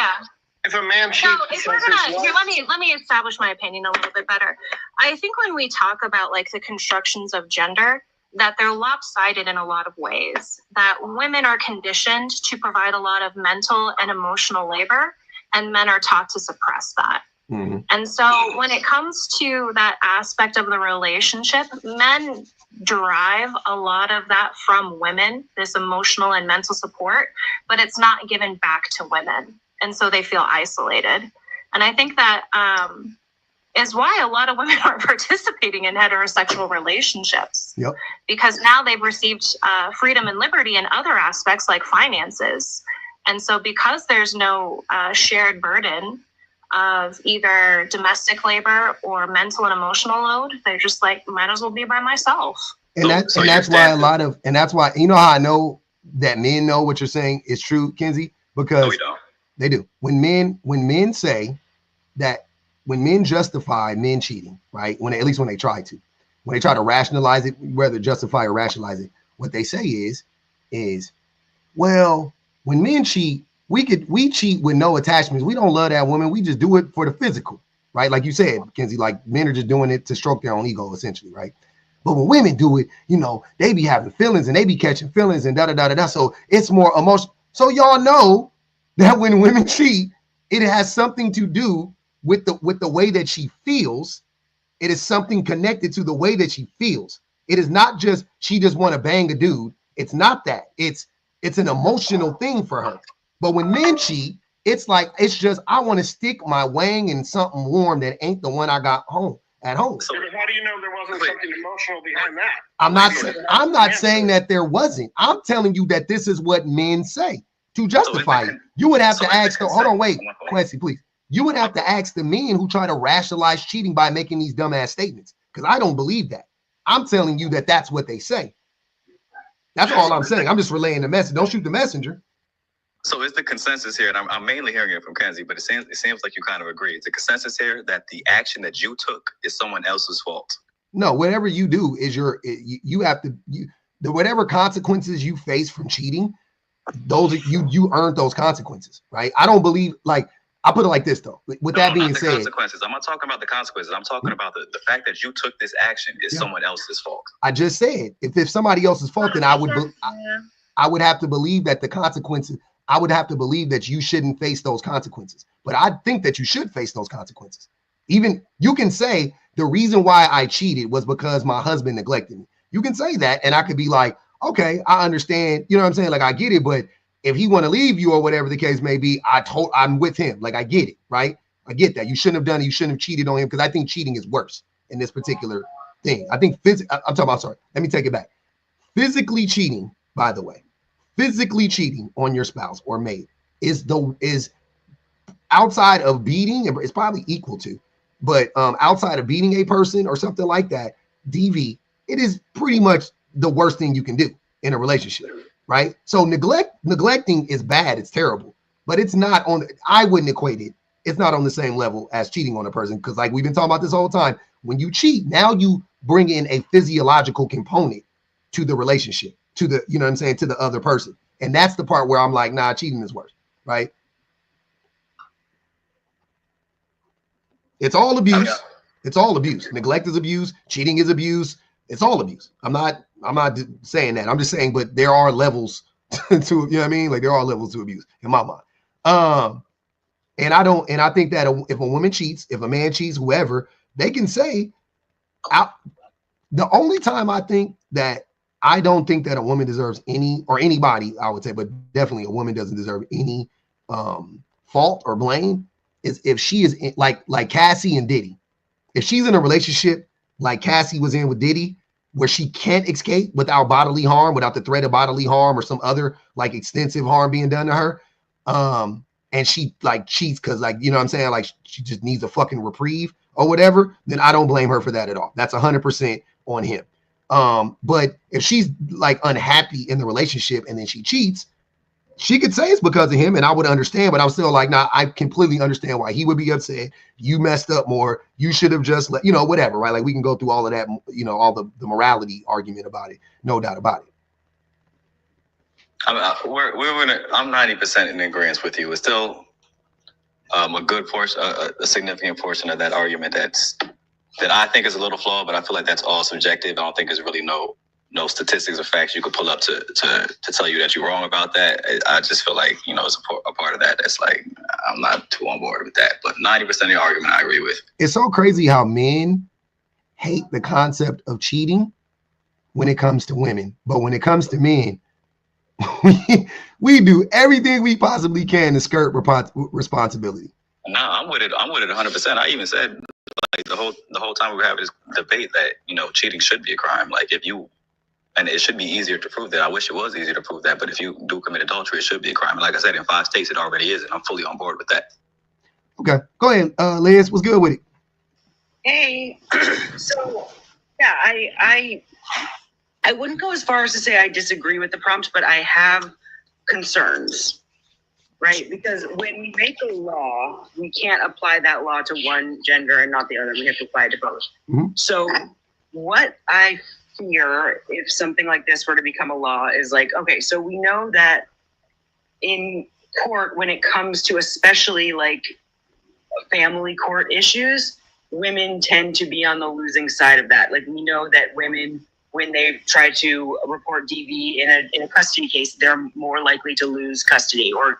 If a man cheats let me establish my opinion a little bit better. I think when we talk about like the constructions of gender, that they're lopsided in a lot of ways, that women are conditioned to provide a lot of mental and emotional labor, and men are taught to suppress that. Mm-hmm. And so when it comes to that aspect of the relationship, men derive a lot of that from women, this emotional and mental support, but it's not given back to women. And so they feel isolated. And I think that is why a lot of women are participating in heterosexual relationships. Yep. Because now they've received freedom and liberty in other aspects like finances. And so because there's no shared burden of either domestic labor or mental and emotional load, they're just like, might as well be by myself. And that's why, you know how I know that men know what you're saying is true, Kenzie? Because they do. When men say that, when men justify men cheating, right? When they try to rationalize it, whether justify or rationalize it, what they say is, well, when men cheat, we cheat with no attachments. We don't love that woman. We just do it for the physical, right? Like you said, Kenzie, like men are just doing it to stroke their own ego, essentially, right? But when women do it, you know, they be having feelings and they be catching feelings and da-da-da-da-da. So it's more emotional. So y'all know that when women cheat, it has something to do with the way that she feels. It is something connected to the way that she feels. It is not just she just want to bang a dude. It's not that. It's an emotional thing for her. But when men cheat, it's like, it's just, I want to stick my wang in something warm that ain't the one I got home. at home. So how do you know there wasn't something emotional behind that? I'm not saying that there wasn't. I'm telling you that this is what men say to justify it. You would have to ask hold on, wait, Quincy, please. You would have to ask the men who try to rationalize cheating by making these dumbass statements, because I don't believe that. I'm telling you that that's what they say. That's all I'm saying. I'm just relaying the message. Don't shoot the messenger. So is the consensus here, and I'm mainly hearing it from Kenzie, but it seems like you kind of agree. It's a consensus here that the action that you took is someone else's fault. No, whatever you do is you have to whatever consequences you face from cheating, those you earned those consequences, right? I don't believe, like, I put it like this though. With that being said, consequences. I'm not talking about the consequences. I'm talking about the fact that you took this action is someone else's fault. I just said if somebody else's fault, then I would have to believe that the consequences. I would have to believe that you shouldn't face those consequences. But I think that you should face those consequences. Even you can say the reason why I cheated was because my husband neglected me. You can say that, and I could be like, okay, I understand. You know what I'm saying? Like, I get it, but if he want to leave you or whatever the case may be, I'm with him. Like, I get it, right? I get that. You shouldn't have done it. You shouldn't have cheated on him, because I think cheating is worse in this particular thing. I think sorry. Let me take it back. Physically cheating, by the way, physically cheating on your spouse or mate is outside of beating, it's probably equal to, but outside of beating a person or something like that, DV, it is pretty much the worst thing you can do in a relationship, right? So neglecting is bad, it's terrible, but it's not on, I wouldn't equate it. It's not on the same level as cheating on a person, because like we've been talking about this whole time, when you cheat, now you bring in a physiological component to the relationship, to the, you know what I'm saying, to the other person. And that's the part where I'm like, nah, cheating is worse, right? It's all abuse. It's all abuse. Neglect is abuse. Cheating is abuse. It's all abuse. I'm not saying that. I'm just saying, but there are levels to, you know what I mean? Like, there are levels to abuse in my mind. And I think that if a woman cheats, if a man cheats, whoever, they can say, the only time I don't think that a woman deserves any, or anybody, I would say, but definitely a woman doesn't deserve any fault or blame, is if she is like Cassie and Diddy. If she's in a relationship like Cassie was in with Diddy, where she can't escape without bodily harm, without the threat of bodily harm or some other like extensive harm being done to her, and she like cheats because, like, you know what I'm saying, like she just needs a fucking reprieve or whatever, then I don't blame her for that at all. That's 100% on him. But if she's like unhappy in the relationship and then she cheats, she could say it's because of him, and I would understand, but I'm still like, nah, I completely understand why he would be upset. You messed up more. You should have just let, you know, whatever, right? Like, we can go through all of that, you know, all the morality argument about it. No doubt about it. I'm 90% in agreement with you. It's still a good portion, a significant portion of that argument that I think is a little flawed, but I feel like that's all subjective. I don't think there's really no statistics or facts you could pull up to tell you that you're wrong about that. I just feel like, you know, it's a part of that that's like, I'm not too on board with that. But 90% of the argument I agree with. It's so crazy how men hate the concept of cheating when it comes to women, but when it comes to men, we do everything we possibly can to skirt responsibility. No, I'm with it 100%. I even said, like, the whole time we were having this debate that, you know, cheating should be a crime. Like, and it should be easier to prove that. I wish it was easier to prove that, but if you do commit adultery, it should be a crime. And like I said, in 5 states, it already is, and I'm fully on board with that. Okay, go ahead, Liz. What's good with it? Hey, so yeah, I wouldn't go as far as to say I disagree with the prompt, but I have concerns, right? Because when we make a law, we can't apply that law to one gender and not the other. We have to apply it to both. Mm-hmm. So what I fear if something like this were to become a law is like, okay, so we know that in court, when it comes to especially like family court issues, women tend to be on the losing side of that. Like, we know that women, when they try to report DV in a custody case, they're more likely to lose custody, or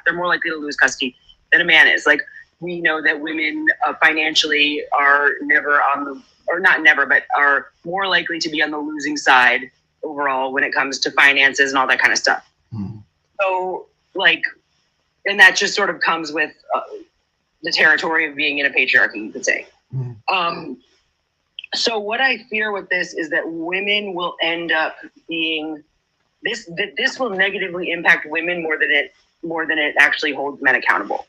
they're more likely to lose custody than a man is. Like, we know that women financially are never on the, or not never, but are more likely to be on the losing side overall when it comes to finances and all that kind of stuff. Mm. So, like, and that just sort of comes with the territory of being in a patriarchy, you could say. Mm. So what I fear with this is that women will end up being this will negatively impact women more than it actually holds men accountable.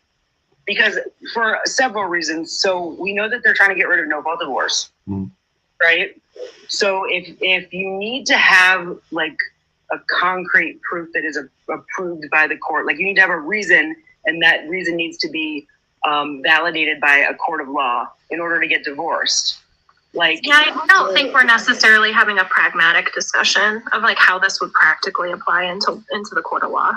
Because for several reasons. So we know that they're trying to get rid of no fault divorce. Right? So if you need to have like a concrete proof that is approved by the court, like you need to have a reason, and that reason needs to be validated by a court of law in order to get divorced. Like, yeah, I don't think we're necessarily having a pragmatic discussion of like how this would practically apply into the court of law.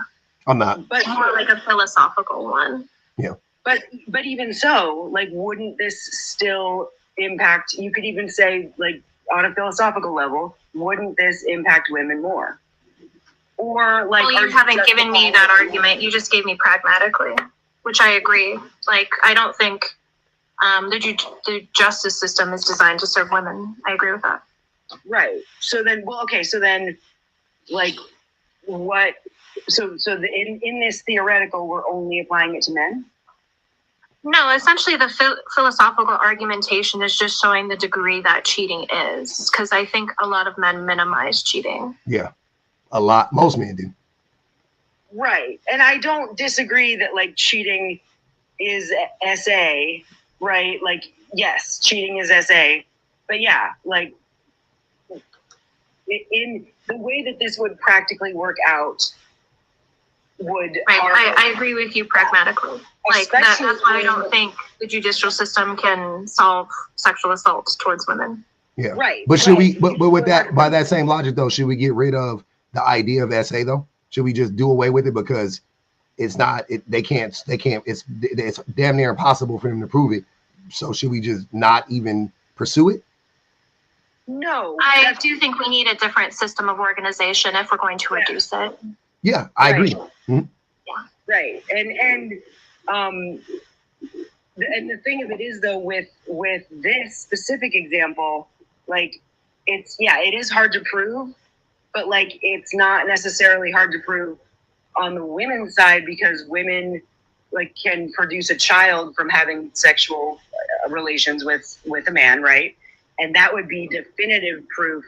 I'm not. But more like a philosophical one. Yeah. But even so, like, wouldn't this still impact? You could even say, like, on a philosophical level, wouldn't this impact women more? Or like, well, you haven't given me that argument. You just gave me pragmatically, which I agree. Like, I don't think the justice system is designed to serve women. I agree with that. Right. So then, well, okay. So then, like, what? So in this theoretical, we're only applying it to men. No, essentially the philosophical argumentation is just showing the degree that cheating is, because I think a lot of men minimize cheating. Yeah, a lot. Most men do. Right. And I don't disagree that like cheating is SA, right? Like, yes, cheating is SA. But yeah, like in the way that this would practically work out would... Right. I agree with you pragmatically. Like that's why I don't think the judicial system can solve sexual assault towards women. Yeah. Right. But should we, but with that, by that same logic though, should we get rid of the idea of SA though? Should we just do away with it because it's not, they can't, it's damn near impossible for them to prove it. So should we just not even pursue it? No. I do think we need a different system of organization if we're going to reduce it. Yeah, I agree. Mm-hmm. Yeah. Right. And the thing of it is though, with this specific example, like it is hard to prove, but like it's not necessarily hard to prove on the women's side because women like can produce a child from having sexual relations with a man, right? And that would be definitive proof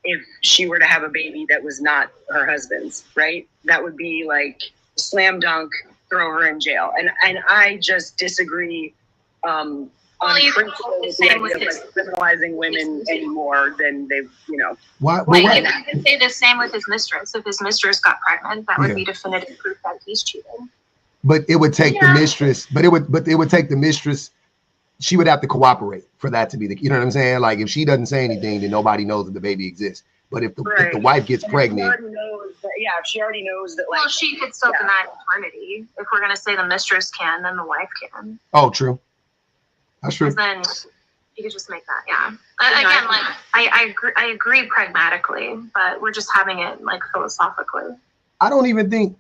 if she were to have a baby that was not her husband's, right? That would be like slam dunk, throw her in jail. And I just disagree on principle with the idea of like criminalizing women anymore than they've, you know. Why? You can say the same with his mistress. If his mistress got pregnant, that would be definitive proof that he's cheating. But it would take the mistress, but it would take the mistress. She would have to cooperate for that to be the, you know what I'm saying? Like if she doesn't say anything, then nobody knows that the baby exists. But if the wife gets pregnant, if she already knows that, like, well, she could still deny paternity. If we're gonna say the mistress can, then the wife can. Oh, true. That's true. Then you could just make that, Again, like I agree pragmatically, but we're just having it like philosophically. I don't think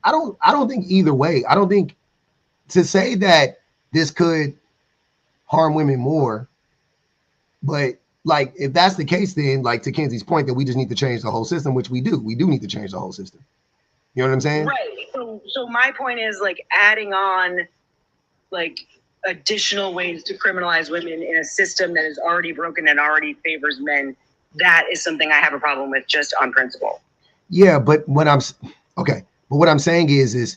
either way. I don't think to say that this could harm women more, but like if that's the case, then like to Kenzie's point that we just need to change the whole system, which we do need to change the whole system. You know what I'm saying? Right. So my point is like adding on like additional ways to criminalize women in a system that is already broken and already favors men. That is something I have a problem with just on principle. Yeah, but what I'm saying is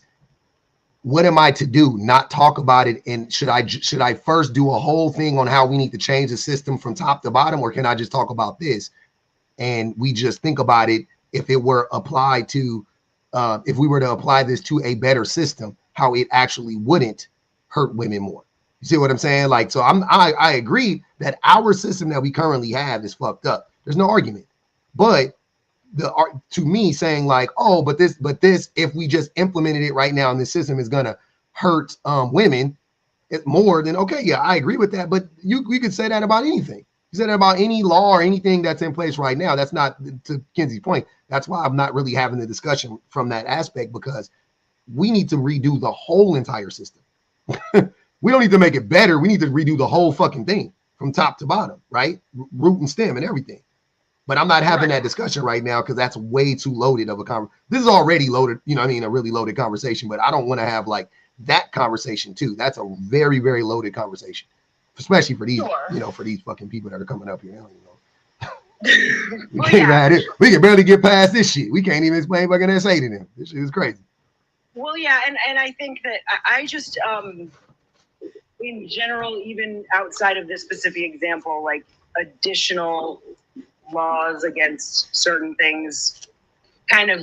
what am I to do? Not talk about it? And should I first do a whole thing on how we need to change the system from top to bottom, or can I just talk about this and we just think about it if it were applied to if we were to apply this to a better system, how it actually wouldn't hurt women more? You see what I'm saying? Like, so I agree that our system that we currently have is fucked up. There's no argument, but to me saying like, oh, but this, if we just implemented it right now in this system is gonna hurt women more, then okay, yeah, I agree with that. But you could say that about anything. You said that about any law or anything that's in place right now. That's not, to Kenzie's point, that's why I'm not really having the discussion from that aspect, because we need to redo the whole entire system. We don't need to make it better. We need to redo the whole fucking thing from top to bottom, right? Root and stem and everything. But I'm not having that discussion right now because that's way too loaded of a conversation. This is already loaded, you know what I mean, a really loaded conversation, but I don't want to have like that conversation too. That's a very, very loaded conversation, especially for these, you know, for these fucking people that are coming up here. I don't even know We can't have it. We can barely get past this shit. We can't even explain fucking essay to them. This shit is crazy. Well, yeah, and I think that I just in general, even outside of this specific example, like additional laws against certain things kind of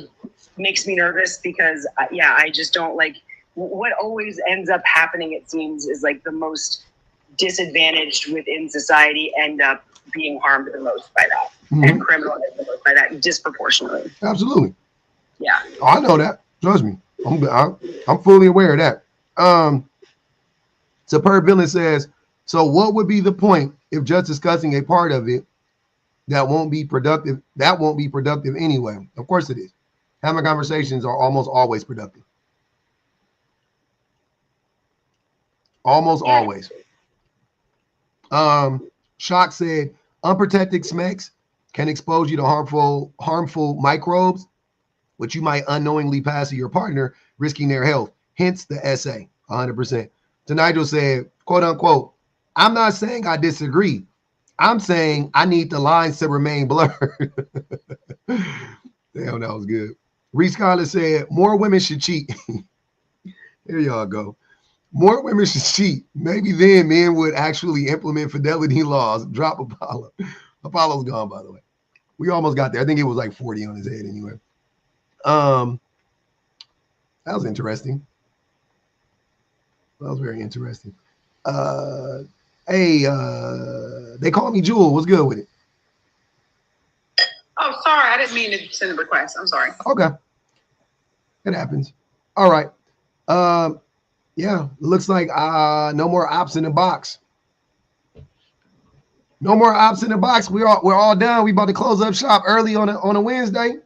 makes me nervous because I just don't like what always ends up happening. It seems is like the most disadvantaged within society end up being harmed the most by that, and criminalized the most by that disproportionately. Absolutely. Yeah. Oh, I know that. Trust me. I'm fully aware of that. Superb Villain says, so what would be the point if just discussing a part of it that won't be productive? That won't be productive anyway. Of course it is. Having conversations are almost always productive. Almost always. Shock said, unprotected smecks can expose you to harmful microbes, which you might unknowingly pass to your partner, risking their health. Hence the essay, 100%. To Nigel said, quote unquote, I'm not saying I disagree. I'm saying I need the lines to remain blurred. Damn, that was good. Reese Collins said, more women should cheat. Here y'all go. More women should cheat. Maybe then men would actually implement fidelity laws. Drop Apollo. Apollo's gone, by the way. We almost got there. I think it was like 40 on his head anyway. That was interesting. That was very interesting. Hey, they call me Jewel. What's good with it? Oh, sorry. I didn't mean to send a request. I'm sorry. Okay. It happens. All right. Yeah, looks like no more ops in the box. No more ops in the box. We're all done. We about to close up shop early on a Wednesday.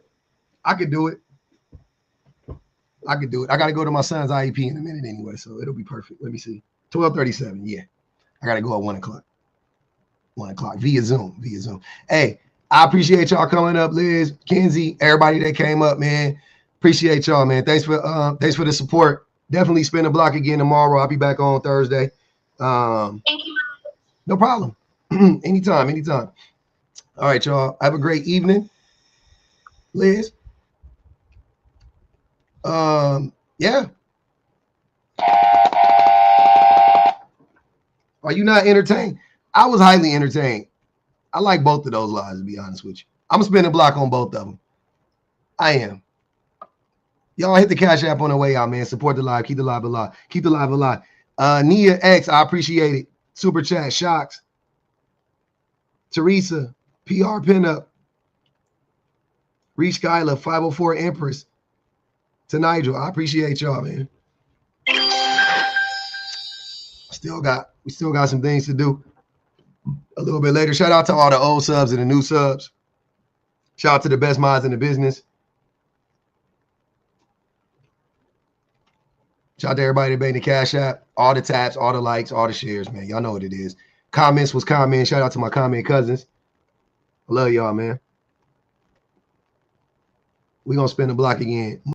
I could do it. I could do it. I got to go to my son's IEP in a minute anyway, so it'll be perfect. Let me see. 12:37. Yeah. I got to go at 1 o'clock. 1 o'clock via Zoom. Hey, I appreciate y'all coming up, Liz, Kenzie, everybody that came up, man. Appreciate y'all, man. Thanks for the support. Definitely spin the block again tomorrow. I'll be back on Thursday. Thank you. No problem. Anytime. All right, y'all. Have a great evening. Liz. Yeah. Are you not entertained? I was highly entertained. I like both of those lies, to be honest with you. I'm gonna spin the block on both of them. I am. Y'all hit the Cash App on the way out, man. Support the live. Keep the live alive. Keep the live alive. Nia X, I appreciate it. Super chat, Shocks. Teresa, PR Pinup. Reach Skyla, 504 Empress. To Nigel, I appreciate y'all, man. We still got some things to do a little bit later. Shout out to all the old subs and the new subs. Shout out to the best minds in the business. Shout out to everybody that made the Cash App, all the taps, all the likes, all the shares, man. Y'all know what it is. Comments was comment. Shout out to my comment cousins. I love y'all, man. We're going to spin the block again.